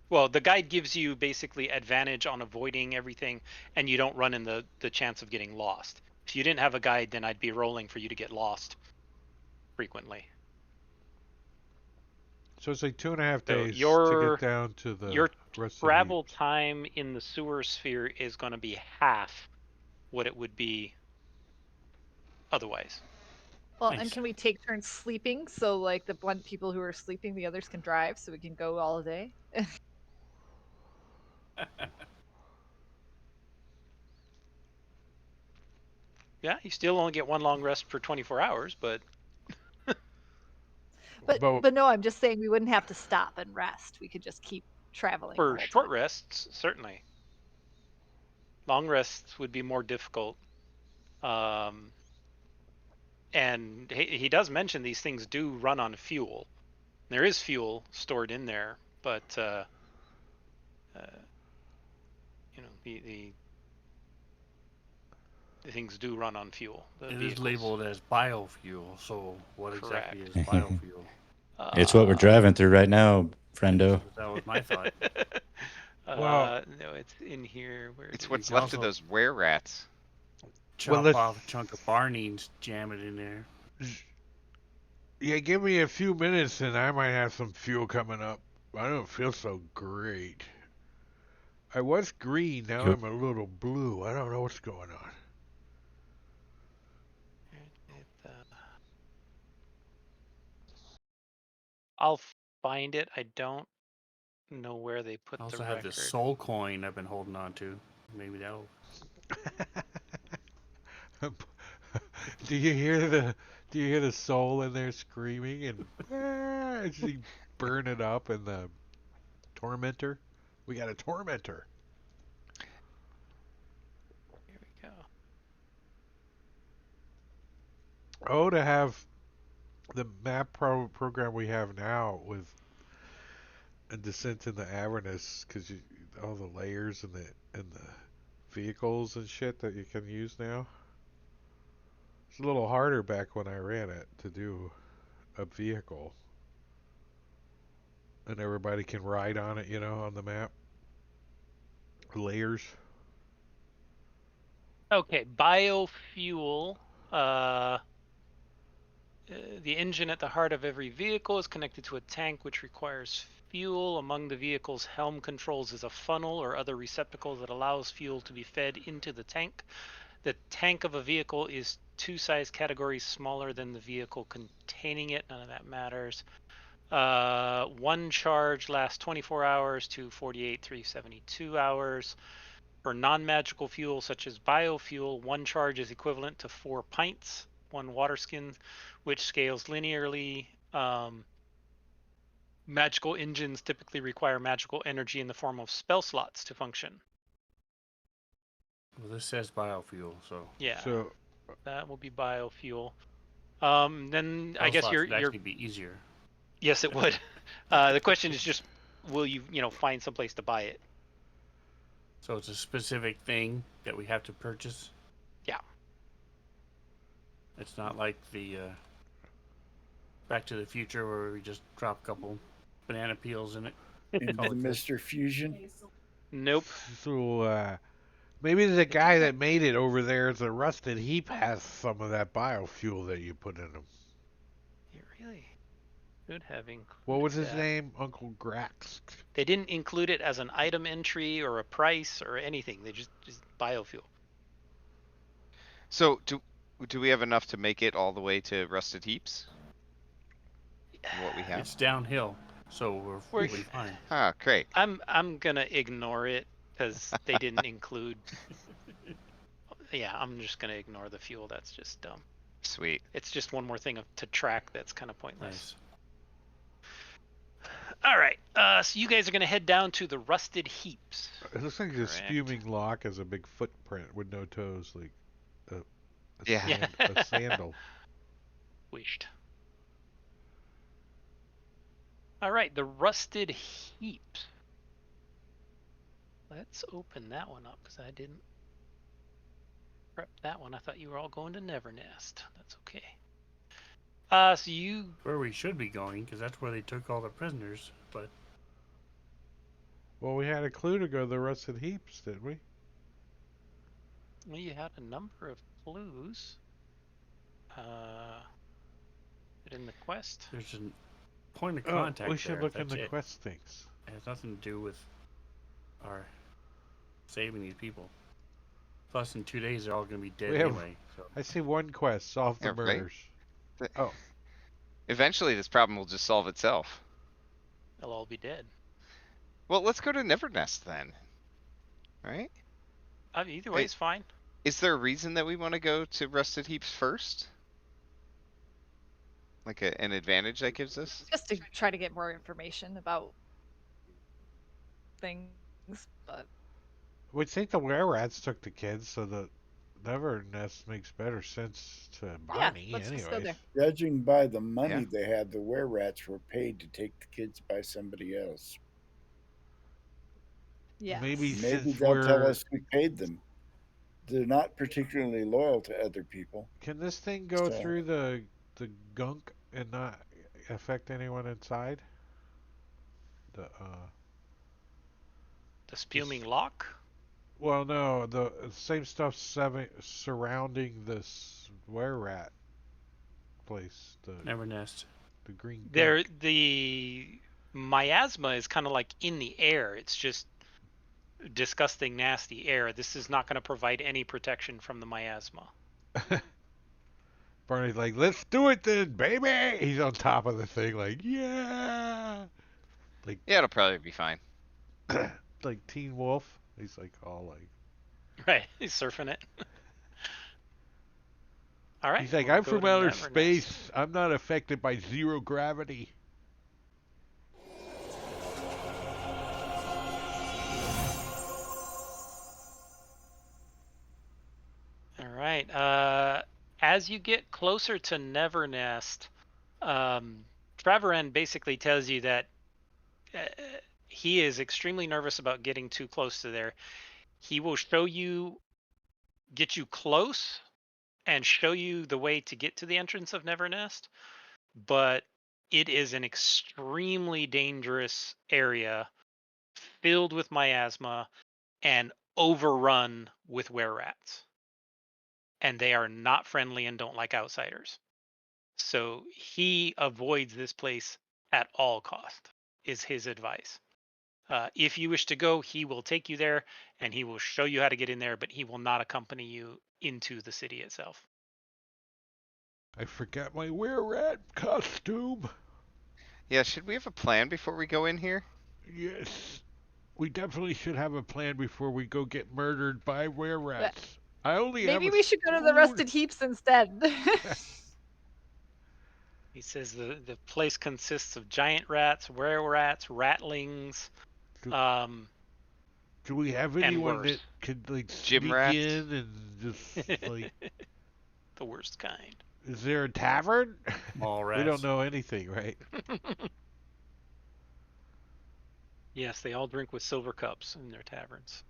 Well, the guide gives you basically advantage on avoiding everything, and you don't run in the chance of getting lost. If you didn't have a guide, then I'd be rolling for you to get lost frequently. So it's like 2.5 So days to your- get down to the your rusted Travel heaps. time in the sewer sphere is going to be half what it would be otherwise. Well, Nice. and can we take turns sleeping so like the one people who are sleeping, the others can drive, so we can go all day? Yeah, you still only get one long rest per 24 hours, but But no, I'm just saying we wouldn't have to stop and rest. We could just keep traveling. the for whole short time. rests, certainly. Long rests would be more difficult. And he does mention these things do run on fuel. There is fuel stored in there, but you know, the things do run on fuel. The It is vehicles. labeled as biofuel, so what exactly is Correct. biofuel? It's what we're driving through right now, friendo. That was my thought. Well- no, it's in here. Where It's is what's it? left of Also- those were rats. Chop let's- off a chunk of Barney's, jam it in there. Yeah, give me a few minutes and I might have some fuel coming up. I don't feel so great. I was green, now You- I'm a little blue. I don't know what's going on. I'll find it. I don't know where they put I also the have record. this soul coin I've been holding on to. Maybe that'll. Do you hear the soul in there screaming and as you burn it up in the tormentor? We got a tormentor. Here we go. Oh, to have the map program we have now with a descent in the Avernus, because all the layers and the vehicles and shit that you can use now. It's a little harder back when I ran it to do a vehicle, and everybody can ride on it, on the map. Layers. Okay, biofuel. The engine at the heart of every vehicle is connected to a tank which requires fuel. Among the vehicle's helm controls is a funnel or other receptacle that allows fuel to be fed into the tank. The tank of a vehicle is 2 size categories smaller than the vehicle containing it. None of that matters. One charge lasts 24 hours to 372 hours. For non-magical fuel such as biofuel, one charge is equivalent to 4 pints. One water skin, which scales linearly. Magical engines typically require magical energy in the form of spell slots to function. Well, this says biofuel, so. Yeah, So that will be biofuel. Then I guess Spell slots you're would actually be easier. yes, it would. The question is just, will you find someplace to buy it? So it's a specific thing that we have to purchase. Yeah. It's not like the Back to the Future where we just drop a couple banana peels in it. Into Call it good. Mr. Fusion. Nope. So maybe the guy that made it over there at the Rusted Heap has some of that biofuel that you put in him. You really should have included What was his that. name? Uncle Grax. They didn't include it as an item entry or a price or anything. They just biofuel. So do we have enough to make it all the way to Rusted Heaps? What we have? It's downhill, so we'll be fine. Ah, great. I'm gonna ignore it because they didn't include. Yeah, I'm just gonna ignore the fuel. That's just dumb. Sweet. It's just one more thing to track that's kind of pointless. Nice. All right, so you guys are gonna head down to the Rusted Heaps. It looks like this Correct. spuming lock has a big footprint with no toes, like Yeah. a sandal. Wished. All right, the Rusted Heaps. Let's open that one up because I didn't prep that one. I thought you were all going to Nevernest. That's okay. So you Where we should be going, because that's where they took all the prisoners. But Well, we had a clue to go to the Rusted Heaps, didn't we? Well, you had a number of clues. In the quest. there's a point of contact. we should there, look in that's the it. quest things. It has nothing to do with our saving these people. Plus, in 2 days, they're all going to be dead We have- anyway. So. I see one quest: solve the Yeah, right. murders. Oh. Eventually, this problem will just solve itself. They'll all be dead. Well, let's go to Nevernest then. Right? Either way, Hey. it's fine. Is there a reason that we want to go to Rusted Heaps first? Like an advantage that gives us? Just to try to get more information about things, but We think the were-rats took the kids, so the Nevernest makes better sense to Barney, let's just go anyways. there. Judging by the money Yeah. they had, the were rats were paid to take the kids by somebody else. Yes. Maybe Maybe since they'll tell we're us who paid them. They're not particularly loyal to other people. can this thing go So through the gunk and not affect anyone inside? The The spuming this lock. well no the same stuff surrounding this were rat place Never nest. the green There, gunk. the miasma is kind of like in the air. It's just disgusting, nasty air. This is not going to provide any protection from the miasma. Barney's like, let's do it then, baby. He's on top of the thing, like, yeah, like Yeah, it'll probably be fine. like Teen Wolf. He's like all like, Right, he's surfing it. All right, he's like, we'll I'm go from to outer Nevernest. space. I'm not affected by zero gravity. All right. As you get closer to Nevernest, Trevoren basically tells you that he is extremely nervous about getting too close to there. He will get you close, and show you the way to get to the entrance of Nevernest, but it is an extremely dangerous area filled with miasma and overrun with were-rats. And they are not friendly and don't like outsiders. So he avoids this place at all cost, is his advice. If you wish to go, he will take you there and he will show you how to get in there, but he will not accompany you into the city itself. I forgot my were-rat costume. Yeah, should we have a plan before we go in here? Yes, we definitely should have a plan before we go get murdered by were-rats. I only have Maybe a we should go to the spoon. rusted heaps instead. He says the place consists of giant rats, were-rats, ratlings, Do, um, do we have and anyone worse. that could like Gym sneak rats? in and just like? The worst kind. Is there a tavern? All We don't rats. know anything, right? Yes, they all drink with silver cups in their taverns.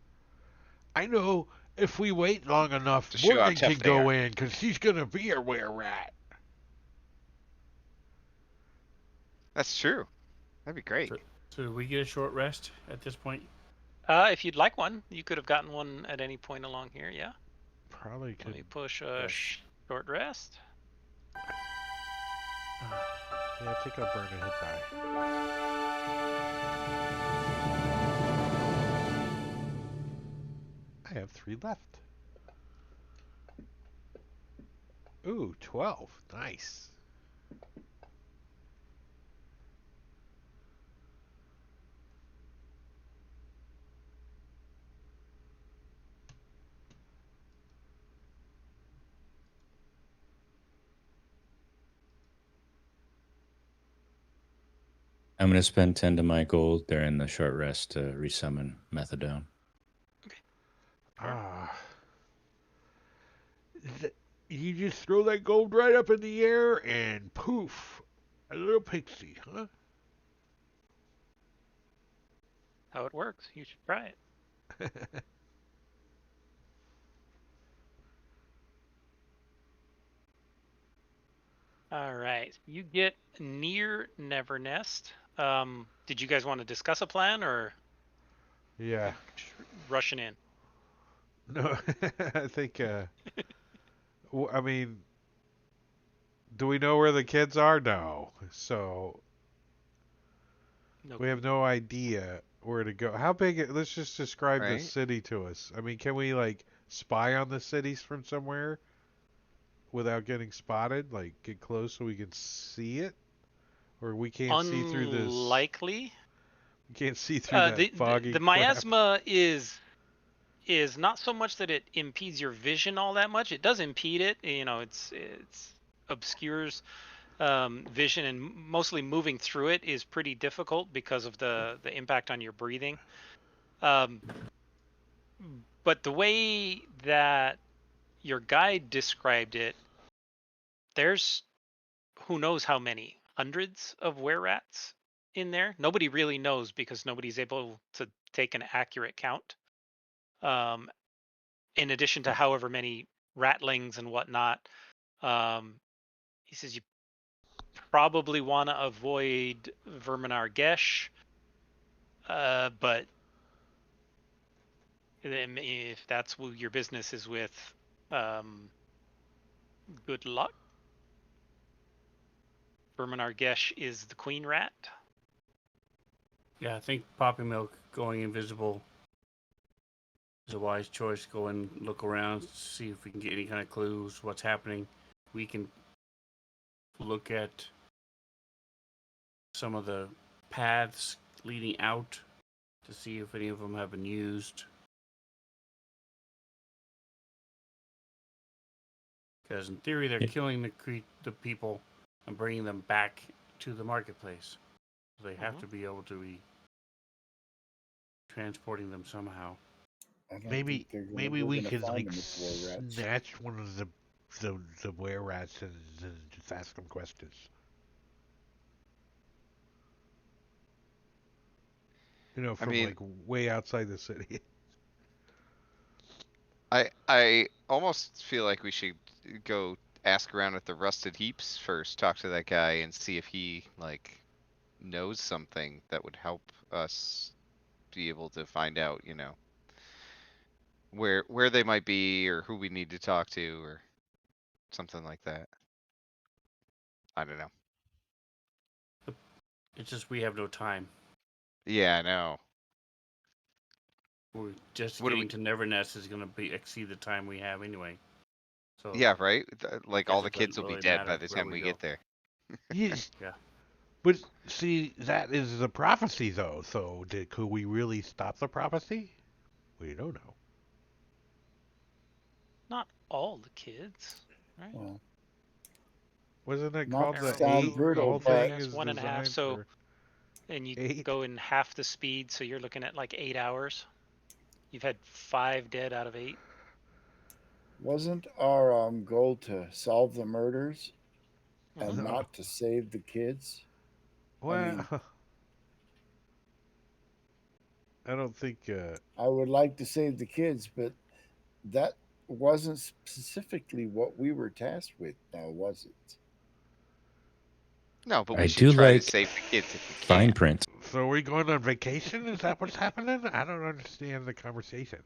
I know if we wait long enough, To show how Morgan tough can they go are. in because she's gonna be a were-rat. That's true. That'd be great. So do we get a short rest at this point? If you'd like one, you could have gotten one at any point along here. Yeah. Probably Let could. me push a Yes. short rest. Yeah, take a burn and hit die. I have 3 left. Ooh, 12. Nice. I'm going to spend 10 to my gold during the short rest to resummon Methadone. Ah. You just throw that gold right up in the air and poof. A little pixie, huh? How it works. You should try it. All right. You get near Nevernest. Did you guys want to discuss a plan or Yeah. rushing in? No, I think, I mean, do we know where the kids are? No. So, No. we have no idea where to go. How big, let's just describe the Right. city to us. I mean, can we, like, spy on the cities from somewhere without getting spotted? Like, get close so we can see it? Or we can't see through this. Unlikely. We can't see through that foggy the crap. miasma is not so much that it impedes your vision all that much. It does impede it. You know, it's obscures vision, and mostly moving through it is pretty difficult because of the impact on your breathing. But the way that your guide described it, there's who knows how many hundreds of were-rats in there. Nobody really knows because nobody's able to take an accurate count. In addition to however many rattlings and whatnot, he says you probably want to avoid Verminar Gesh, but if that's who your business is with, good luck. Verminar Gesh is the queen rat. Yeah, I think Poppy Milk going invisible is a wise choice. Go and look around, see if we can get any kind of clues, what's happening. We can look at some of the paths leading out to see if any of them have been used. Because in theory, they're killing the people and bringing them back to the marketplace. So they have to be able to be transporting them somehow. I don't Maybe think they're gonna, maybe we're we gonna could find like them with were rats. snatch one of the were rats and just ask them questions. You know, I from mean, like way outside the city. I almost feel like we should go ask around at the rusted heaps first, talk to that guy, and see if he like knows something that would help us be able to find out, where they might be or who we need to talk to or something like that. I don't know. It's just we have no time. Yeah, I know. We're just What do we? getting to Nevernest is going to be exceed the time we have anyway. So Yeah, right. Like all guess the it kids doesn't will be really dead by matter the where time we we go. get there. Yes. Yeah. But see, that is the prophecy, though. So, could we really stop the prophecy? We don't know. Not all the kids, right? Well, Wasn't it not called to the Arrow sound eight? The brutal, whole range, I but thing guess is 1.5. designed So, for and you 8. go in half the speed, so you're looking at like 8 hours. You've had 5 dead out of 8. wasn't our goal to solve the murders and Mm-hmm. not to save the kids? I mean, Well, I don't think. I would like to save the kids, but that wasn't specifically what we were tasked with, now was it? No, but we I should do try to like save the kids if we fine can. print. So, are we going on vacation? Is that what's happening? I don't understand the conversations.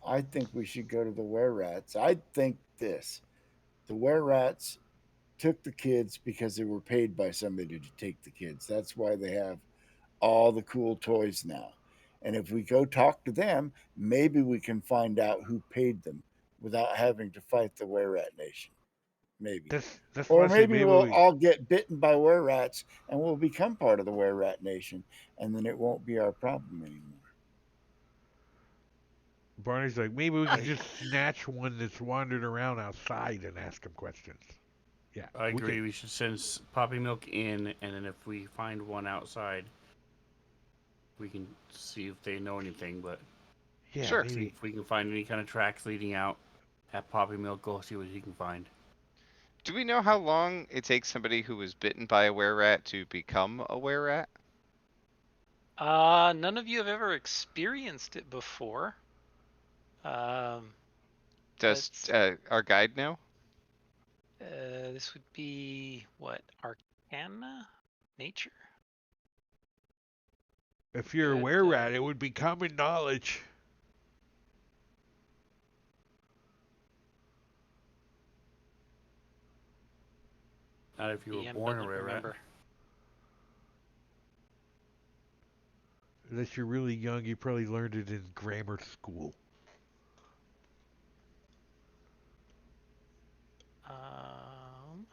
I think we should go to the were rats. I think this: the were rats took the kids because they were paid by somebody to take the kids. That's why they have all the cool toys now. And if we go talk to them, maybe we can find out who paid them without having to fight the were rat nation. Maybe. That's Or why I say maybe maybe we'll we. all get bitten by were rats and we'll become part of the were rat nation, and then it won't be our problem anymore. Barney's like, maybe we could I, just snatch one that's wandered around outside and ask him questions. Yeah, I we could. agree. We should send Poppy Milk in, and then if we find one outside, we can see if they know anything. But Yeah, Sure. see maybe. if we can find any kind of tracks leading out. Have Poppy Milk go see what he can find. Do we know how long it takes somebody who was bitten by a were rat to become a were rat? None of you have ever experienced it before. Does Let's. our guide know? This would be what, Arcana, Nature. If you're a Good. were rat, it would be common knowledge. Not if you were DM born a doesn't rare rat. remember. Unless you're really young, you probably learned it in grammar school. Um,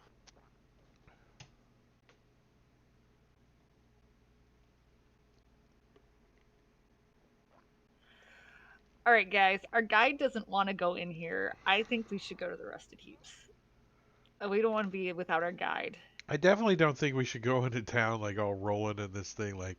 All right, guys. Our guide doesn't want to go in here. I think we should go to the rusted heaps. We don't want to be without our guide. I definitely don't think we should go into town like all rolling in this thing like,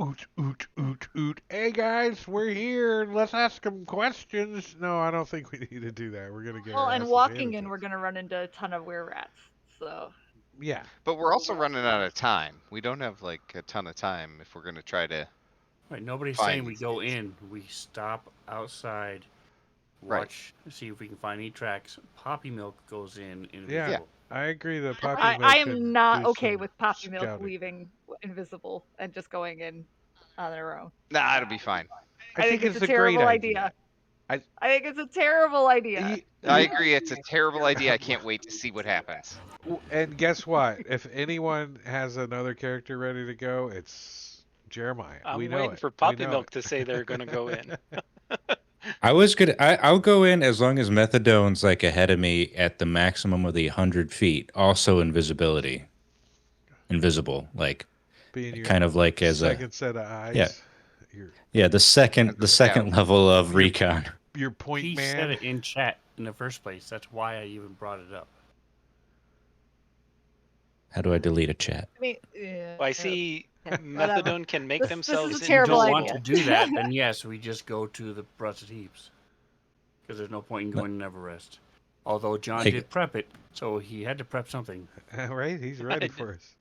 oot, oot, oot, oot. Hey guys, we're here. Let's ask them questions. No, I don't think we need to do that. We're going to get Well, our and asses walking handed in, to we're us. gonna run into a ton of were rats. So Yeah. But we're also running out of time. We don't have like a ton of time if we're gonna try to Right, nobody's Fine saying we these go days. in. We stop outside, Right. watch, see if we can find any tracks. Poppy Milk goes in Yeah, invisible. I agree that Poppy I Milk am can not do okay some with Poppy Milk scouting. leaving invisible and just going in on their own. Nah, it'll be fine. I I think think it's it's a a great terrible idea. idea. I think it's a terrible idea. Y- I y- agree. It's a terrible idea. I can't wait to see what happens. And guess what? If anyone has another character ready to go, it's Jeremiah. We I'm know waiting it. for We Poppy know Milk it. to say they're going to go in. I'll go in as long as Methadone's like ahead of me at the maximum of the 100 feet. Also invisible, like Being your kind of like as a second set of yeah eyes, your the second As a scout. level of Your- recon. your point He man. said it in chat in the first place. That's why I even brought it up. How do I delete a chat? I mean, yeah, Well, I see whatever. Methadone can make This themselves is a If you terrible don't invisible. want idea. to do that, then yes, we just go to the rusted heaps. Because there's no point in going to Neverrest. Although John Like- did prep it, so he had to prep something. Right? He's ready for us.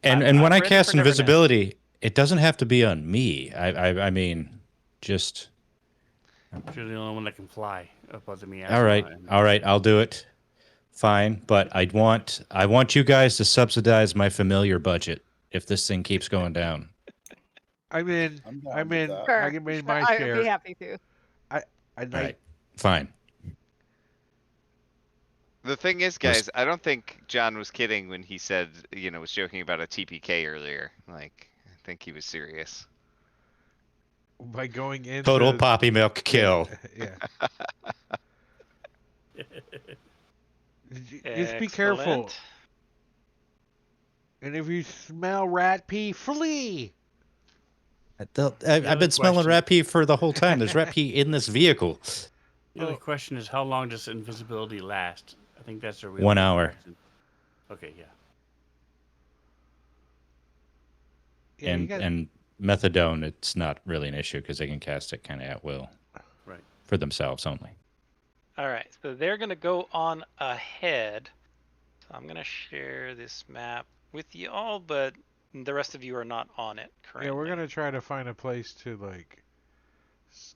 And I'm when I ready cast for Nevernest. invisibility, it doesn't have to be on me. I mean, just You're the only one that can fly above the miasma. all right, I'll do it. Fine, but I want you guys to subsidize my familiar budget if this thing keeps going down. I'm in. I'm down I'm with in. that. Sure, I can make sure, my I would share. be happy to. I All like. right, fine. The thing is, guys, I don't think John was kidding when he said, was joking about a TPK earlier. Like, I think he was serious. By going into Total Poppy Milk kill. Yeah. Just be careful. Excellent. And if you smell rat pee, flee. I've other been smelling question- rat pee for the whole time. There's rat pee in this vehicle. The other Oh. question is, how long does invisibility last? I think that's a real 1 hour. question. Okay, yeah. Yeah, you got- And methadone, it's not really an issue because they can cast it kind of at will. Right. For themselves only. All right, so they're going to go on ahead. So I'm going to share this map with you all, but the rest of you are not on it currently. Yeah, we're gonna try to find a place to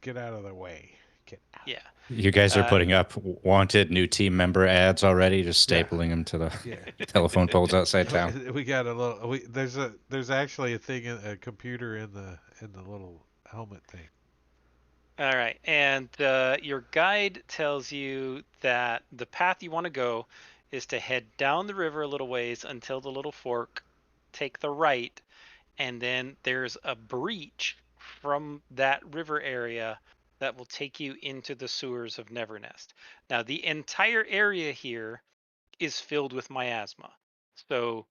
get out of the way. Get out. Yeah. You guys are putting up wanted new team member ads already, just stapling them to the Yeah. telephone poles outside town. We got a little. There's actually a thing, a computer in the little helmet thing. All right, and your guide tells you that the path you want to go is to head down the river a little ways until the little fork, take the right, and then there's a breach from that river area that will take you into the sewers of Nevernest. Now, the entire area here is filled with miasma. So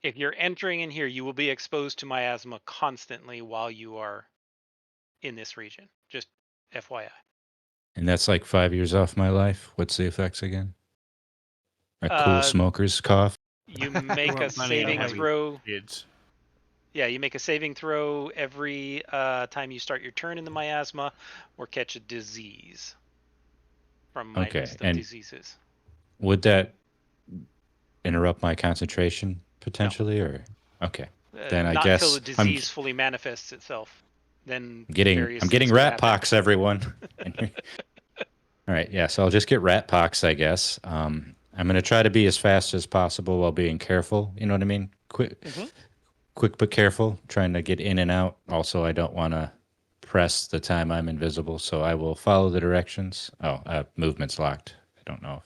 if you're entering in here, you will be exposed to miasma constantly while you are in this region. Just FYI. And that's like 5 years off my life. What's the effects again? A cool smoker's cough. You make a We're planning on saving having throw. kids. Yeah, you make a saving throw every time you start your turn in the miasma or catch a disease from my Okay, list of and- diseases. Would that interrupt my concentration potentially, or okay? Then I not guess until the disease fully manifests itself. Then I'm various getting things will rat happen. pox, everyone. All right, yeah. So I'll just get rat pox, I guess. I'm gonna try to be as fast as possible while being careful. You know what I mean? Quick but careful. Trying to get in and out. Also, I don't want to press the time I'm invisible, so I will follow the directions. Oh, movement's locked. I don't know.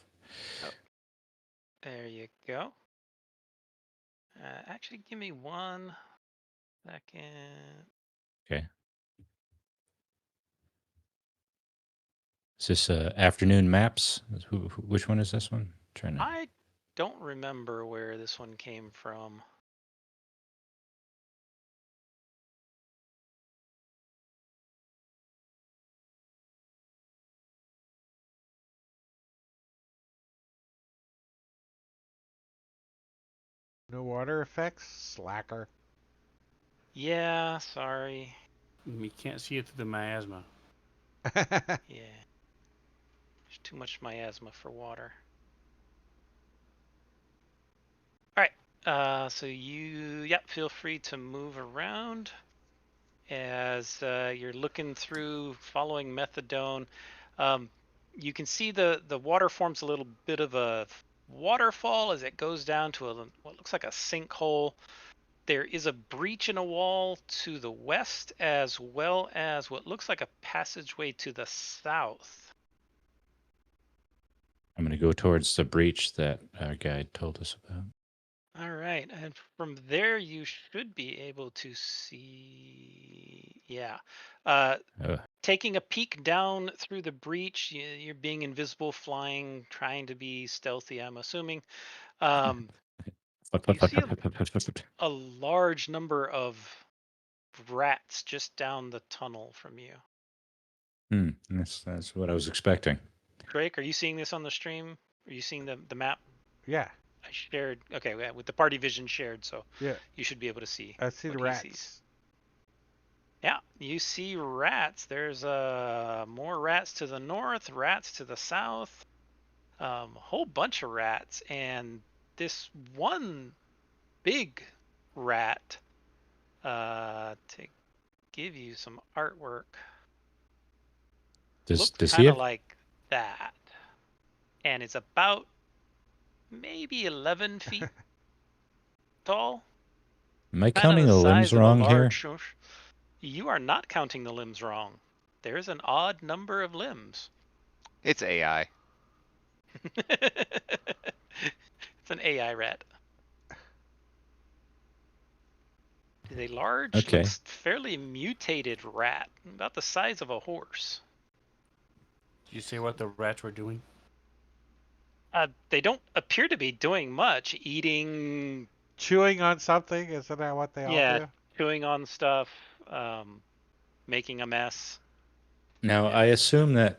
There you go. Actually, give me 1 second. Okay. Is this afternoon maps? Which one is this one? Trying to. I don't remember where this one came from. No water effects, slacker. Yeah, sorry. You can't see it through the miasma. Yeah. There's too much miasma for water. All right. So feel free to move around. as you're looking through, following methadone. You can see the water forms a little bit of a waterfall as it goes down to what looks like a sinkhole. There is a breach in a wall to the west, as well as what looks like a passageway to the south. I'm going to go towards the breach that our guide told us about. All right, and from there you should be able to see. Yeah. Taking a peek down through the breach, you're being invisible, flying, trying to be stealthy, I'm assuming. You see a large number of rats just down the tunnel from you. That's what I was expecting. Drake, are you seeing this on the stream? Are you seeing the map? Yeah. I shared. Okay, with the party vision shared, so Yeah. you should be able to see. I see the what he sees. rats. Yeah, you see rats. There's more rats to the north, rats to the south, a whole bunch of rats, and this one big rat. To give you some artwork, looks Does he kind of have? like that, and it's about maybe 11 feet tall. Am I Kind of counting the the limbs size of a wrong here? large. You are not counting the limbs wrong. There's an odd number of limbs. It's AI. It's an AI rat. It's a large, Okay. looks fairly mutated rat, about the size of a horse. Did you say what the rats were doing? They don't appear to be doing much. Eating, Chewing on something, isn't that what they all yeah, do? chewing on stuff, making a mess. Now, Yeah. I assume that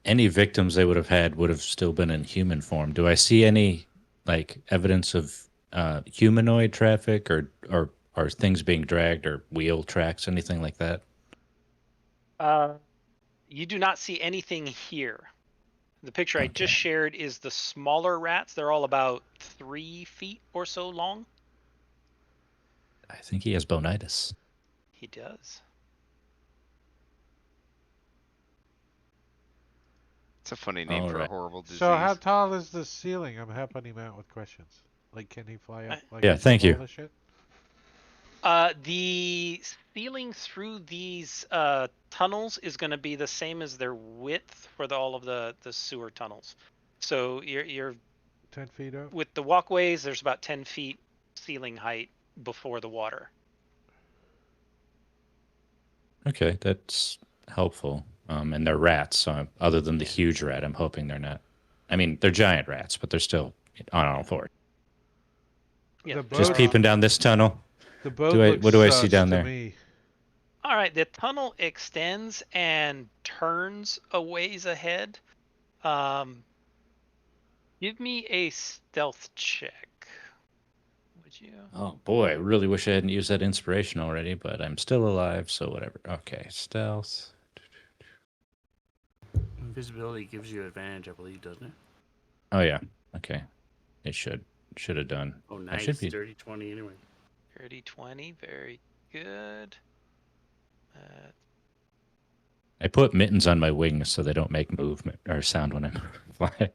any victims they would have had would have still been in human form. Do I see any like evidence of humanoid traffic or things being dragged or wheel tracks, anything like that? You do not see anything here. The picture I just Okay. shared is the smaller rats. They're all about 3 feet or so long. I think he has bonitis. He does. It's a funny name All for a right. horrible disease. So how tall is the ceiling? I'm helping him out with questions. Like, can he fly up like Yeah, he's thank above you. all this shit? The ceiling through these tunnels is going to be the same as their width for all of the sewer tunnels. So you're 10 feet up? with the walkways, there's about 10 feet ceiling height before the water. Okay, that's helpful. And they're rats, so other than the huge rat, I'm hoping they're not. I mean, they're giant rats, but they're still on all fours. Yeah, The they Just boat, are peeping down this tunnel. the boat looks What do I see sus down to there? me. All right, the tunnel extends and turns a ways ahead. Give me a stealth check, would you? Oh boy, I really wish I hadn't used that inspiration already, but I'm still alive, so whatever. Okay, stealth. Invisibility gives you advantage, I believe, doesn't it? Oh yeah. Okay. It should have done. Oh, I nice. should be. 30-20 anyway. 30-20, very good. I put mittens on my wings so they don't make movement or sound when I'm flying.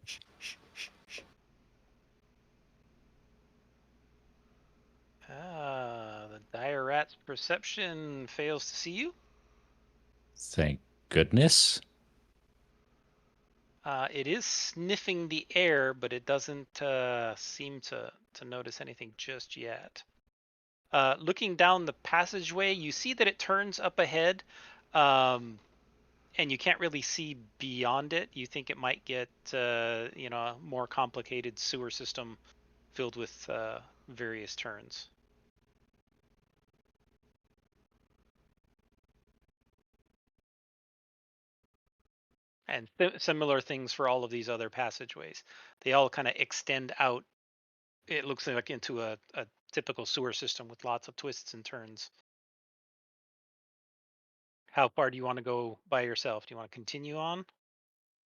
The dire rat's perception fails to see you. Thank goodness. It is sniffing the air, but it doesn't seem to notice anything just yet. Looking down the passageway, you see that it turns up ahead, and you can't really see beyond it. You think it might get, a more complicated sewer system filled with various turns. And similar things for all of these other passageways. They all kind of extend out. It looks like into a typical sewer system with lots of twists and turns. How far do you want to go by yourself? Do you want to continue on?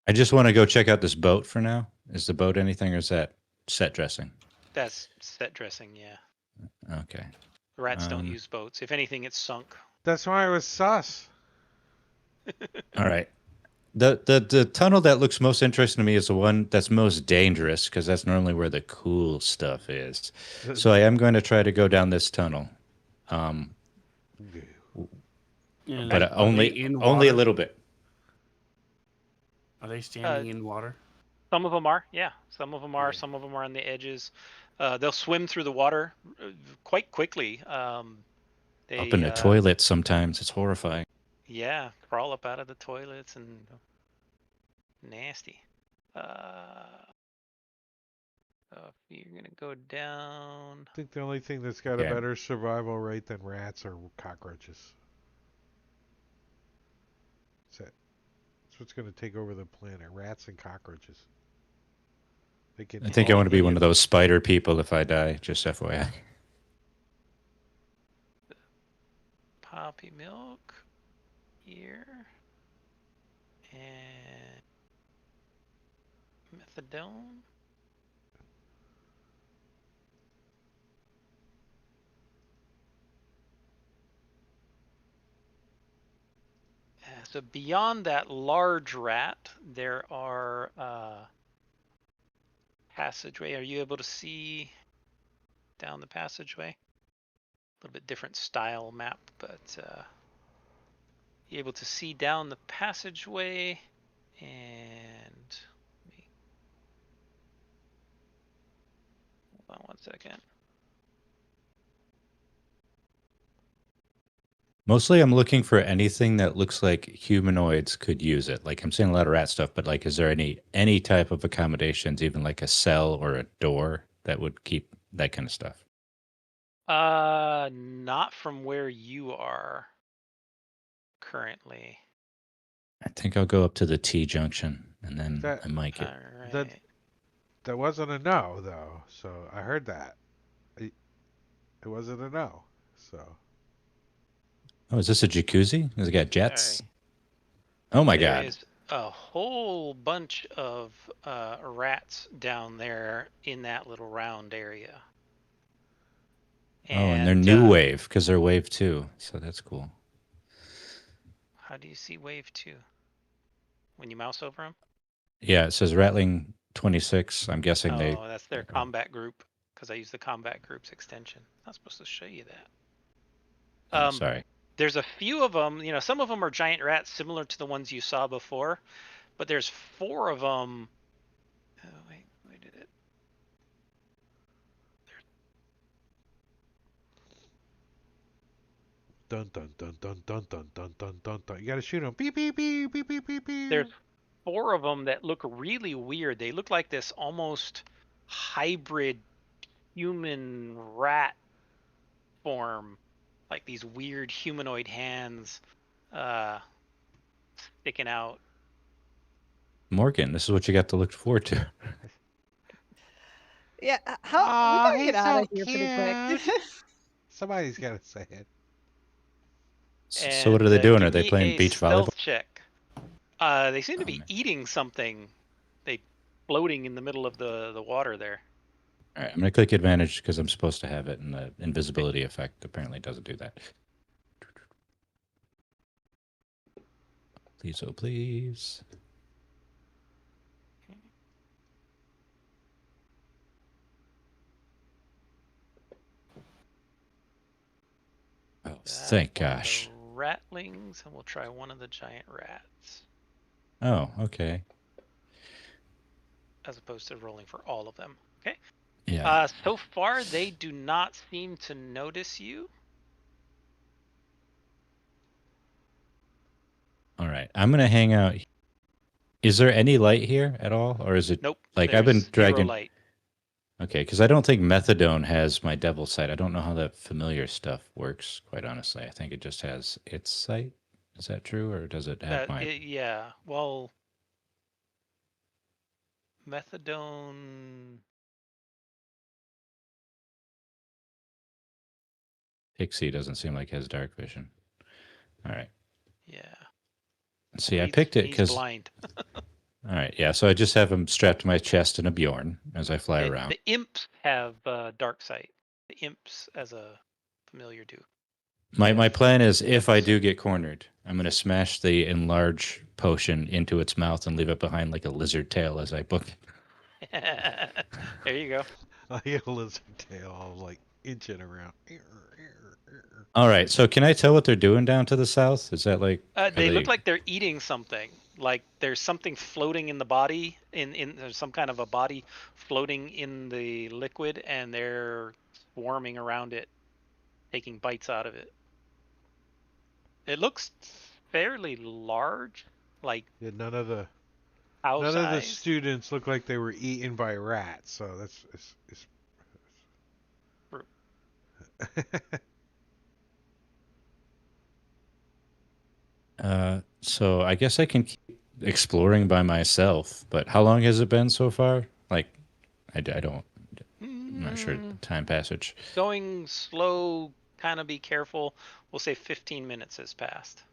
I just want to go check out this boat for now. Is the boat anything or is that set dressing? That's set dressing, yeah. Okay. The rats don't use boats. If anything, it's sunk. That's why it was sus. All right. The tunnel that looks most interesting to me is the one that's most dangerous because that's normally where the cool stuff is. So I am going to try to go down this tunnel, And but are they in only a water? little bit. Are they standing in water? Some of them are, yeah. Some of them are. Okay. Some of them are on the edges. They'll swim through the water quite quickly. They, Up in the toilet sometimes. It's horrifying. yeah, crawl up out of the toilets and nasty. So if you're gonna go down, I think the only thing that's got a Yeah. better survival rate than rats are cockroaches. That's it. That's what's going to take over the planet. Rats and cockroaches. They can I think I want to be Any one of of those spider people if I die. Just FYI. poppy milk here and methadone. So beyond that large rat, there are passageway. Are you able to see down the passageway? A little bit different style map, but you're able to see down the passageway. And hold on one second. Mostly I'm looking for anything that looks like humanoids could use it. Like I'm seeing a lot of rat stuff, but like is there any type of accommodations, even like a cell or a door that would keep that kind of stuff? Not from where you are currently. I think I'll go up to the T junction and then That I might All get right. that wasn't a no though. So I heard that. It wasn't a no. So Oh, is this a jacuzzi? Has it got jets? Sorry. Oh my There god. is a whole bunch of rats down there in that little round area. Oh, and they're new wave because they're wave 2. So that's cool. How do you see wave 2? When you mouse over them? Yeah, it says Rattling 26. I'm guessing they Oh, that's their combat group because I use the combat groups extension. Not supposed to show you that. Oh, sorry. There's a few of them. You know, some of them are giant rats similar to the ones you saw before, but there's 4 of them. Oh, wait, where did it? dun dun dun dun dun dun dun dun dun dun. You gotta shoot them. Beep beep beep beep beep beep beep. There's 4 of them that look really weird. They look like this almost hybrid human rat form, like these weird humanoid hands sticking out. Morgan, this is what you got to look forward to. Yeah, how we Aw, gotta he's get out of so here pretty quick. cute. Somebody's gotta say it. So what are they doing? Are they playing beach volleyball? Stealth check. They seem to be man. eating something. They floating in the middle of the water there. All right, I'm going to click advantage because I'm supposed to have it, and the invisibility effect apparently doesn't do that. Please, oh please. Oh, thank One of gosh. the ratlings, and we'll try one of the giant rats. Oh, okay. As opposed to rolling for all of them. Okay. Yeah. So far, they do not seem to notice you. All right, I'm going to hang out. Is there any light here at all, or is it Nope. like I've been There's dragging? zero light. Okay, because I don't think methadone has my devil sight. I don't know how that familiar stuff works. Quite honestly, I think it just has its sight. Is that true, or does it have my? Yeah. Well, methadone. Pixie doesn't seem like it has dark vision. All right. Yeah. See, I picked it He's because. blind. All right, yeah. So I just have him strapped to my chest in a Bjorn as I fly around. The imps have dark sight. The imps, as a familiar, do. My plan is if I do get cornered, I'm gonna smash the enlarge potion into its mouth and leave it behind like a lizard tail as I book. There you go. Like a lizard tail, all like inching around. All right. So can I tell what they're doing down to the south? Is that like are They look they like they're eating something. Like there's something floating in the body, there's some kind of a body floating in the liquid, and they're swarming around it, taking bites out of it. It looks fairly large, like Yeah, none house of the size. students look like they were eaten by rats, so that's it's so I guess I can keep exploring by myself, but how long has it been so far? Like I don't I'm not sure time passage. Going slow, kind of be careful. We'll say 15 minutes has passed.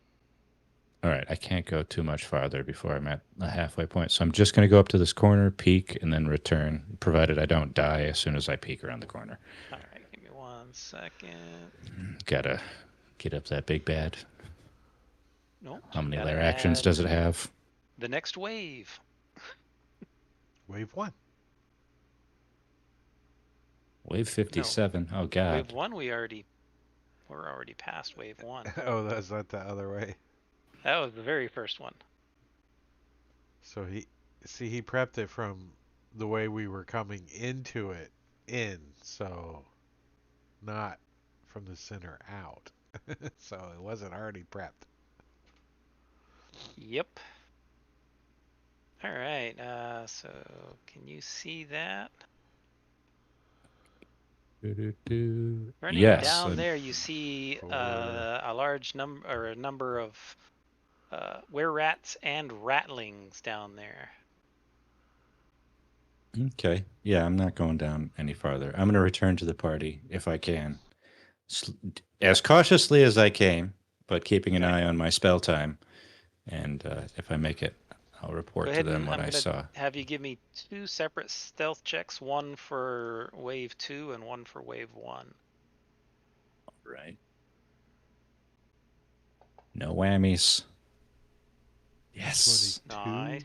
All right, I can't go too much farther before I'm at a halfway point. So I'm just going to go up to this corner, peek, and then return, provided I don't die as soon as I peek around the corner. All right, give me 1 second. Gotta get up that big bad. Nope. How many gotta layer actions add does it have? the next wave? wave 1. Wave 57. Oh, God. Wave 1 we're already past wave 1. Oh, that's not the other way. That was the very first one. So he prepped it from the way we were coming into it in, so not from the center out. So it wasn't already prepped. Yep. All right. So can you see that? Running Yes. down there, you see For- a large number or a number of were-rats and ratlings down there. Okay. Yeah, I'm not going down any farther. I'm going to return to the party if I can. As cautiously as I came, but keeping an Okay. eye on my spell time. And if I make it, I'll report Go to ahead them and what I'm I gonna saw. have you give me 2 separate stealth checks, one for wave 2 and one for wave 1. Right. No whammies. Yes. 22. Nice.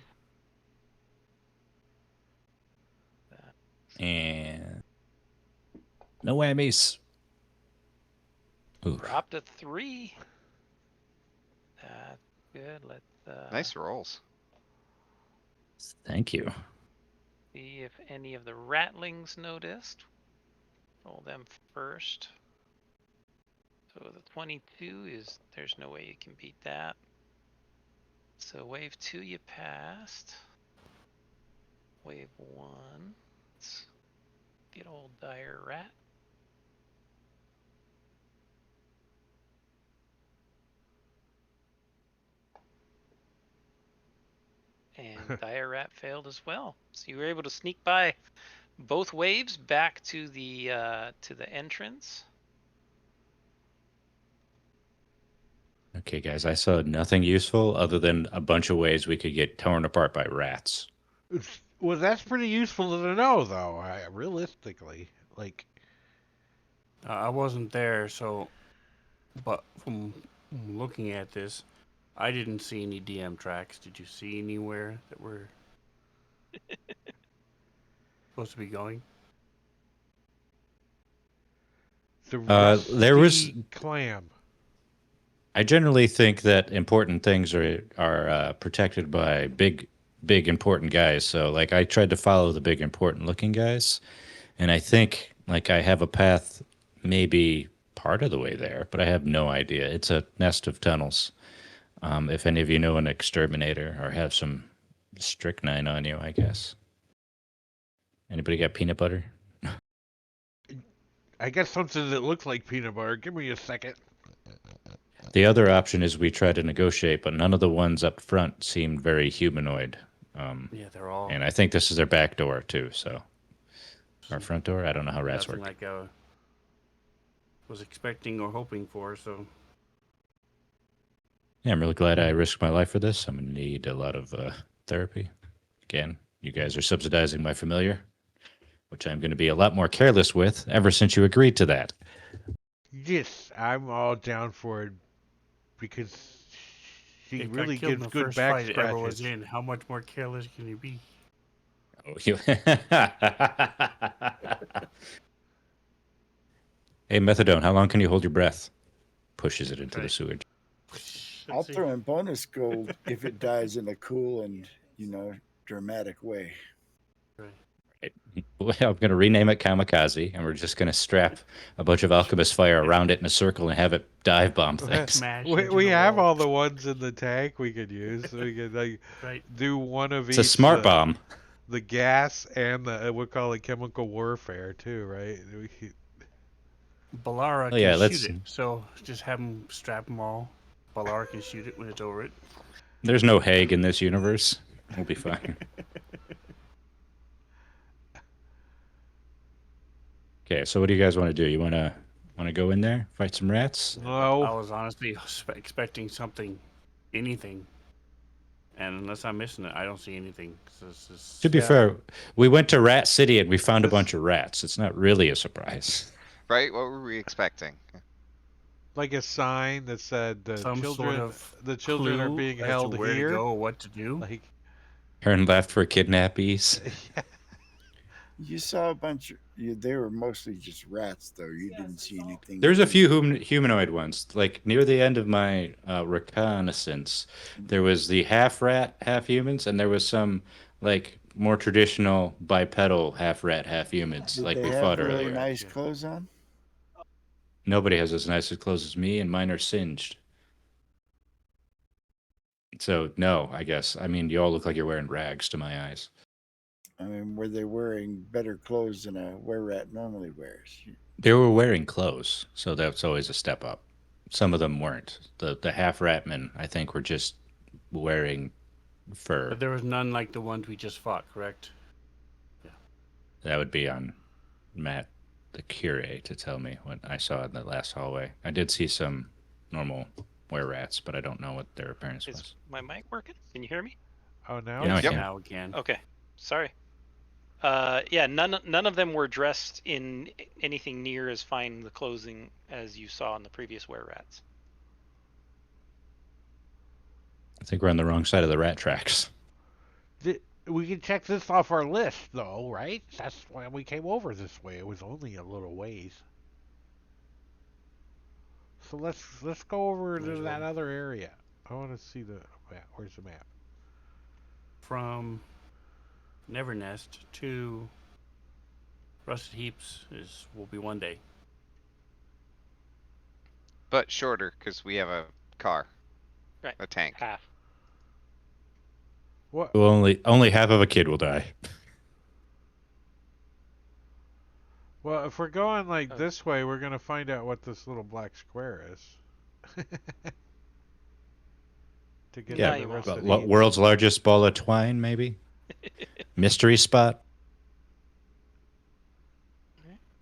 And no whammies. Ooh. Drop to 3. That's good. Let's Nice rolls. Thank you. see if any of the ratlings noticed. Roll them first. So the 22 is, there's no way you can beat that. So wave 2 you passed. Wave 1. Let's get old dire rat. And dire rat failed as well. So you were able to sneak by both waves back to the entrance. Okay, guys, I saw nothing useful other than a bunch of ways we could get torn apart by rats. Well, that's pretty useful to know, though. Realistically, like, I wasn't there, so, but from looking at this, I didn't see any DM tracks. Did you see anywhere that we're supposed to be going? the There was. rusty clam. I generally think that important things are protected by big important guys. So like I tried to follow the big important looking guys, and I think like I have a path maybe part of the way there, but I have no idea. It's a nest of tunnels. If any of you know an exterminator or have some strychnine on you, I guess. Anybody got peanut butter? I got something that looks like peanut butter. Give me a second. The other option is we try to negotiate, but none of the ones up front seemed very humanoid. Yeah, they're all And I think this is their back door too. So our front door. I don't know how rats nothing work. like I was expecting or hoping for. So Yeah, I'm really glad I risked my life for this. I'm gonna need a lot of therapy. Again, you guys are subsidizing my familiar, which I'm going to be a lot more careless with ever since you agreed to that. Yes, I'm all down for it because she It got really killed in gives the good first back fight it ever was scratches. in. How much more careless can you be? Oh, Hey, Methadone, how long can you hold your breath? Pushes it into the Right. sewage. I'll Let's see. throw in bonus gold if it dies in a cool and dramatic way. Right. Well, I'm going to rename it Kamikaze, and we're just going to strap a bunch of alchemist fire around it in a circle and have it dive bomb things. Smash We, into we the have wall. all the ones in the tank we could use. We could like Right. do one of It's a each. smart bomb. The gas and the we call it chemical warfare too, right? Balara Oh, can yeah, shoot let's. it, so just have him strap them all. Balara can shoot it when it's over it. There's no Hague in this universe. We'll be fine. Okay, so what do you guys want to do? You want to go in there, fight some rats? I No, was honestly expecting something, anything, and unless I'm missing it, I don't see anything. This is, To be yeah. fair, we went to Rat City and we found a This- bunch of rats. It's not really a surprise. Right? What were we expecting? like a sign that said some sort of the children are clue being as to held where here. to go or what to do. Like, Turn left for kidnappies. yeah. You saw a bunch of they were mostly just rats, though. You didn't see anything. There's a few humanoid ones. Like near the end of my reconnaissance, there was the half rat, half humans, and there was some like more traditional bipedal half rat, half humans, Did like they we have fought really earlier. nice clothes on? Nobody has as nice as clothes as me, and mine are singed. So no, I guess. I mean, you all look like you're wearing rags to my eyes. I mean, were they wearing better clothes than a were rat normally wears? They were wearing clothes, so that's always a step up. Some of them weren't. The half ratmen, I think, were just wearing fur. But there was none like the ones we just fought, correct? That would be on Matt, the curate, to tell me what I saw in the last hallway. I did see some normal were rats, but I don't know what their appearance Is was. my mic working? Can you hear me? Oh, now Yeah, it's I Yep. can. Now again. Okay. Sorry. Yeah, none of them were dressed in anything near as fine the clothing as you saw in the previous were rats. I think we're on the wrong side of the rat tracks. we can check this off our list, though, right? That's why we came over this way. It was only a little ways. So let's go over Might as to that well. other area. I want to see the map. Where's the map? From Nevernest to Rusted Heaps will be one day. But shorter because we have a car, Right. a tank. Half. What? Only half of a kid will die. Well, if we're going like Oh. this way, we're gonna find out what this little black square is. To get Yeah, to the you rest won't. of the World's largest ball of twine, maybe? Mystery spot?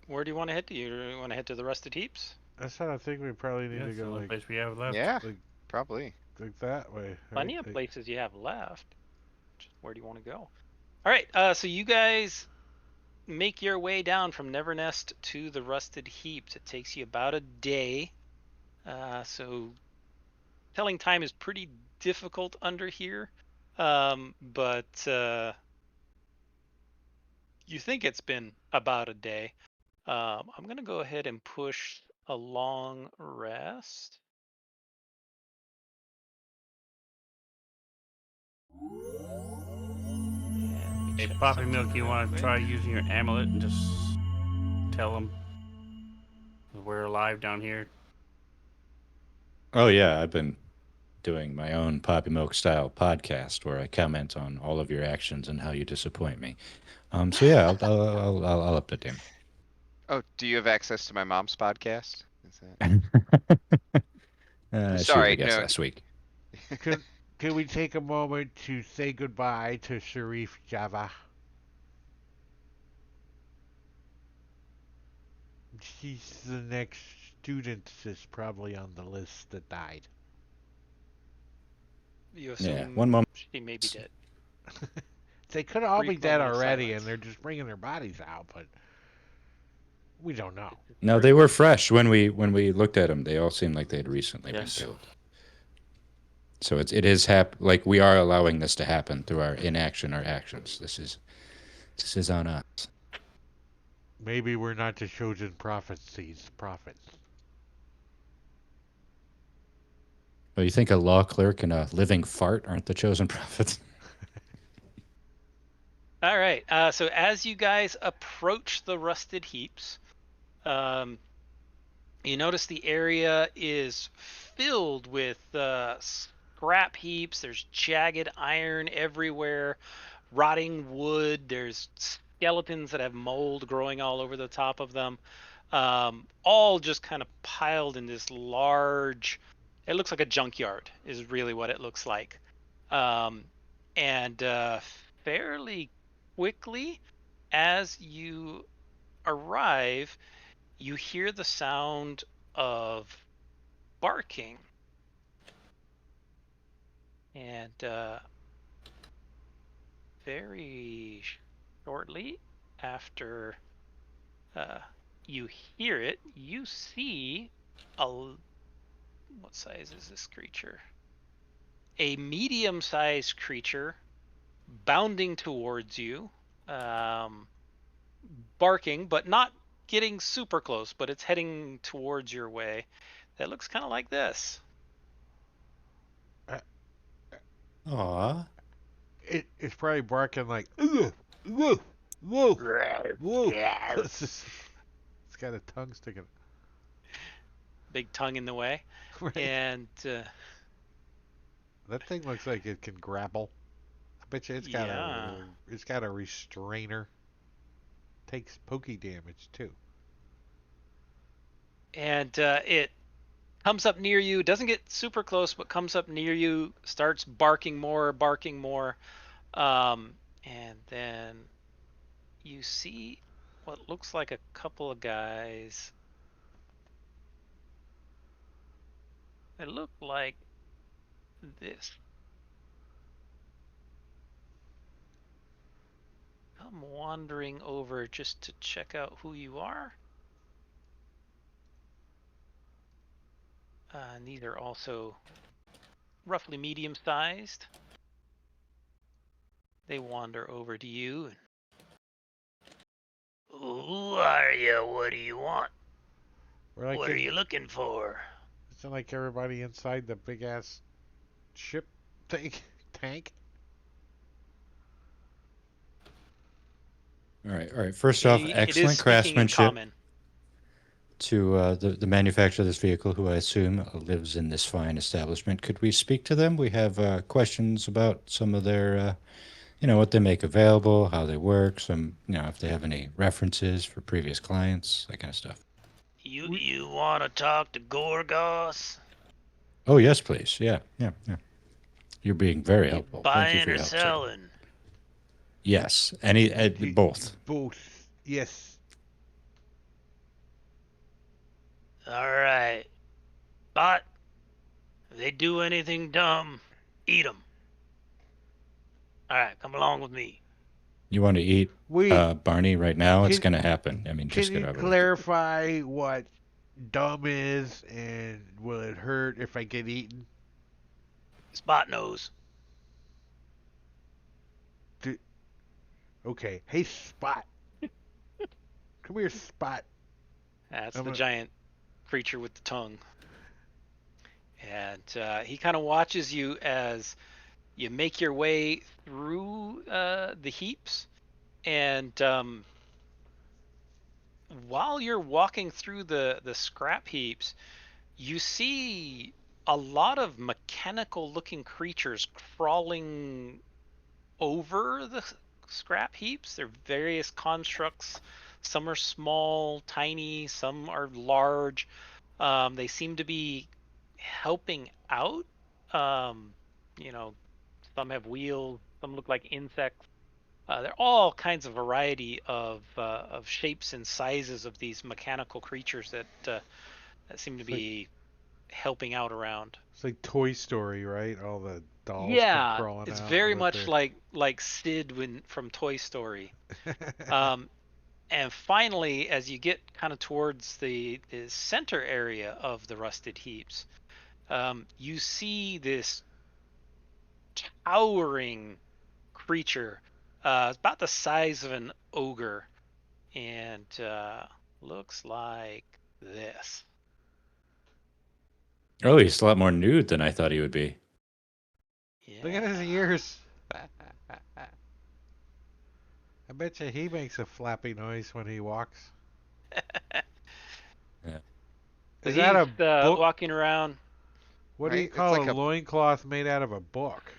Where do you want to head to? You want to head to the rusted heaps? I said I think we probably need Yeah, to it's the go only like place we have left. Yeah, like probably. that way. Plenty right? of Like- places you have left. Just where do you want to go? All right. So you guys make your way down from Nevernest to the rusted heaps. It takes you about a day. So telling time is pretty difficult under here. But you think it's been about a day. I'm going to go ahead and push a long rest. And Hey, check Poppy something Milk, you real want to quick. try using your amulet and just tell them we're alive down here? Oh, yeah, I've been doing my own Poppy Milk style podcast where I comment on all of your actions and how you disappoint me. So yeah, I'll update him. Oh, do you have access to my mom's podcast? Is that... She was Sorry, a guest no. last week. Can we take a moment to say goodbye to Sharif Java? He's the next student that's probably on the list that died. You Yeah, assume one moment. she may be dead. They could all be Brief dead moment of already, silence. and they're just bringing their bodies out. But We don't know. No, they were fresh when we looked at them. They all seemed like they had recently Yes. been killed. So it is like we are allowing this to happen through our inaction or actions. This is on us. Maybe we're not the chosen prophets. Well, you think a law clerk and a living fart aren't the chosen prophets? All right. So as you guys approach the rusted heaps, you notice the area is filled with scrap heaps. There's jagged iron everywhere, rotting wood. There's skeletons that have mold growing all over the top of them, all just kind of piled in this large. It looks like a junkyard, is really what it looks like. And fairly quickly, as you arrive, you hear the sound of barking. And very shortly after you hear it, you see what size is this creature? A medium-sized creature bounding towards you, barking, but not getting super close, but it's heading towards your way. That looks kind of like this. Aw. It's probably barking like, ugh, woo, woo, woo. It's got a tongue sticking. Big tongue in the way. Right. And That thing looks like it can grapple. I bet you it's got a restrainer. Takes pokey damage too. And it comes up near you, doesn't get super close, but comes up near you, starts barking more. And then you see what looks like a couple of guys. They look like this. I'm wandering over just to check out who you are. And these are also roughly medium-sized. They wander over to you. Who are you? What do you want? Like what are you looking for? It's like everybody inside the big ass ship thing tank. All right. First off, excellent craftsmanship to the manufacturer of this vehicle, who I assume lives in this fine establishment. Could we speak to them? We have questions about some of their, what they make available, how they work, if they have any references for previous clients, that kind of stuff. You want to talk to Gorgos? Oh, yes, please. Yeah. You're being very helpful. Thank you Buying for your or help, sir. selling? Yes. Both. Both. Yes. All right. But if they do anything dumb, eat them. All right, come along with me. You want to eat Barney right now? It's going to happen. I mean, just can you clarify what dumb is, and will it hurt if I get eaten? Spot knows. Okay. Hey, Spot. Come here, Spot. That's the giant creature with the tongue. And he kind of watches you as you make your way through the heaps. And while you're walking through the scrap heaps, you see a lot of mechanical looking creatures crawling over the scrap heaps. They're various constructs. Some are small, tiny, some are large. They seem to be helping out. Some have wheels, some look like insects. There are all kinds of variety of shapes and sizes of these mechanical creatures that seem to be helping out around. It's like Toy Story, right? All the dolls come crawling out. It's very much like Sid from Toy Story. And finally, as you get kind of towards the center area of the rusted heaps, you see this towering creature, about the size of an ogre, and looks like this. Oh, he's a lot more nude than I thought he would be. Yeah. Look at his ears. I bet you he makes a flappy noise when he walks. Yeah. So Is that he's a book? walking around. What do you Right? It's call a like a loincloth made out of a book?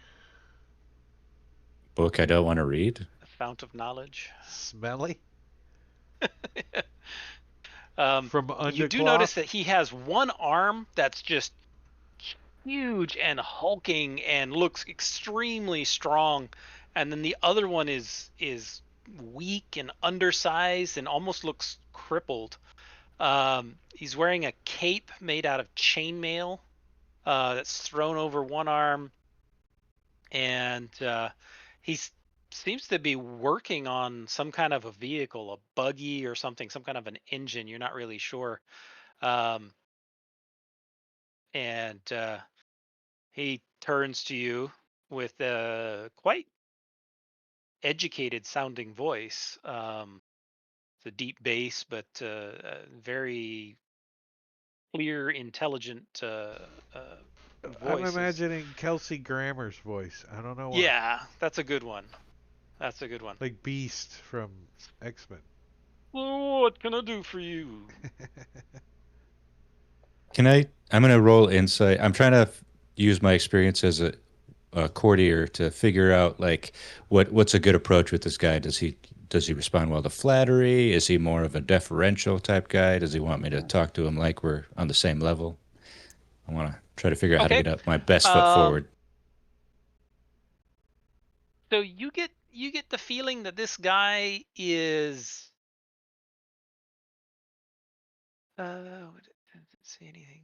Book I don't want to read. The fount of knowledge. Smelly? You From do notice undercloth? that he has one arm that's just huge and hulking and looks extremely strong, and then the other one is weak and undersized and almost looks crippled. He's wearing a cape made out of chainmail that's thrown over one arm, and he seems to be working on some kind of a vehicle, a buggy or something, some kind of an engine. You're not really sure. Um, and he turns to you with a quite educated sounding voice. It's a deep bass, but very clear, intelligent I'm voices. imagining Kelsey Grammer's voice. I don't know why. Yeah, that's a good one. That's a good one. Like Beast from X-Men. Oh, what can I do for you? I'm going to roll insight. I'm trying to use my experience as a courtier to figure out like what's a good approach with this guy. Does he respond well to flattery? Is he more of a deferential type guy? Does he want me to talk to him like we're on the same level? I want to try to figure out how to Okay. get up my best foot Um, forward. so you get the feeling that this guy is didn't say anything.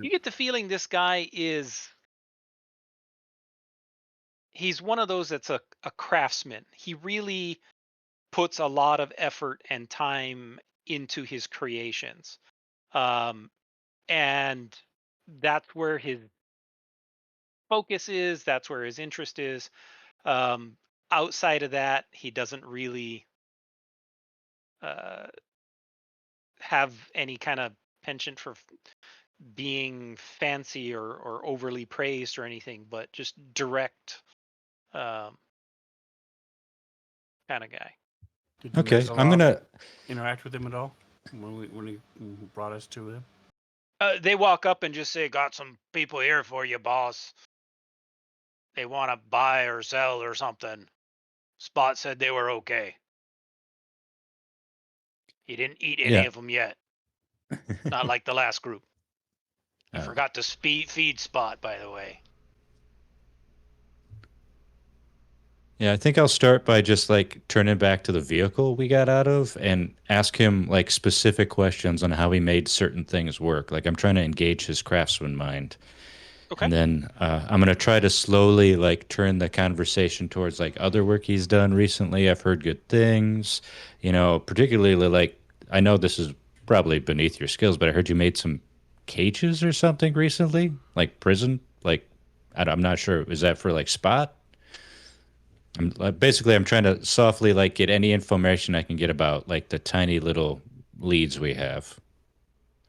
You get the feeling this guy is he's one of those that's a craftsman. He really puts a lot of effort and time into his creations. Um, and that's where his focus is, that's where his interest is. Um, Outside of that, he doesn't really uh, have any kind of penchant for being fancy or overly praised or anything, but just direct um, kind of guy. Did you Okay, Mr. I'm Law gonna. interact with him at all when he brought us to him? They walk up and just say, "Got some people here for you, boss. They want to buy or sell or something." Spot said they were okay. He didn't eat any Yeah. of them yet. Not like the last group. You Oh. forgot to feed Spot, by the way. Yeah, I think I'll start by just like turning back to the vehicle we got out of and ask him like specific questions on how he made certain things work. Like I'm trying to engage his craftsman mind. Okay. And then I'm going to try to slowly like turn the conversation towards like other work he's done recently. I've heard good things, particularly like I know this is probably beneath your skills, but I heard you made some cages or something recently, like prison. Like I'm not sure. Is that for like Spot? I'm trying to softly like get any information I can get about like the tiny little leads we have.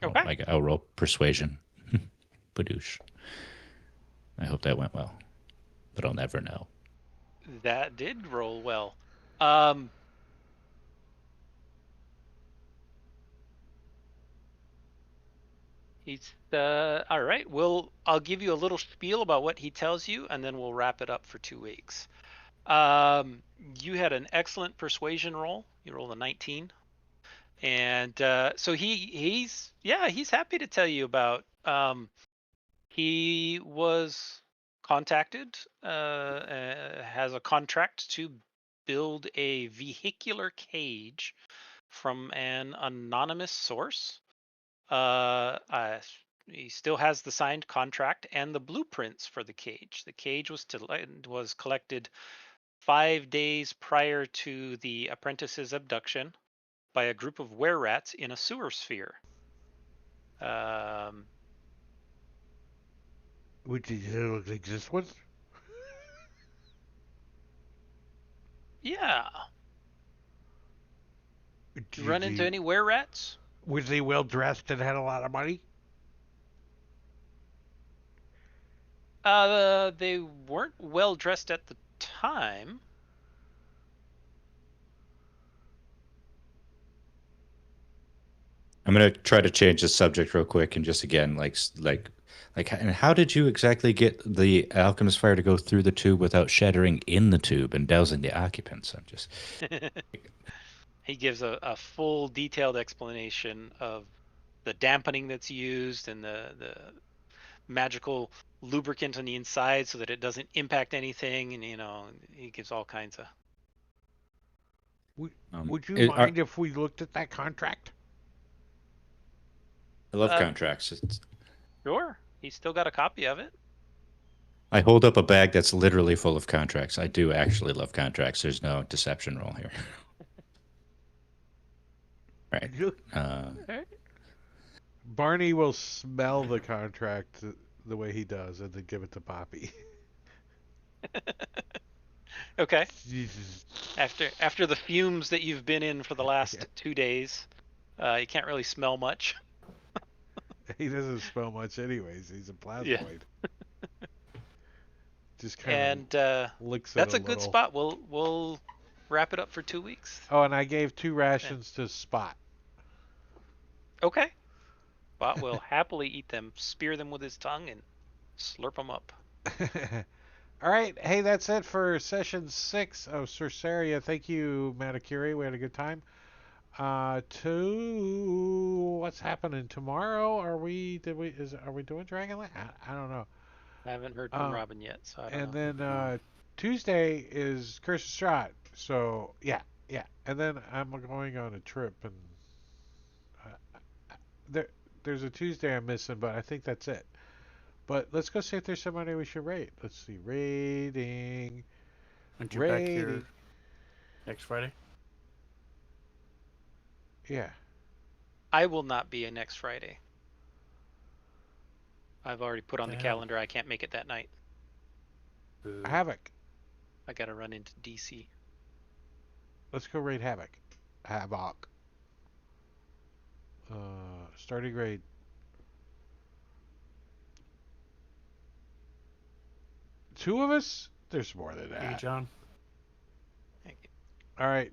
Okay. Like I'll roll persuasion. Badoosh. I hope that went well, but I'll never know. That did roll well. Um, he's all right. I'll give you a little spiel about what he tells you, and then we'll wrap it up for 2 weeks. You had an excellent persuasion roll. You rolled a 19, and so he's happy to tell you about. He was contacted, has a contract to build a vehicular cage from an anonymous source. Uh, uh, he still has the signed contract and the blueprints for the cage. The cage was collected 5 days prior to the apprentice's abduction by a group of were-rats in a sewer sphere. Which look like this one? Yeah. You run into They- any were-rats? Was they well dressed and had a lot of money? They weren't well dressed at the time. I'm gonna try to change the subject real quick and just again, and how did you exactly get the alchemist fire to go through the tube without shattering in the tube and dousing the occupants? I'm just He gives a full detailed explanation of the dampening that's used and the magical lubricant on the inside so that it doesn't impact anything, and he gives all kinds of. Would you it- are- mind if we looked at that contract? I love Uh, contracts. Sure, he's still got a copy of it. I hold up a bag that's literally full of contracts. I do actually love contracts. There's no deception rule here. Right. Barney will smell the contract the way he does and then give it to Poppy. Okay. Jesus. After the fumes that you've been in for the last Yeah. 2 days, you can't really smell much. He doesn't smell much anyways. He's a plasmoid. Just kind And of licks it that's a little. good spot. We'll wrap it up for 2 weeks. Oh, and I gave 2 rations to Spot. Okay. Spot will happily eat them, spear them with his tongue, and slurp them up. All right. Hey, that's it for session 6 of Sorceria. Thank you, Maticuri. We had a good time. What's happening tomorrow? Are we doing Dragonland? I don't know. I haven't heard from Robin yet, so I don't And know. then Tuesday is Curse of Strahd. So yeah. And then I'm going on a trip, and there's a Tuesday I'm missing, but I think that's it. But let's go see if there's somebody we should raid. Let's see, raiding. Aren't you back here next Friday? Yeah. I will not be next Friday. I've already put on the calendar. I can't make it that night. Havoc. I gotta run into DC. Let's go raid Havoc. Havoc. Starting raid. Two of us? There's more than that. Hey, John. Thank you. All right.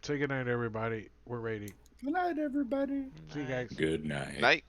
Say goodnight, everybody. We're raiding. Good night, everybody. See you guys. Good night. Night.